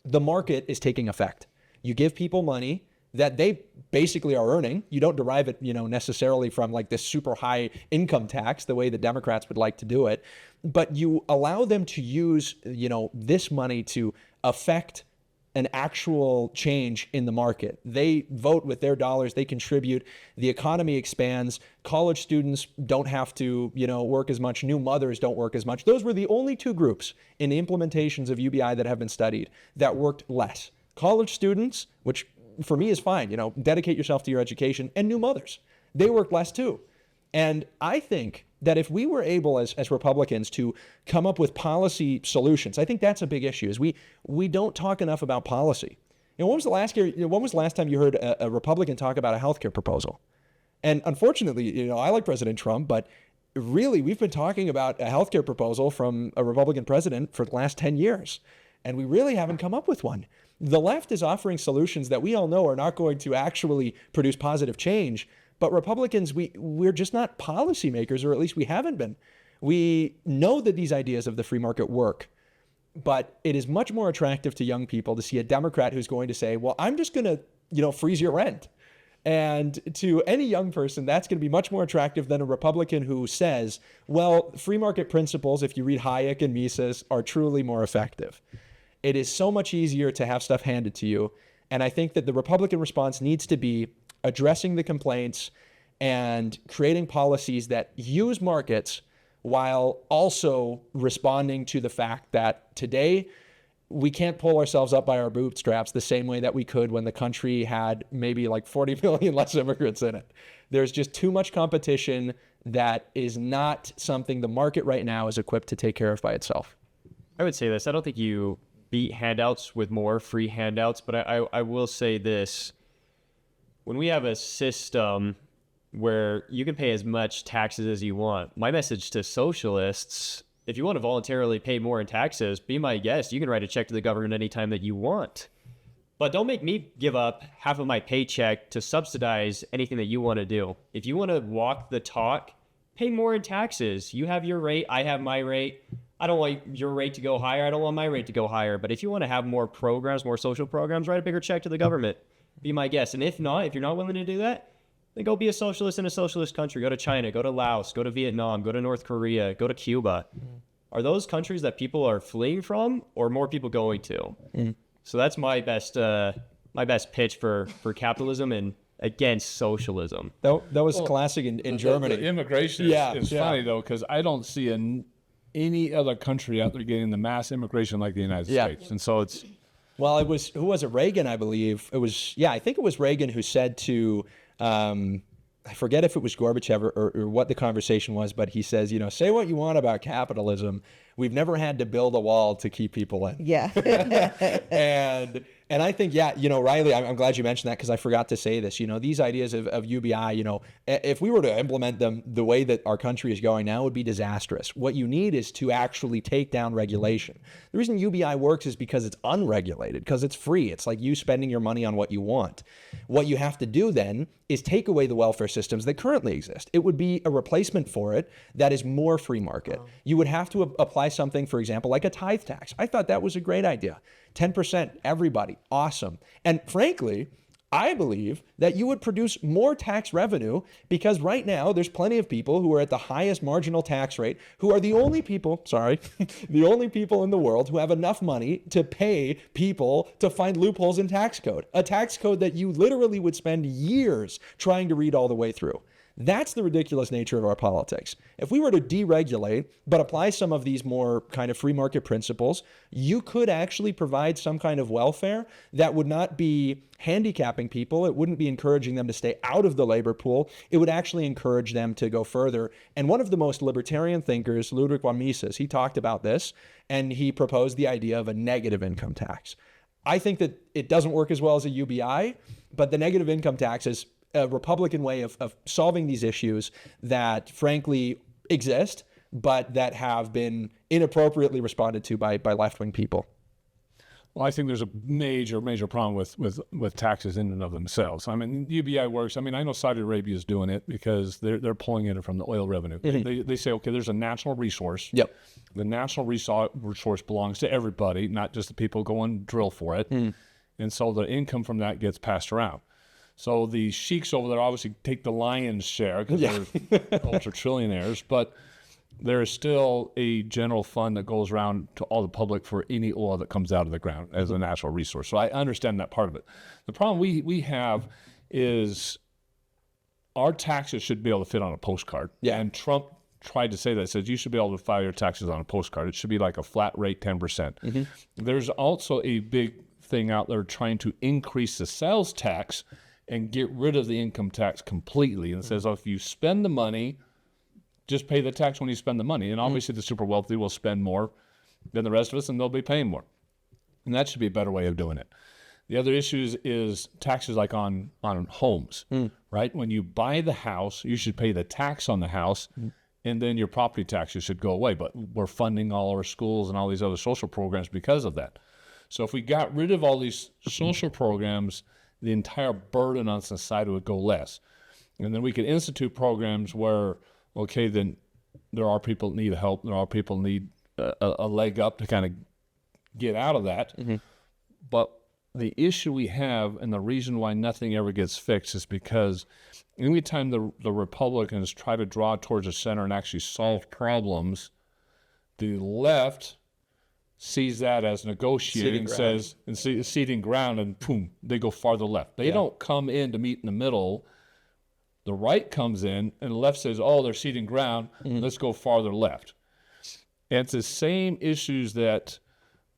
the market is taking effect. You give people money that they basically are earning. You don't derive it, necessarily from like this super high income tax, the way the Democrats would like to do it, but you allow them to use, this money to affect an actual change in the market. They vote with their dollars, they contribute, the economy expands, college students don't have to, work as much, new mothers don't work as much. Those were the only 2 groups in the implementations of UBI that have been studied that worked less. College students, which for me is fine, dedicate yourself to your education, and new mothers. They work less too. And I think that if we were able as Republicans to come up with policy solutions, I think that's a big issue, is we don't talk enough about policy. When was the last time you heard a Republican talk about a healthcare proposal? And unfortunately, I like President Trump, but really we've been talking about a healthcare proposal from a Republican president for the last 10 years. And we really haven't come up with one. The left is offering solutions that we all know are not going to actually produce positive change. But Republicans, we're just not policymakers, or at least we haven't been. We know that these ideas of the free market work, but it is much more attractive to young people to see a Democrat who's going to say, well, I'm just going to, freeze your rent. And to any young person, that's going to be much more attractive than a Republican who says, well, free market principles, if you read Hayek and Mises, are truly more effective. It is so much easier to have stuff handed to you. And I think that the Republican response needs to be addressing the complaints and creating policies that use markets while also responding to the fact that today we can't pull ourselves up by our bootstraps the same way that we could when the country had maybe like 40 million less immigrants in it. There's just too much competition that is not something the market right now is equipped to take care of by itself. I would say this. I don't think you beat handouts with more free handouts, but I will say this. When we have a system where you can pay as much taxes as you want, my message to socialists, if you want to voluntarily pay more in taxes, be my guest. You can write a check to the government anytime that you want. But don't make me give up half of my paycheck to subsidize anything that you want to do. If you want to walk the talk, pay more in taxes. You have your rate, I have my rate. I don't want your rate to go higher. I don't want my rate to go higher. But if you want to have more programs, more social programs, write a bigger check to the government. Be my guest. And if you're not willing to do that, then go be a socialist in a socialist country. Go to China, go to Laos, go to Vietnam, go to North Korea, go to Cuba. Are those countries that people are fleeing from, or more people going to? So that's my best pitch for capitalism and against socialism. That was classic in Germany. The immigration is funny, though, because I don't see any other country out there getting the mass immigration like the United States. And so it's... Well, who was it? Reagan, I believe. I think it was Reagan who said to, I forget if it was Gorbachev or what the conversation was, but he says, say what you want about capitalism. We've never had to build a wall to keep people in. Yeah. And I think, Riley, I'm glad you mentioned that because I forgot to say this. These ideas of UBI, if we were to implement them the way that our country is going now, it would be disastrous. What you need is to actually take down regulation. The reason UBI works is because it's unregulated, because it's free. It's like you spending your money on what you want. What you have to do then is take away the welfare systems that currently exist. It would be a replacement for it that is more free market. You would have to apply something, for example, like a tithe tax. I thought that was a great idea. 10%, everybody, awesome. And frankly, I believe that you would produce more tax revenue, because right now there's plenty of people who are at the highest marginal tax rate, who are the only people, the only people in the world who have enough money to pay people to find loopholes in tax code, a tax code that you literally would spend years trying to read all the way through. That's the ridiculous nature of our politics. If we were to deregulate, but apply some of these more kind of free market principles, you could actually provide some kind of welfare that would not be handicapping people. It wouldn't be encouraging them to stay out of the labor pool. It would actually encourage them to go further. And one of the most libertarian thinkers, Ludwig von Mises, he talked about this, and he proposed the idea of a negative income tax. I think that it doesn't work as well as a UBI, but the negative income tax is a Republican way of solving these issues that frankly exist, but that have been inappropriately responded to by left-wing people. Well, I think there's a major problem with taxes in and of themselves. I mean, UBI works. I mean, I know Saudi Arabia is doing it because they're pulling it from the oil revenue. Mm-hmm. They say, okay, there's a national resource. Yep. The national resource belongs to everybody, not just the people go and drill for it. Mm. And so the income from that gets passed around. So the sheiks over there obviously take the lion's share because they're ultra trillionaires, but there is still a general fund that goes around to all the public for any oil that comes out of the ground as a natural resource. So I understand that part of it. The problem we have is our taxes should be able to fit on a postcard. Yeah. And Trump tried to say that. He said you should be able to file your taxes on a postcard. It should be like a flat rate 10%. Mm-hmm. There's also a big thing out there trying to increase the sales tax and get rid of the income tax completely. And it says, if you spend the money, just pay the tax when you spend the money. And obviously the super wealthy will spend more than the rest of us, and they'll be paying more. And that should be a better way of doing it. The other issue is taxes like on homes, right? When you buy the house, you should pay the tax on the house, and then your property taxes should go away. But we're funding all our schools and all these other social programs because of that. So if we got rid of all these social programs, the entire burden on society would go less. And then we could institute programs where, okay, then there are people that need help. There are people that need a leg up to kind of get out of that. Mm-hmm. But the issue we have, and the reason why nothing ever gets fixed, is because anytime the Republicans try to draw towards the center and actually solve problems, the left sees that as negotiating, ceding ground, and boom, they go farther left. They don't come in to meet in the middle. The right comes in, and the left says, oh, they're ceding ground, let's go farther left. And it's the same issues that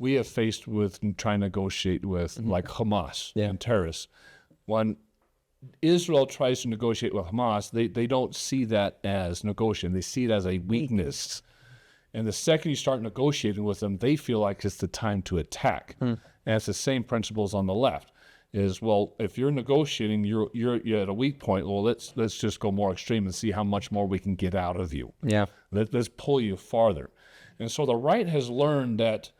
we have faced with and trying to negotiate with, like Hamas and terrorists. When Israel tries to negotiate with Hamas, they don't see that as negotiating. They see it as a weakness. And the second you start negotiating with them, they feel like it's the time to attack. And it's the same principles on the left. Is, well, if you're negotiating, you're at a weak point. Well, let's just go more extreme and see how much more we can get out of you. Yeah, let's pull you farther. And so the right has learned that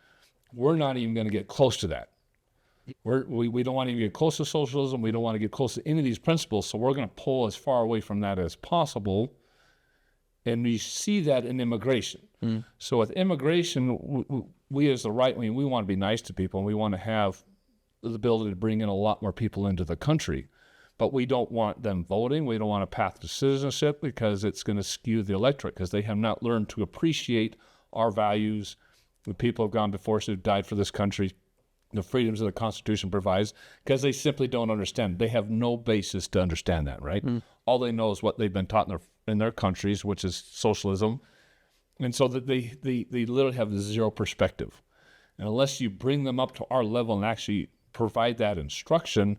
we're not even going to get close to that. We don't want to even get close to socialism. We don't want to get close to any of these principles. So we're going to pull as far away from that as possible. And we see that in immigration. So with immigration, we as the right wing, we want to be nice to people, and we want to have the ability to bring in a lot more people into the country. But we don't want them voting. We don't want a path to citizenship because it's going to skew the electorate, because they have not learned to appreciate our values. The people have gone before us who've died for this country, the freedoms that the Constitution provides, because they simply don't understand. They have no basis to understand that, right? All they know is what they've been taught in their countries, which is socialism. And so that they literally have zero perspective. And unless you bring them up to our level and actually provide that instruction,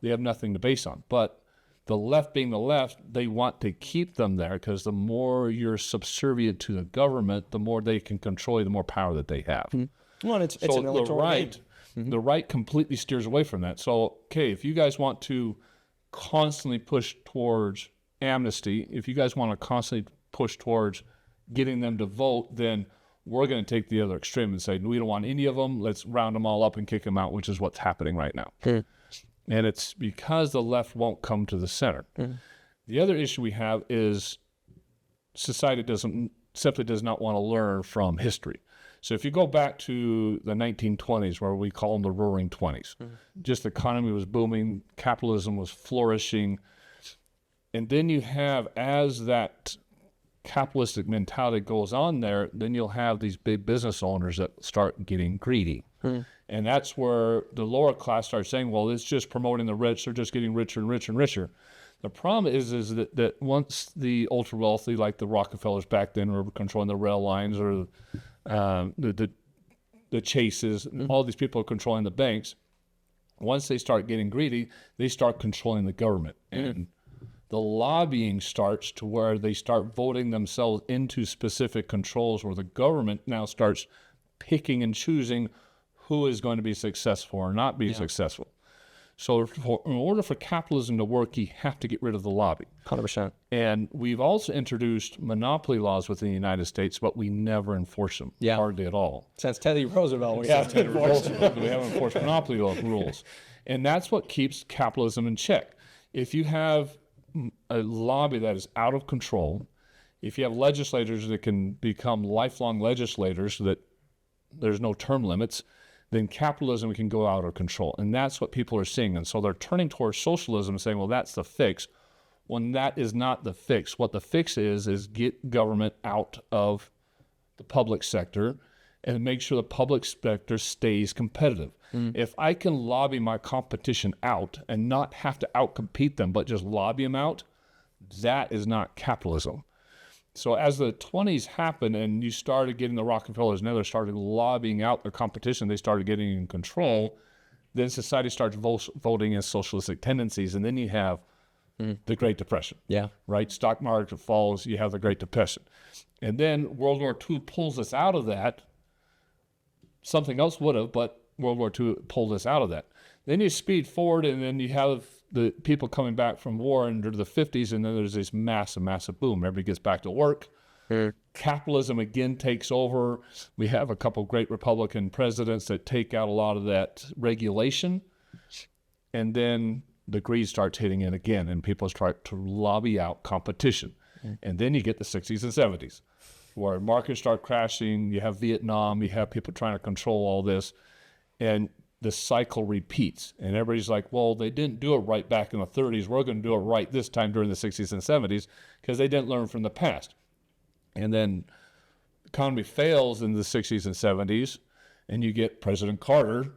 they have nothing to base on. But the left being the left, they want to keep them there, because the more you're subservient to the government, the more they can control you, the more power that they have. Well, it's an electoral game. The right completely steers away from that. So, okay, if you guys want to constantly push towards amnesty, if you guys want to constantly push towards getting them to vote, then we're going to take the other extreme and say, we don't want any of them. Let's round them all up and kick them out, which is what's happening right now. And it's because the left won't come to the center. The other issue we have is society simply does not want to learn from history. So if you go back to the 1920s, where we call them the roaring 20s, just the economy was booming, capitalism was flourishing. And then you have, as that capitalistic mentality goes on there, then you'll have these big business owners that start getting greedy. And that's where the lower class starts saying, well, it's just promoting the rich. They're just getting richer and richer and richer. The problem is that once the ultra wealthy, like the Rockefellers back then, were controlling the rail lines, or the Chases, all these people are controlling the banks. Once they start getting greedy, they start controlling the government. And the lobbying starts to where they start voting themselves into specific controls, where the government now starts picking and choosing who is going to be successful or not be successful. So in order for capitalism to work, you have to get rid of the lobby. 100%. And we've also introduced monopoly laws within the United States, but we never enforce them, hardly at all. Since Teddy Roosevelt, we have to enforce it. We haven't enforced monopoly rules. And that's what keeps capitalism in check. If you have a lobby that is out of control, if you have legislators that can become lifelong legislators so that there's no term limits, then capitalism can go out of control. And that's what people are seeing. And so they're turning towards socialism and saying, well, that's the fix. When that is not the fix. What the fix is get government out of the public sector and make sure the public sector stays competitive. If I can lobby my competition out and not have to outcompete them, but just lobby them out, that is not capitalism. So as the 20s happened and you started getting the Rockefellers and others started lobbying out their competition, they started getting in control, then society starts voting in socialistic tendencies, and then you have the Great Depression. Right? Stock market falls, you have the Great Depression. And then World War II pulls us out of that. Something else would have, but World War II pulled us out of that. Then you speed forward, and then you have the people coming back from war into the 50s, and then there's this massive boom. Everybody gets back to work. Capitalism again takes over. We have a couple great Republican presidents that take out a lot of that regulation, and then the greed starts hitting in again, and people start to lobby out competition. And then you get the 60s and 70s, where markets start crashing. You have Vietnam. You have people trying to control all this, and the cycle repeats. And everybody's like, well, they didn't do it right back in the 30s. We're going to do it right this time during the 60s and 70s because they didn't learn from the past. And then the economy fails in the 60s and 70s, and you get President Carter,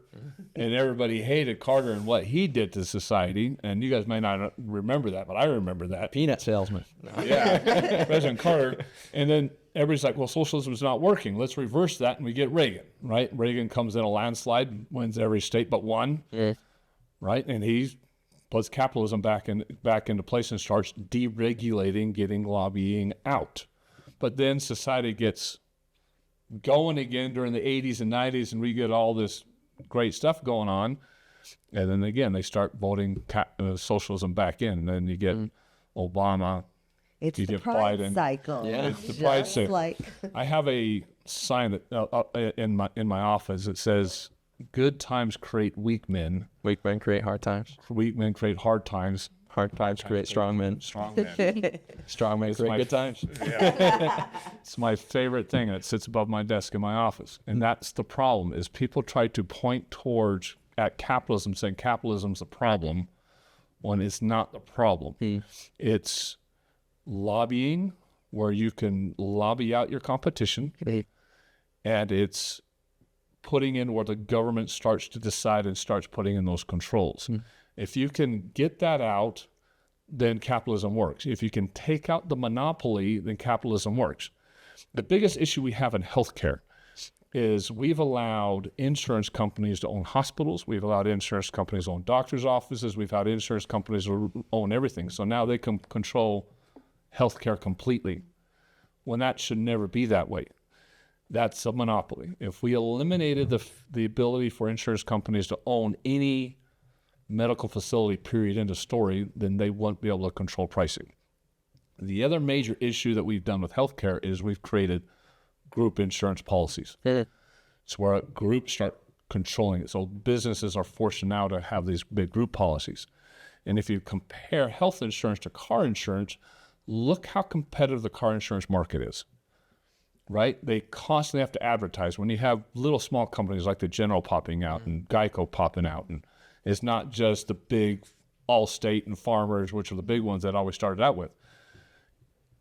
and everybody hated Carter and what he did to society. And you guys may not remember that, but I remember that. Peanut salesman. Yeah, President Carter. And then everybody's like, well, socialism is not working. Let's reverse that, and we get Reagan, right? Reagan comes in a landslide, wins every state but one, right? And he puts capitalism back into place and starts deregulating, getting lobbying out. But then society gets going again during the 80s and 90s, and we get all this great stuff going on. And then again, they start voting socialism back in. And then you get Obama. It's you the get pride Biden. cycle. Yeah. It's the pride Just cycle. like I have a sign that in my office that says, "Good times create weak men. Weak men create hard times. Weak men create hard times. Hard times create strong men. Strong men." Strong men create good times. It's my favorite thing, and it sits above my desk in my office. And that's the problem: is people try to point towards at capitalism, saying capitalism's the problem, when it's not the problem. It's lobbying, where you can lobby out your competition, and it's putting in where the government starts to decide and starts putting in those controls. If you can get that out, then capitalism works. If you can take out the monopoly, then capitalism works. The biggest issue we have in healthcare is we've allowed insurance companies to own hospitals. We've allowed insurance companies to own doctors' offices. We've had insurance companies to own everything. So now they can control healthcare completely, when that should never be that way. That's a monopoly. If we eliminated the ability for insurance companies to own any medical facility, period, end of story, then they won't be able to control pricing. The other major issue that we've done with healthcare is we've created group insurance policies. It's where groups start controlling it. So businesses are forced now to have these big group policies. And if you compare health insurance to car insurance, look how competitive the car insurance market is. right? They constantly have to advertise. When you have little small companies like the General popping out and Geico popping out, and it's not just the big Allstate and Farmers, which are the big ones that always started out with.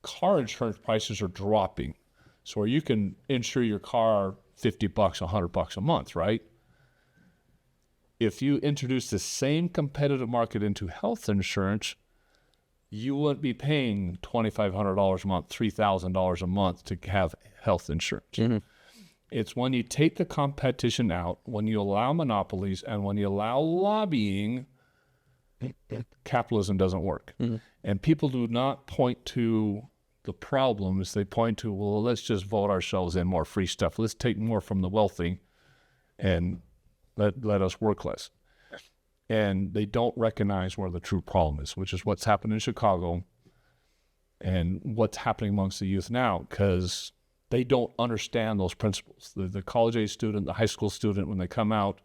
Car insurance prices are dropping. So you can insure your car $50, $100 a month, right? If you introduce the same competitive market into health insurance, you wouldn't be paying $2,500 a month, $3,000 a month to have health insurance. It's when you take the competition out, when you allow monopolies, and when you allow lobbying, capitalism doesn't work. And people do not point to the problems. They point to, well, let's just vote ourselves in more free stuff. Let's take more from the wealthy and let us work less. And they don't recognize where the true problem is, which is what's happened in Chicago and what's happening amongst the youth now, because they don't understand those principles. The college-age student, the high school student, when they come out,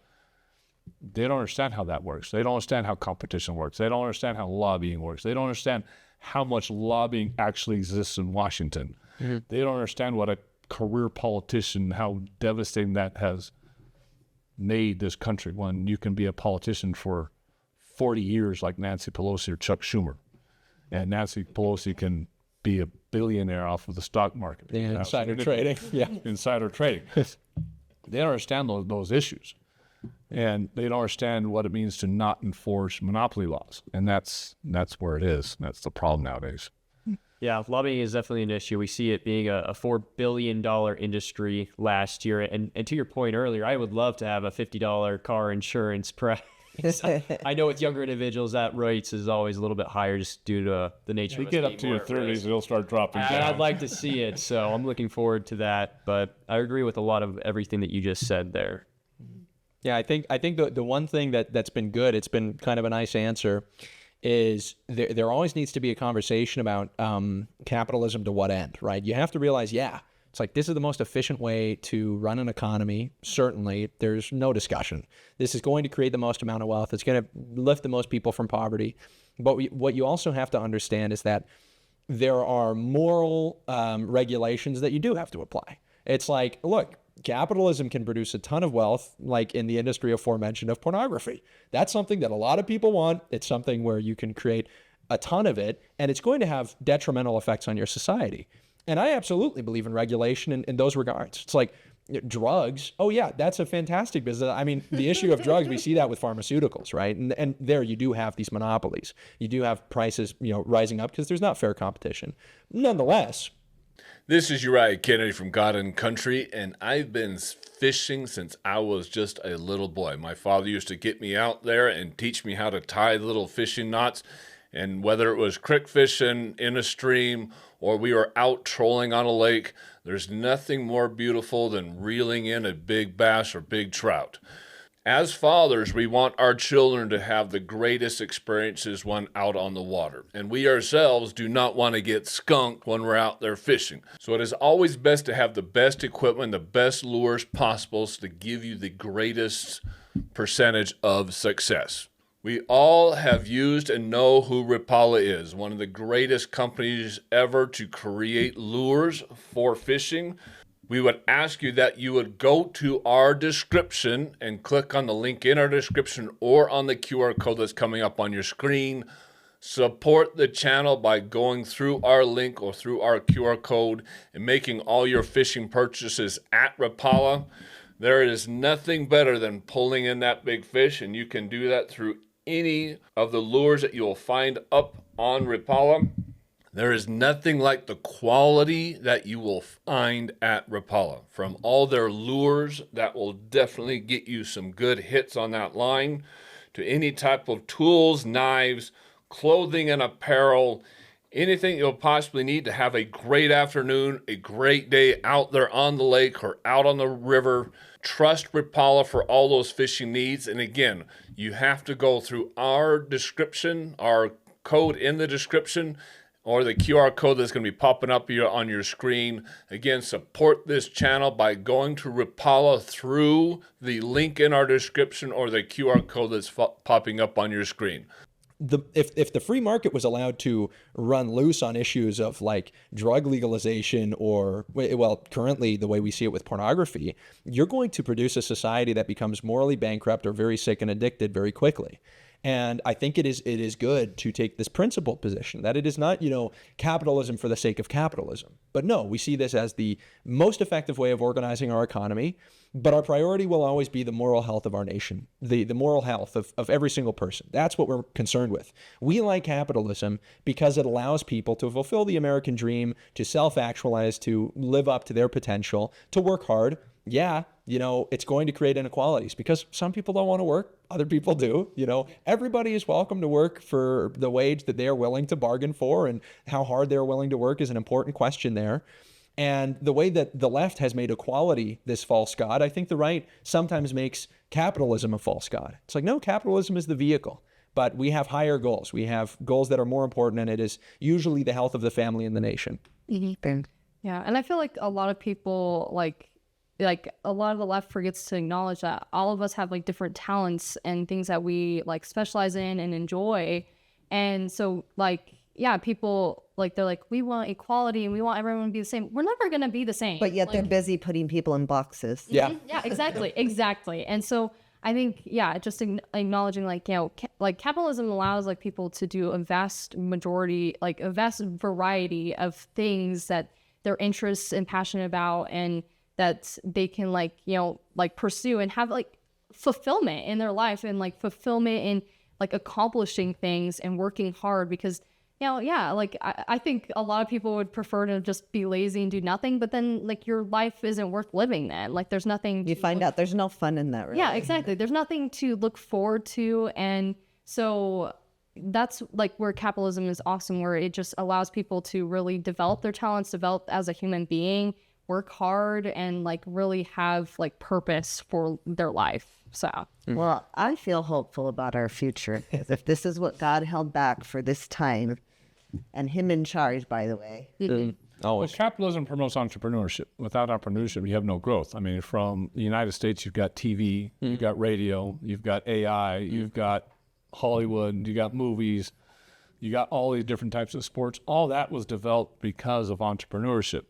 they don't understand how that works. They don't understand how competition works. They don't understand how lobbying works. They don't understand how much lobbying actually exists in Washington. They don't understand what a career politician, how devastating that has made this country when you can be a politician for 40 years like Nancy Pelosi or Chuck Schumer. And Nancy Pelosi can be a billionaire off of the stock market. Yeah, insider trading. Yeah. Insider trading. They don't understand those issues. And they don't understand what it means to not enforce monopoly laws. And that's where it is. That's the problem nowadays. Yeah, lobbying is definitely an issue. We see it being a $4 billion industry last year. And to your point earlier, I would love to have a $50 car insurance price. I know with younger individuals, that rates is always a little bit higher just due to the nature of it. You get up to your 30s, it'll start dropping down. I'd like to see it, so I'm looking forward to that. But I agree with a lot of everything that you just said there. Yeah, I think the one thing that's been good, it's been kind of a nice answer, is there always needs to be a conversation about capitalism to what end, right? You have to realize, it's like this is the most efficient way to run an economy. Certainly, there's no discussion. This is going to create the most amount of wealth. It's going to lift the most people from poverty. But what you also have to understand is that there are moral regulations that you do have to apply. It's like, look, capitalism can produce a ton of wealth, like in the industry aforementioned of pornography. That's something that a lot of people want. It's something where you can create a ton of it, and it's going to have detrimental effects on your society. And I absolutely believe in regulation in those regards. It's like drugs. Oh yeah, that's a fantastic business. I mean, the issue of drugs, we see that with pharmaceuticals, right? And there you do have these monopolies. You do have prices, rising up because there's not fair competition. Nonetheless, this is Uriah Kennedy from God and Country, and I've been fishing since I was just a little boy. My father used to get me out there and teach me how to tie little fishing knots, and whether it was creek fishing in a stream or we were out trolling on a lake, there's nothing more beautiful than reeling in a big bass or big trout. As fathers, we want our children to have the greatest experiences when out on the water. And we ourselves do not want to get skunked when we're out there fishing. So it is always best to have the best equipment, the best lures possible to give you the greatest percentage of success. We all have used and know who Rapala is, one of the greatest companies ever to create lures for fishing. We would ask you that you would go to our description and click on the link in our description or on the QR code that's coming up on your screen. Support the channel by going through our link or through our QR code and making all your fishing purchases at Rapala. There is nothing better than pulling in that big fish, and you can do that through any of the lures that you'll find up on Rapala. There is nothing like the quality that you will find at Rapala. From all their lures that will definitely get you some good hits on that line, to any type of tools, knives, clothing and apparel, anything you'll possibly need to have a great afternoon, a great day out there on the lake or out on the river. Trust Rapala for all those fishing needs. And again, you have to go through our description, our code in the description, or the QR code that's going to be popping up here on your screen. Again, support this channel by going to Rapala through the link in our description or the QR code that's popping up on your screen. if the free market was allowed to run loose on issues of like drug legalization or, well, currently the way we see it with pornography, you're going to produce a society that becomes morally bankrupt or very sick and addicted very quickly. And I think it is good to take this principled position that it is not, capitalism for the sake of capitalism. But no, we see this as the most effective way of organizing our economy. But our priority will always be the moral health of our nation, the moral health of every single person. That's what we're concerned with. We like capitalism because it allows people to fulfill the American dream, to self-actualize, to live up to their potential, to work hard. Yeah, it's going to create inequalities because some people don't want to work. Other people do. Everybody is welcome to work for the wage that they are willing to bargain for, and how hard they're willing to work is an important question there. And the way that the left has made equality this false god, I think the right sometimes makes capitalism a false god. It's like, no, capitalism is the vehicle, but we have higher goals. We have goals that are more important, and it is usually the health of the family and the nation. Mm-hmm. Yeah, and I feel like a lot of people, like a lot of the left forgets to acknowledge that all of us have like different talents and things that we like specialize in and enjoy. And so people they're like, we want equality and we want everyone to be the same. We're never going to be the same. But yet they're busy putting people in boxes. Yeah. Yeah, exactly. And so I think, just acknowledging capitalism allows like people to do a vast variety of things that they're interested and passionate about, and that they can pursue and have like fulfillment in their life, and like fulfillment in like accomplishing things and working hard. Because I think a lot of people would prefer to just be lazy and do nothing, but then like your life isn't worth living then. Like there's nothing you find out there's no fun in that, really. Yeah, exactly. There's nothing to look forward to. And so that's like where capitalism is awesome, where it just allows people to really develop their talents, develop as a human being, work hard, and like really have like purpose for their life. So well, I feel hopeful about our future. If this is what God held back for this time, and him in charge, by the way. Well, capitalism promotes entrepreneurship. Without entrepreneurship, you have no growth. I mean, from the United States, you've got TV, you've got radio, you've got AI, you've got Hollywood, you got movies, you got all these different types of sports. All that was developed because of entrepreneurship.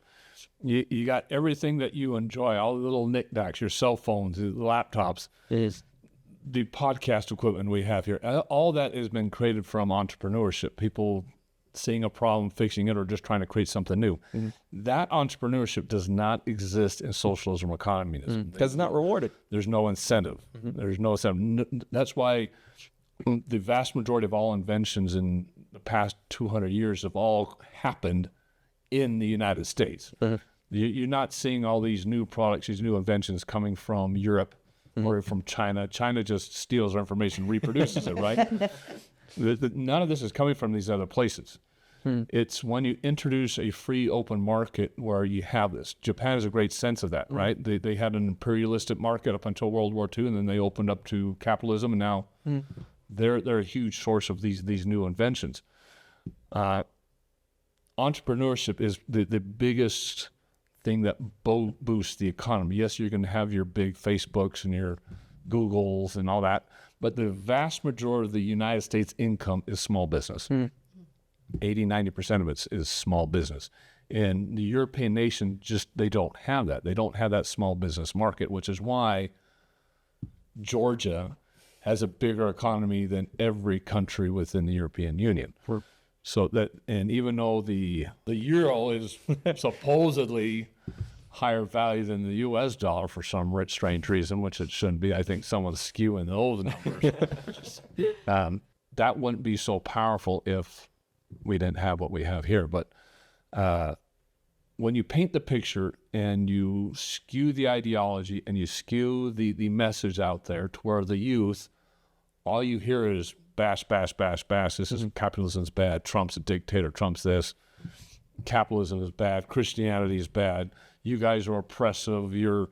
You got everything that you enjoy, all the little knickknacks, your cell phones, the laptops, the podcast equipment we have here. All that has been created from entrepreneurship. People seeing a problem, fixing it, or just trying to create something new. That entrepreneurship does not exist in socialism or communism. Because it's not rewarded. There's no incentive. There's no incentive. That's why the vast majority of all inventions in the past 200 years have all happened in the United States. You're not seeing all these new products, these new inventions coming from Europe or from China. China just steals our information, reproduces it, right? None of this is coming from these other places. It's when you introduce a free open market where you have this. Japan is a great sense of that, right? They had an imperialistic market up until World War II, and then they opened up to capitalism, and now they're a huge source of these new inventions. Entrepreneurship is the biggest thing that boosts the economy. Yes, you're going to have your big Facebooks and your Googles and all that, but the vast majority of the United States income is small business. 80-90% of it is small business. And the European nation, they don't have that. They don't have that small business market, which is why Georgia has a bigger economy than every country within the European Union. So that, and even though the euro is supposedly higher value than the U.S. dollar for some rich, strange reason, which it shouldn't be. I think someone's skewing those numbers. That wouldn't be so powerful if we didn't have what we have here. But when you paint the picture and you skew the ideology and you skew the message out there to where the youth, all you hear is bash, bash, bash, bash. This is capitalism's bad. Trump's a dictator. Trump's this. Capitalism is bad. Christianity is bad. You guys are oppressive. You're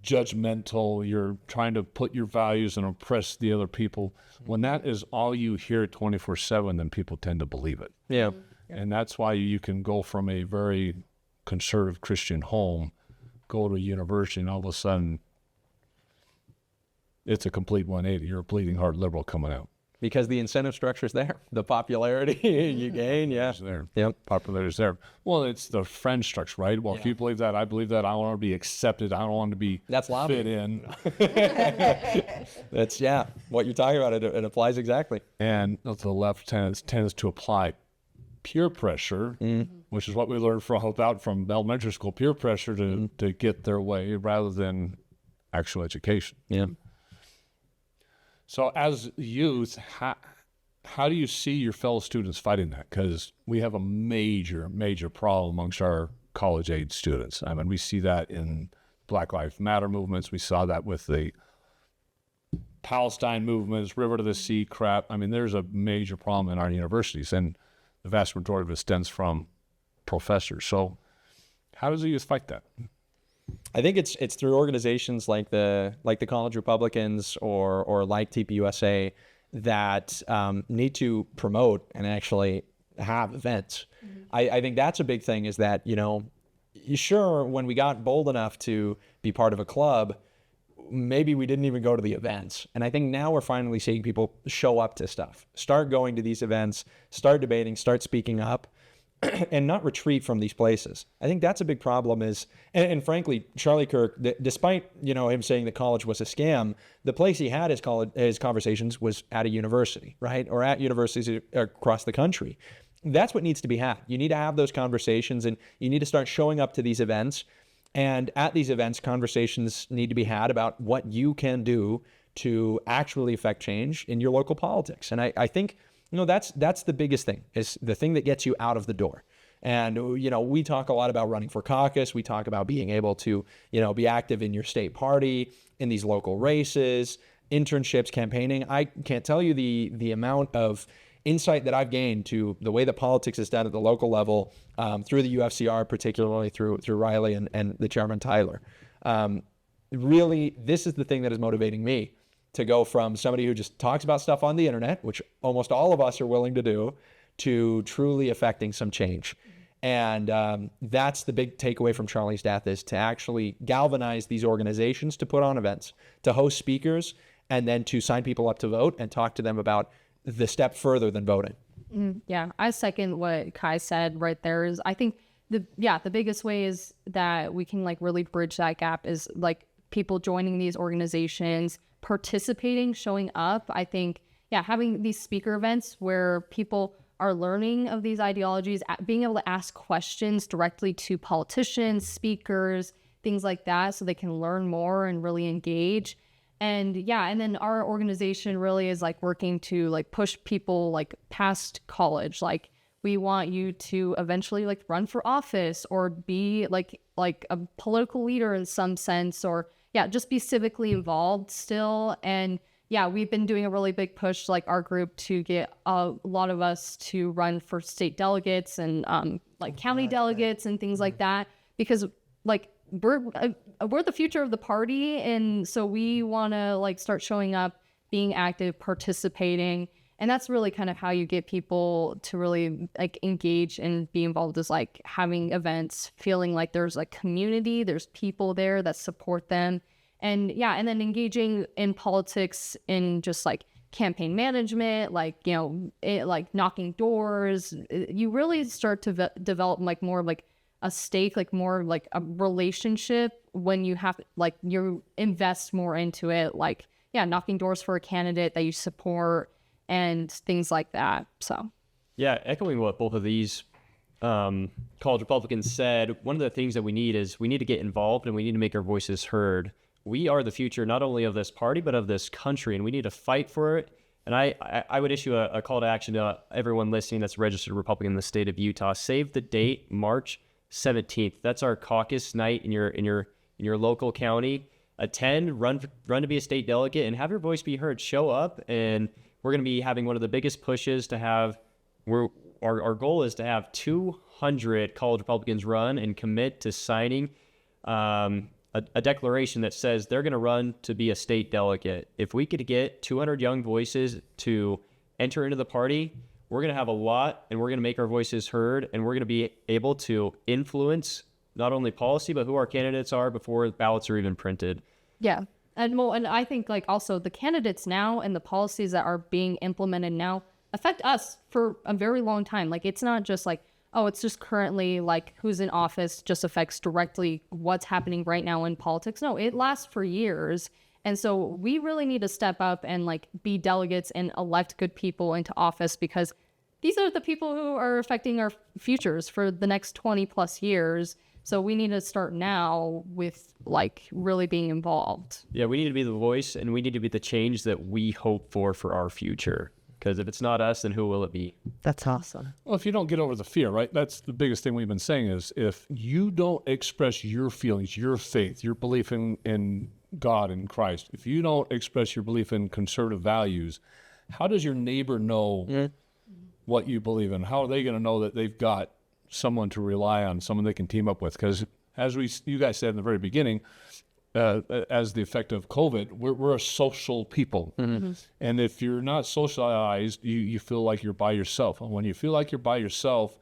judgmental. You're trying to put your values and oppress the other people. When that is all you hear 24/7, then people tend to believe it. Yeah. And that's why you can go from a very conservative Christian home, go to a university, and all of a sudden it's a complete 180. You're a bleeding heart liberal coming out. because the incentive structure is there. The popularity you gain, It's there. Yep. Popularity is there. Well, it's the friend structure, right? Well, if you believe that, I believe that. I want to be accepted. I don't want to be That's lobbying. fit in. That's what you're talking about. It applies exactly. And the left tends to apply peer pressure, which is what we learned from elementary school, peer pressure to get their way rather than actual education. Yeah. So as youth, how do you see your fellow students fighting that? Because we have a major, major problem amongst our college-age students. I mean, we see that in Black Lives Matter movements. We saw that with the Palestine movements, River to the Sea crap. I mean, there's a major problem in our universities, and the vast majority of it stems from professors. So how does the youth fight that? I think it's through organizations like the College Republicans or like TPUSA that need to promote and actually have events. I think that's a big thing, is that, sure, when we got bold enough to be part of a club, maybe we didn't even go to the events. And I think now we're finally seeing people show up to stuff, start going to these events, start debating, start speaking up, and not retreat from these places. I think that's a big problem and frankly, Charlie Kirk, despite, him saying that college was a scam, the place he had his conversations was at a university, right? Or at universities across the country. That's what needs to be had. You need to have those conversations, and you need to start showing up to these events. And at these events, conversations need to be had about what you can do to actually affect change in your local politics. And I think, that's the biggest thing, is the thing that gets you out of the door. And, we talk a lot about running for caucus. We talk about being able to, be active in your state party, in these local races, internships, campaigning. I can't tell you the amount of insight that I've gained to the way that politics is done at the local level, through the UFCR, particularly through Riley and the chairman, Tyler. Really, this is the thing that is motivating me to go from somebody who just talks about stuff on the internet, which almost all of us are willing to do, to truly affecting some change. And that's the big takeaway from Charlie's death, is to actually galvanize these organizations to put on events, to host speakers, and then to sign people up to vote and talk to them about the step further than voting. Yeah, I second what Kai said right there. Is I think the biggest way is that we can really bridge that gap is people joining these organizations, participating, showing up. I think, having these speaker events where people are learning of these ideologies, being able to ask questions directly to politicians, speakers, things like that, so they can learn more and really engage. And and then our organization really is working to push people past college. We want you to eventually run for office, or be like a political leader in some sense, or just be civically involved still. And we've been doing a really big push, our group, to get a lot of us to run for state delegates and county delegates and things like that, because we're the future of the party, and so we want to start showing up, being active, participating. And that's really kind of how you get people to really engage and be involved, is having events, feeling like there's a community, there's people there that support them. And and then engaging in politics in just campaign management, knocking doors. You really start to develop more a stake, more a relationship, when you have you invest more into it, knocking doors for a candidate that you support and things like that. So echoing what both of these college Republicans said, one of the things that we need to get involved, and we need to make our voices heard. We are the future, not only of this party, but of this country, and we need to fight for it. And I would issue a call to action to everyone listening that's a registered Republican in the state of Utah. Save the date, March 17th. That's our caucus night in your local county. Attend, run to be a state delegate, and have your voice be heard. Show up, and we're going to be having one of the biggest pushes to have. Our goal is to have 200 college Republicans run and commit to signing a declaration that says they're going to run to be a state delegate. If we could get 200 young voices to enter into the party, we're going to have a lot, and we're going to make our voices heard, and we're going to be able to influence not only policy, but who our candidates are before ballots are even printed. Yeah. And I think like also the candidates now and the policies that are being implemented now affect us for a very long time. Like it's not just like, oh, it's just currently like who's in office just affects directly what's happening right now in politics. No, it lasts for years. And so we really need to step up and like be delegates and elect good people into office, because these are the people who are affecting our futures for the next 20 plus years. So we need to start now with like really being involved. Yeah, we need to be the voice, and we need to be the change that we hope for our future. Because if it's not us, then who will it be? That's awesome. Well, if you don't get over the fear, right? That's the biggest thing we've been saying is if you don't express your feelings, your faith, your belief in God and Christ, if you don't express your belief in conservative values, how does your neighbor know what you believe in? How are they going to know that they've got someone to rely on, someone they can team up with? Because as you guys said in the very beginning, as the effect of COVID, we're a social people. And if you're not socialized, you feel like you're by yourself. And when you feel like you're by yourself,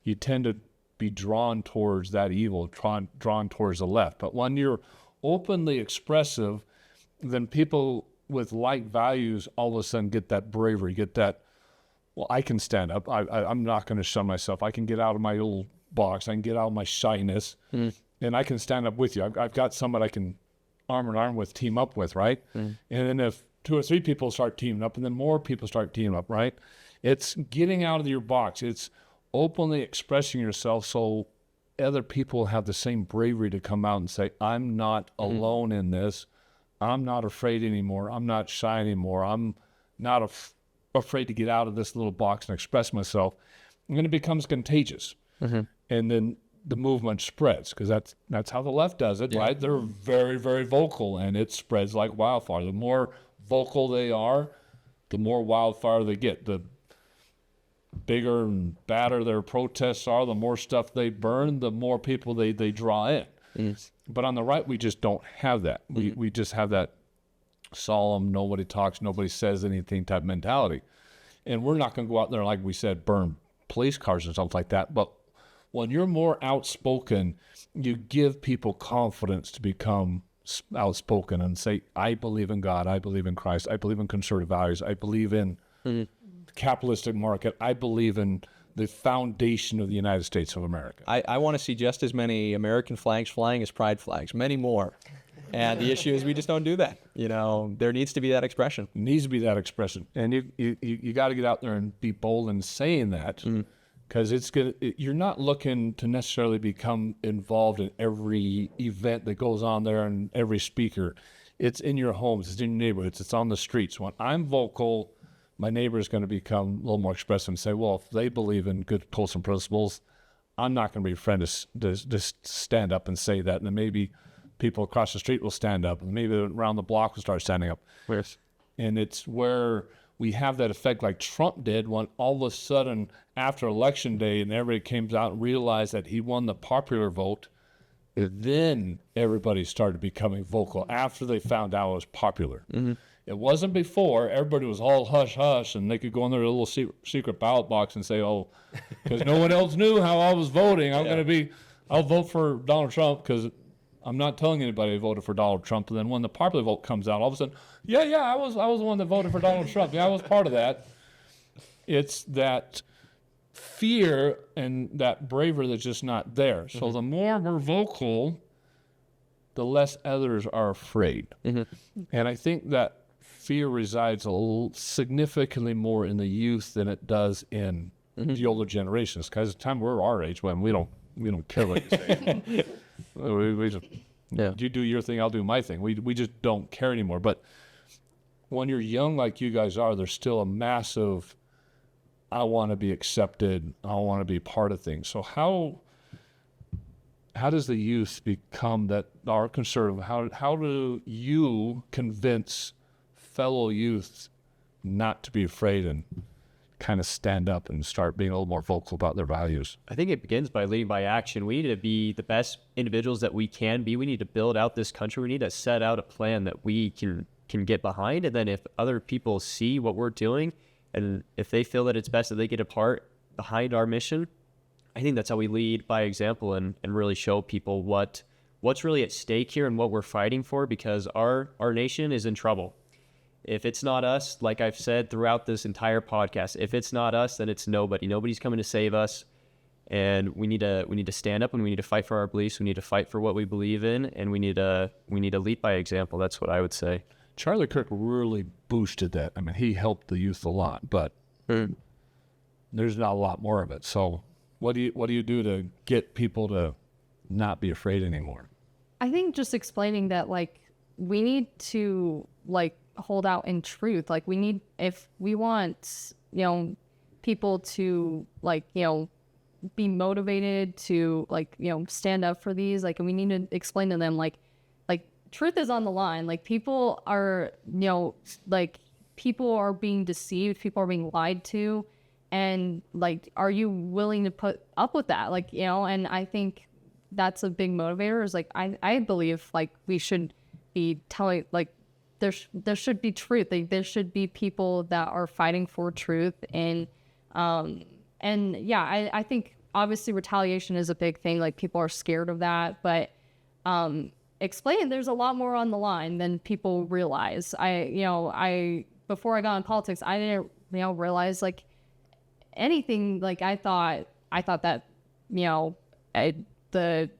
you tend to be drawn towards that evil, drawn towards the left. But when you're openly expressive, then people with like values all of a sudden get that bravery, get that, well, I can stand up. I'm not going to shun myself. I can get out of my little box. I can get out of my shyness. And I can stand up with you. I've got somebody I can arm in arm with, team up with, right? And then if 2 or 3 people start teaming up, and then more people start teaming up, right? It's getting out of your box. It's openly expressing yourself so other people have the same bravery to come out and say, I'm not alone in this. I'm not afraid anymore. I'm not shy anymore. I'm not afraid to get out of this little box and express myself. And then it becomes contagious. And then the movement spreads, because that's how the left does it, right? They're very, very vocal, and it spreads like wildfire. The more vocal they are, the more wildfire they get. The bigger and badder their protests are, the more stuff they burn, the more people they draw in. But on the right, we just don't have that. We just have that solemn, nobody talks, nobody says anything type mentality. And we're not going to go out there, like we said, burn police cars and stuff like that. But when you're more outspoken, you give people confidence to become outspoken and say, I believe in God, I believe in Christ, I believe in conservative values, I believe in the capitalistic market, I believe in the foundation of the United States of America. I want to see just as many American flags flying as pride flags, many more. And the issue is we just don't do that. You know, there needs to be that expression. It needs to be that expression. And you got to get out there and be bold in saying that. Because you're not looking to necessarily become involved in every event that goes on there and every speaker. It's in your homes, it's in your neighborhoods, it's on the streets. When I'm vocal, my neighbor is going to become a little more expressive and say, well, if they believe in good, wholesome principles, I'm not going to be afraid to stand up and say that. And then maybe people across the street will stand up, and maybe around the block will start standing up. Yes. And it's where we have that effect like Trump did, when all of a sudden after election day and everybody came out and realized that he won the popular vote, then everybody started becoming vocal after they found out it was popular. It wasn't before. Everybody was all hush hush, and they could go in their little secret ballot box and say, oh, because no one else knew how I was voting. I'll vote for Donald Trump because I'm not telling anybody I voted for Donald Trump. And then when the popular vote comes out, all of a sudden, I was the one that voted for Donald Trump. Yeah, I was part of that. It's that fear and that bravery that's just not there. So the more we're vocal, the less others are afraid. And I think that fear resides significantly more in the youth than it does in the older generations. Because at the time we're our age, when we don't care what you say. We just, you do your thing, I'll do my thing. We just don't care anymore. But when you're young like you guys are, there's still a massive, I want to be accepted, I want to be part of things. So how does the youth become that are conservative? How do you convince fellow youth not to be afraid and kind of stand up and start being a little more vocal about their values? I think it begins by leading by action. We need to be the best individuals that we can be. We need to build out this country. We need to set out a plan that we can get behind. And then if other people see what we're doing, and if they feel that it's best that they get a part behind our mission, I think that's how we lead by example and really show people what what's really at stake here and what we're fighting for, because our nation is in trouble. If it's not us, like I've said throughout this entire podcast, if it's not us, then it's nobody. Nobody's coming to save us. And we need to stand up, and we need to fight for our beliefs. We need to fight for what we believe in, and we need to lead by example. That's what I would say. Charlie Kirk really boosted that. I mean, he helped the youth a lot, but there's not a lot more of it. So what do you do to get people to not be afraid anymore? I think just explaining that, like, we need to, like, hold out in truth. Like, we need, if we want, people to, like, be motivated to, like, stand up for these, like, and we need to explain to them, like truth is on the line. Like, people are, like, people are being deceived, people are being lied to, and, like, are you willing to put up with that? Like, and I think that's a big motivator, is, like, I believe, like, we should be telling, like, there should be truth. Like, there should be people that are fighting for truth. And yeah, I think obviously retaliation is a big thing. Like, people are scared of that, but explain there's a lot more on the line than people realize. Before I got in politics, I didn't realize, like, anything. Like, I thought that the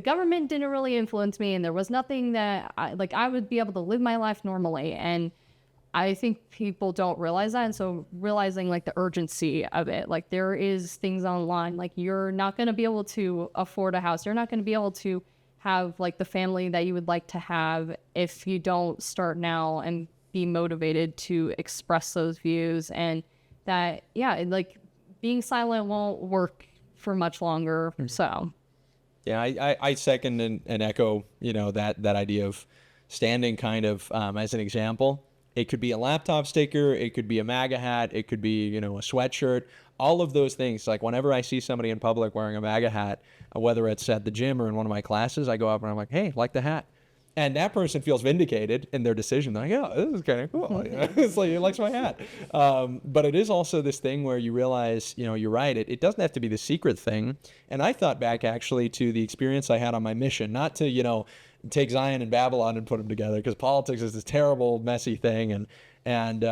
government didn't really influence me, and there was nothing that I would be able to live my life normally. And I think people don't realize that. And so realizing, like, the urgency of it, like, there is things online, like, you're not going to be able to afford a house. You're not going to be able to have, like, the family that you would like to have if you don't start now and be motivated to express those views. And that, yeah, like, being silent won't work for much longer. So yeah, I second and echo, that idea of standing kind of as an example. It could be a laptop sticker, it could be a MAGA hat, it could be, a sweatshirt, all of those things. Like, whenever I see somebody in public wearing a MAGA hat, whether it's at the gym or in one of my classes, I go up and I'm like, hey, like the hat. And that person feels vindicated in their decision. They're like, oh, this is kind of cool. It's like, he likes my hat. But it is also this thing where you realize, you're right. It doesn't have to be the secret thing. And I thought back, actually, to the experience I had on my mission, not to, take Zion and Babylon and put them together, because politics is this terrible, messy thing. And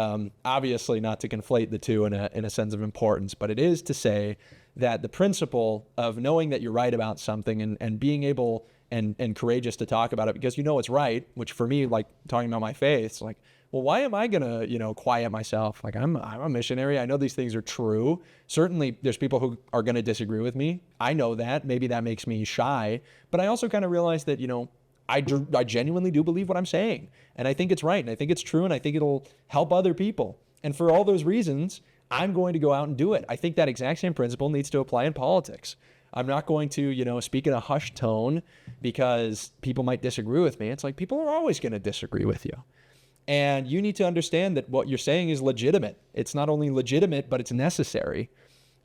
obviously not to conflate the two in a sense of importance, but it is to say that the principle of knowing that you're right about something and being able and courageous to talk about it because it's right, which for me, like talking about my faith, it's like, well, why am I going to, quiet myself? Like, I'm a missionary. I know these things are true. Certainly there's people who are going to disagree with me. I know that. Maybe that makes me shy. But I also kind of realize that, I genuinely do believe what I'm saying. And I think it's right. And I think it's true. And I think it'll help other people. And for all those reasons, I'm going to go out and do it. I think that exact same principle needs to apply in politics. I'm not going to, speak in a hushed tone because people might disagree with me. It's like, people are always going to disagree with you. And you need to understand that what you're saying is legitimate. It's not only legitimate, but it's necessary.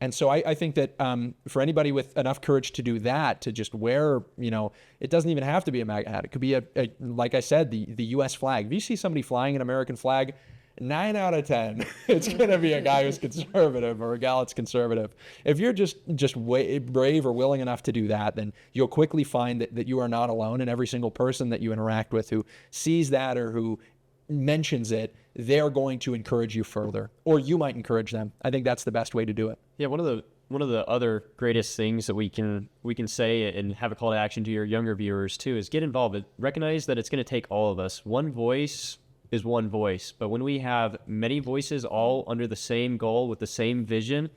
And so I think that for anybody with enough courage to do that, to just wear, it doesn't even have to be a MAGA hat. It could be like I said, the U.S. flag. If you see somebody flying an American flag, 9 out of 10, it's going to be a guy who's conservative or a gal that's conservative. If you're just brave or willing enough to do that, then you'll quickly find that you are not alone. And every single person that you interact with who sees that or who mentions it, they're going to encourage you further, or you might encourage them. I think that's the best way to do it. Yeah, one of the other greatest things that we can say and have a call to action to your younger viewers too is get involved. Recognize that it's going to take all of us. One voice is one voice, but when we have many voices all under the same goal with the same vision,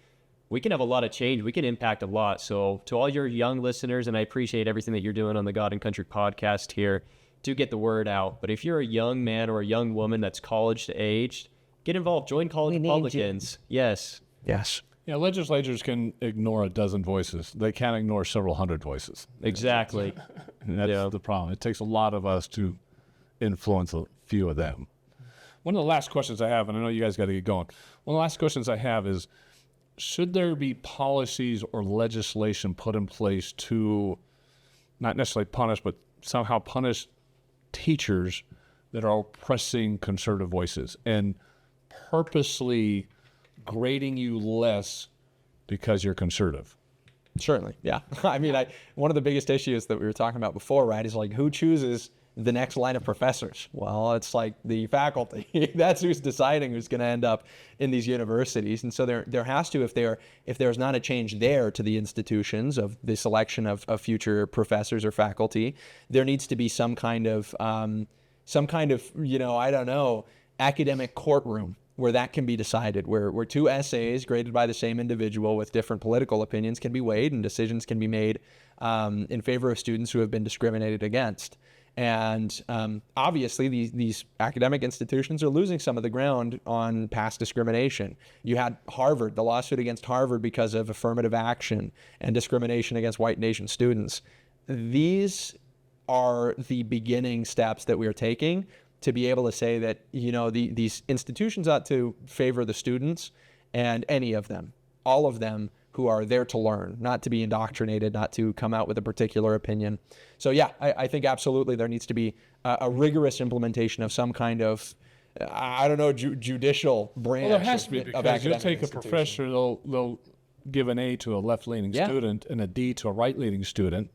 we can have a lot of change. We can impact a lot. So to all your young listeners, and I appreciate everything that you're doing on the God and Country podcast here, to get the word out. But if you're a young man or a young woman that's college aged, get involved. Join college Republicans. Yes. Yeah, legislators can ignore a dozen voices. They can't ignore several hundred voices. Exactly. And that's the problem. It takes a lot of us to influence a few of them. One of the last questions I have, and I know you guys got to get going. One of the last questions I have is, should there be policies or legislation put in place to not necessarily punish, but somehow punish teachers that are oppressing conservative voices and purposely grading you less because you're conservative? Certainly. Yeah. I mean, one of the biggest issues that we were talking about before, right, is like who chooses the next line of professors? Well, it's like the faculty. That's who's deciding who's going to end up in these universities. And so there has to, if there's not a change there to the institutions of the selection of future professors or faculty, there needs to be some kind of I don't know, academic courtroom where that can be decided, where two essays graded by the same individual with different political opinions can be weighed and decisions can be made in favor of students who have been discriminated against. And obviously, these academic institutions are losing some of the ground on past discrimination. You had Harvard, the lawsuit against Harvard because of affirmative action and discrimination against white Asian students. These are the beginning steps that we are taking to be able to say that, these institutions ought to favor the students and any of them, all of them who are there to learn, not to be indoctrinated, not to come out with a particular opinion. So yeah, I think absolutely there needs to be a rigorous implementation of some kind of, judicial branch. Well, there has to be, because you'll take a professor, they'll give an A to a left-leaning student and a D to a right-leaning student.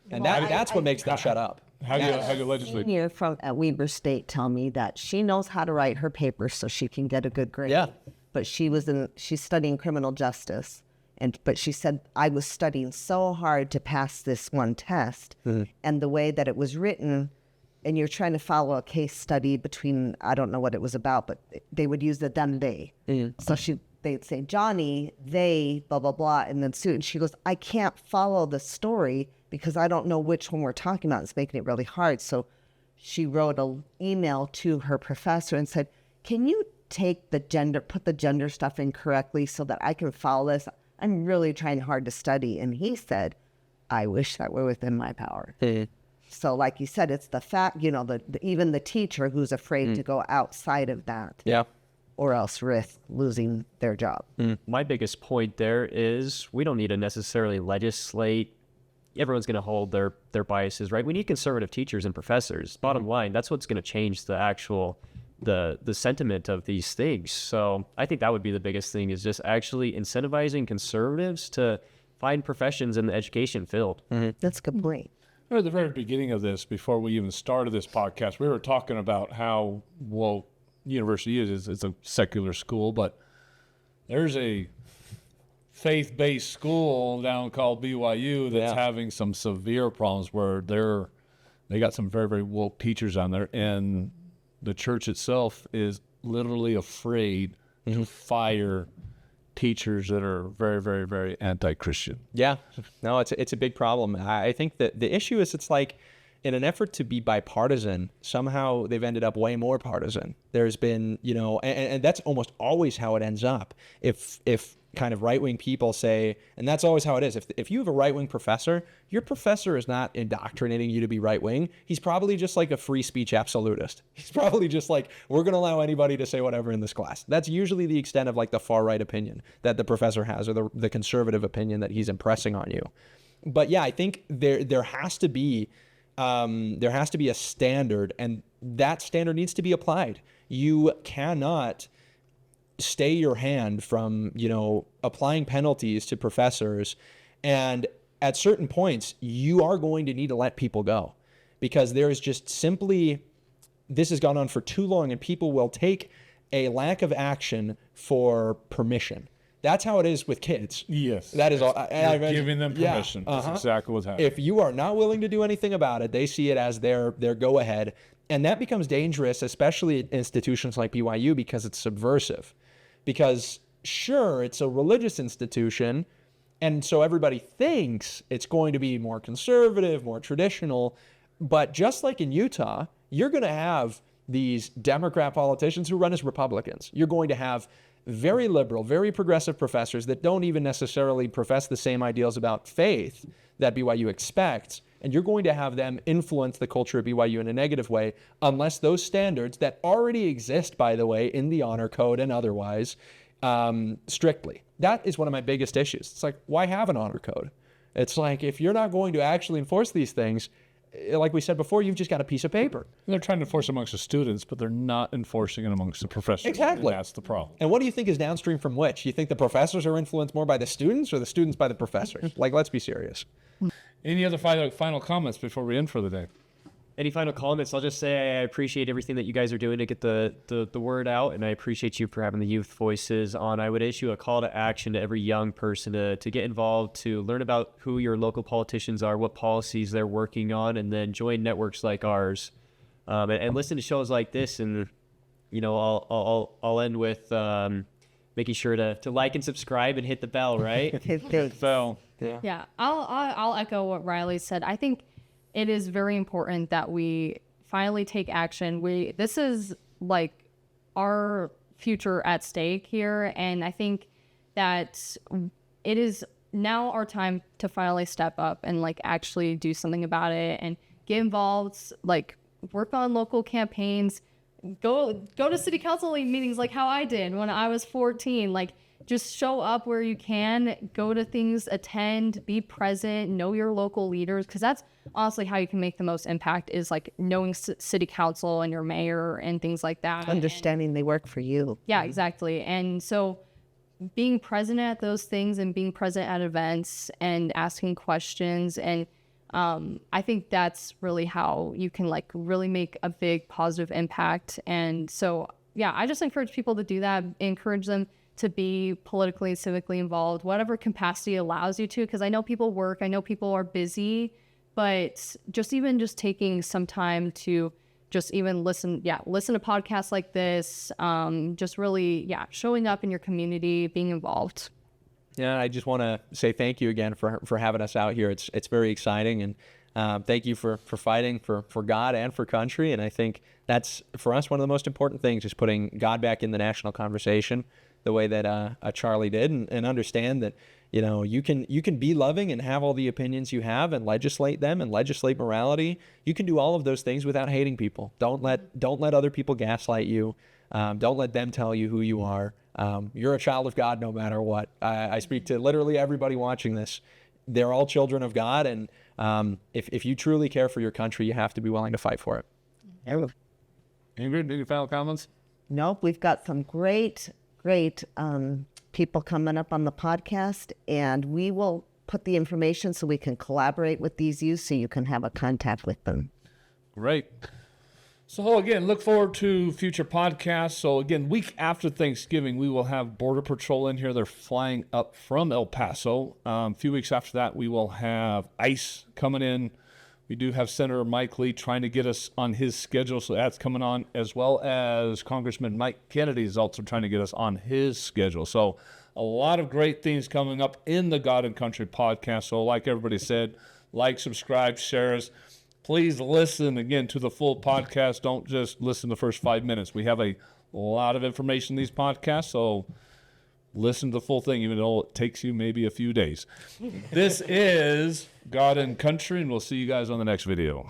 And that's what makes them shut up. How do you legislate? Senior from at Weber State tell me that she knows how to write her papers so she can get a good grade. Yeah. But she's studying criminal justice. But she said, I was studying so hard to pass this one test. And the way that it was written, and you're trying to follow a case study between, I don't know what it was about, but they would use the them, they. So they'd say, Johnny, they, blah, blah, blah. And then Sue, and she goes, I can't follow the story because I don't know which one we're talking about. It's making it really hard. So she wrote an email to her professor and said, can you put the gender stuff in correctly so that I can follow this? I'm really trying hard to study. And he said, I wish that were within my power. So like you said, it's the fact, even the teacher who's afraid to go outside of that. Yeah. Or else risk losing their job. My biggest point there is we don't need to necessarily legislate. Everyone's going to hold their biases, right? We need conservative teachers and professors. Bottom line, that's what's going to change the actual the sentiment of these things. So I think that would be the biggest thing, is just actually incentivizing conservatives to find professions in the education field. That's a good point. At the very beginning of this, before we even started this podcast, we were talking about how, university is it's a secular school, but there's a faith-based school down called BYU that's having some severe problems where they got some very, very woke teachers on there, and the church itself is literally afraid to fire teachers that are very, very, very anti-Christian. Yeah, no, it's a big problem. I think that the issue is, it's like, in an effort to be bipartisan, somehow they've ended up way more partisan. There's been, and that's almost always how it ends up. If kind of right-wing people say, and that's always how it is, if you have a right-wing professor, your professor is not indoctrinating you to be right-wing. He's probably just like a free speech absolutist. He's probably just like, we're going to allow anybody to say whatever in this class. That's usually the extent of like the far-right opinion that the professor has, or the conservative opinion that he's impressing on you. But yeah, I think there has to be a standard, and that standard needs to be applied. You cannot stay your hand from, applying penalties to professors. And at certain points, you are going to need to let people go, because there is just simply, this has gone on for too long, and people will take a lack of action for permission. That's how it is with kids. Yes. That is all. Giving them permission. Yeah, That's exactly what's happening. If you are not willing to do anything about it, they see it as their go-ahead. And that becomes dangerous, especially at institutions like BYU, because it's subversive. Because sure, it's a religious institution, and so everybody thinks it's going to be more conservative, more traditional. But just like in Utah, you're going to have these Democrat politicians who run as Republicans. You're going to have very liberal, very progressive professors that don't even necessarily profess the same ideals about faith that BYU expects. And you're going to have them influence the culture of BYU in a negative way, unless those standards that already exist, by the way, in the honor code and otherwise, strictly. That is one of my biggest issues. It's like, why have an honor code? It's like, if you're not going to actually enforce these things, like we said before, you've just got a piece of paper. They're trying to enforce amongst the students, but they're not enforcing it amongst the professors. Exactly. And that's the problem. And what do you think is downstream from which? You think the professors are influenced more by the students or the students by the professors? Like, let's be serious. Any other final comments before we end for the day? Any final comments? I'll just say I appreciate everything that you guys are doing to get the word out, and I appreciate you for having the youth voices on. I would issue a call to action to every young person to get involved, to learn about who your local politicians are, what policies they're working on, and then join networks like ours, and listen to shows like this. And I'll end with making sure to like and subscribe and hit the bell, right? Hit the So, Yeah, I'll echo what Riley said. I think it is very important that we finally take action. This is like our future at stake here, and I think that it is now our time to finally step up and like actually do something about it and get involved, like work on local campaigns, go to city council meetings like how I did when I was 14. Like, just show up where you can, go to things, attend, be present, know your local leaders, because that's honestly how you can make the most impact, is like knowing city council and your mayor and things like that. understanding they work for you. Yeah, exactly. And so being present at those things and being present at events and asking questions, and I think that's really how you can like really make a big positive impact. And so, yeah, I just encourage people to do that, encourage them to be politically and civically involved, whatever capacity allows you to, because I know people work, I know people are busy, but just taking some time to just even listen to podcasts like this, just really, showing up in your community, being involved. Yeah, I just want to say thank you again for having us out here. It's very exciting, and thank you for fighting for God and for country. And I think that's, for us, one of the most important things, is putting God back in the national conversation the way that Charlie did, and understand that, you can be loving and have all the opinions you have and legislate them and legislate morality. You can do all of those things without hating people. Don't let other people gaslight you. Don't let them tell you who you are. You're a child of God no matter what. I speak to literally everybody watching this. They're all children of God, and if you truly care for your country, you have to be willing to fight for it. Ingrid, any final comments? Nope, we've got some great people coming up on the podcast, and we will put the information so we can collaborate with these youth so you can have a contact with them. Great. So again, look forward to future podcasts. So again, week after Thanksgiving, we will have Border Patrol in here. They're flying up from El Paso. A few weeks after that, we will have ICE coming in. We do have Senator Mike Lee trying to get us on his schedule, so that's coming on, as well as Congressman Mike Kennedy is also trying to get us on his schedule. So a lot of great things coming up in the God and Country podcast. So like everybody said, like, subscribe, share us. Please listen again to the full podcast. Don't just listen the first 5 minutes. We have a lot of information in these podcasts, so listen to the full thing, even though it takes you maybe a few days. This is God and Country, and we'll see you guys on the next video.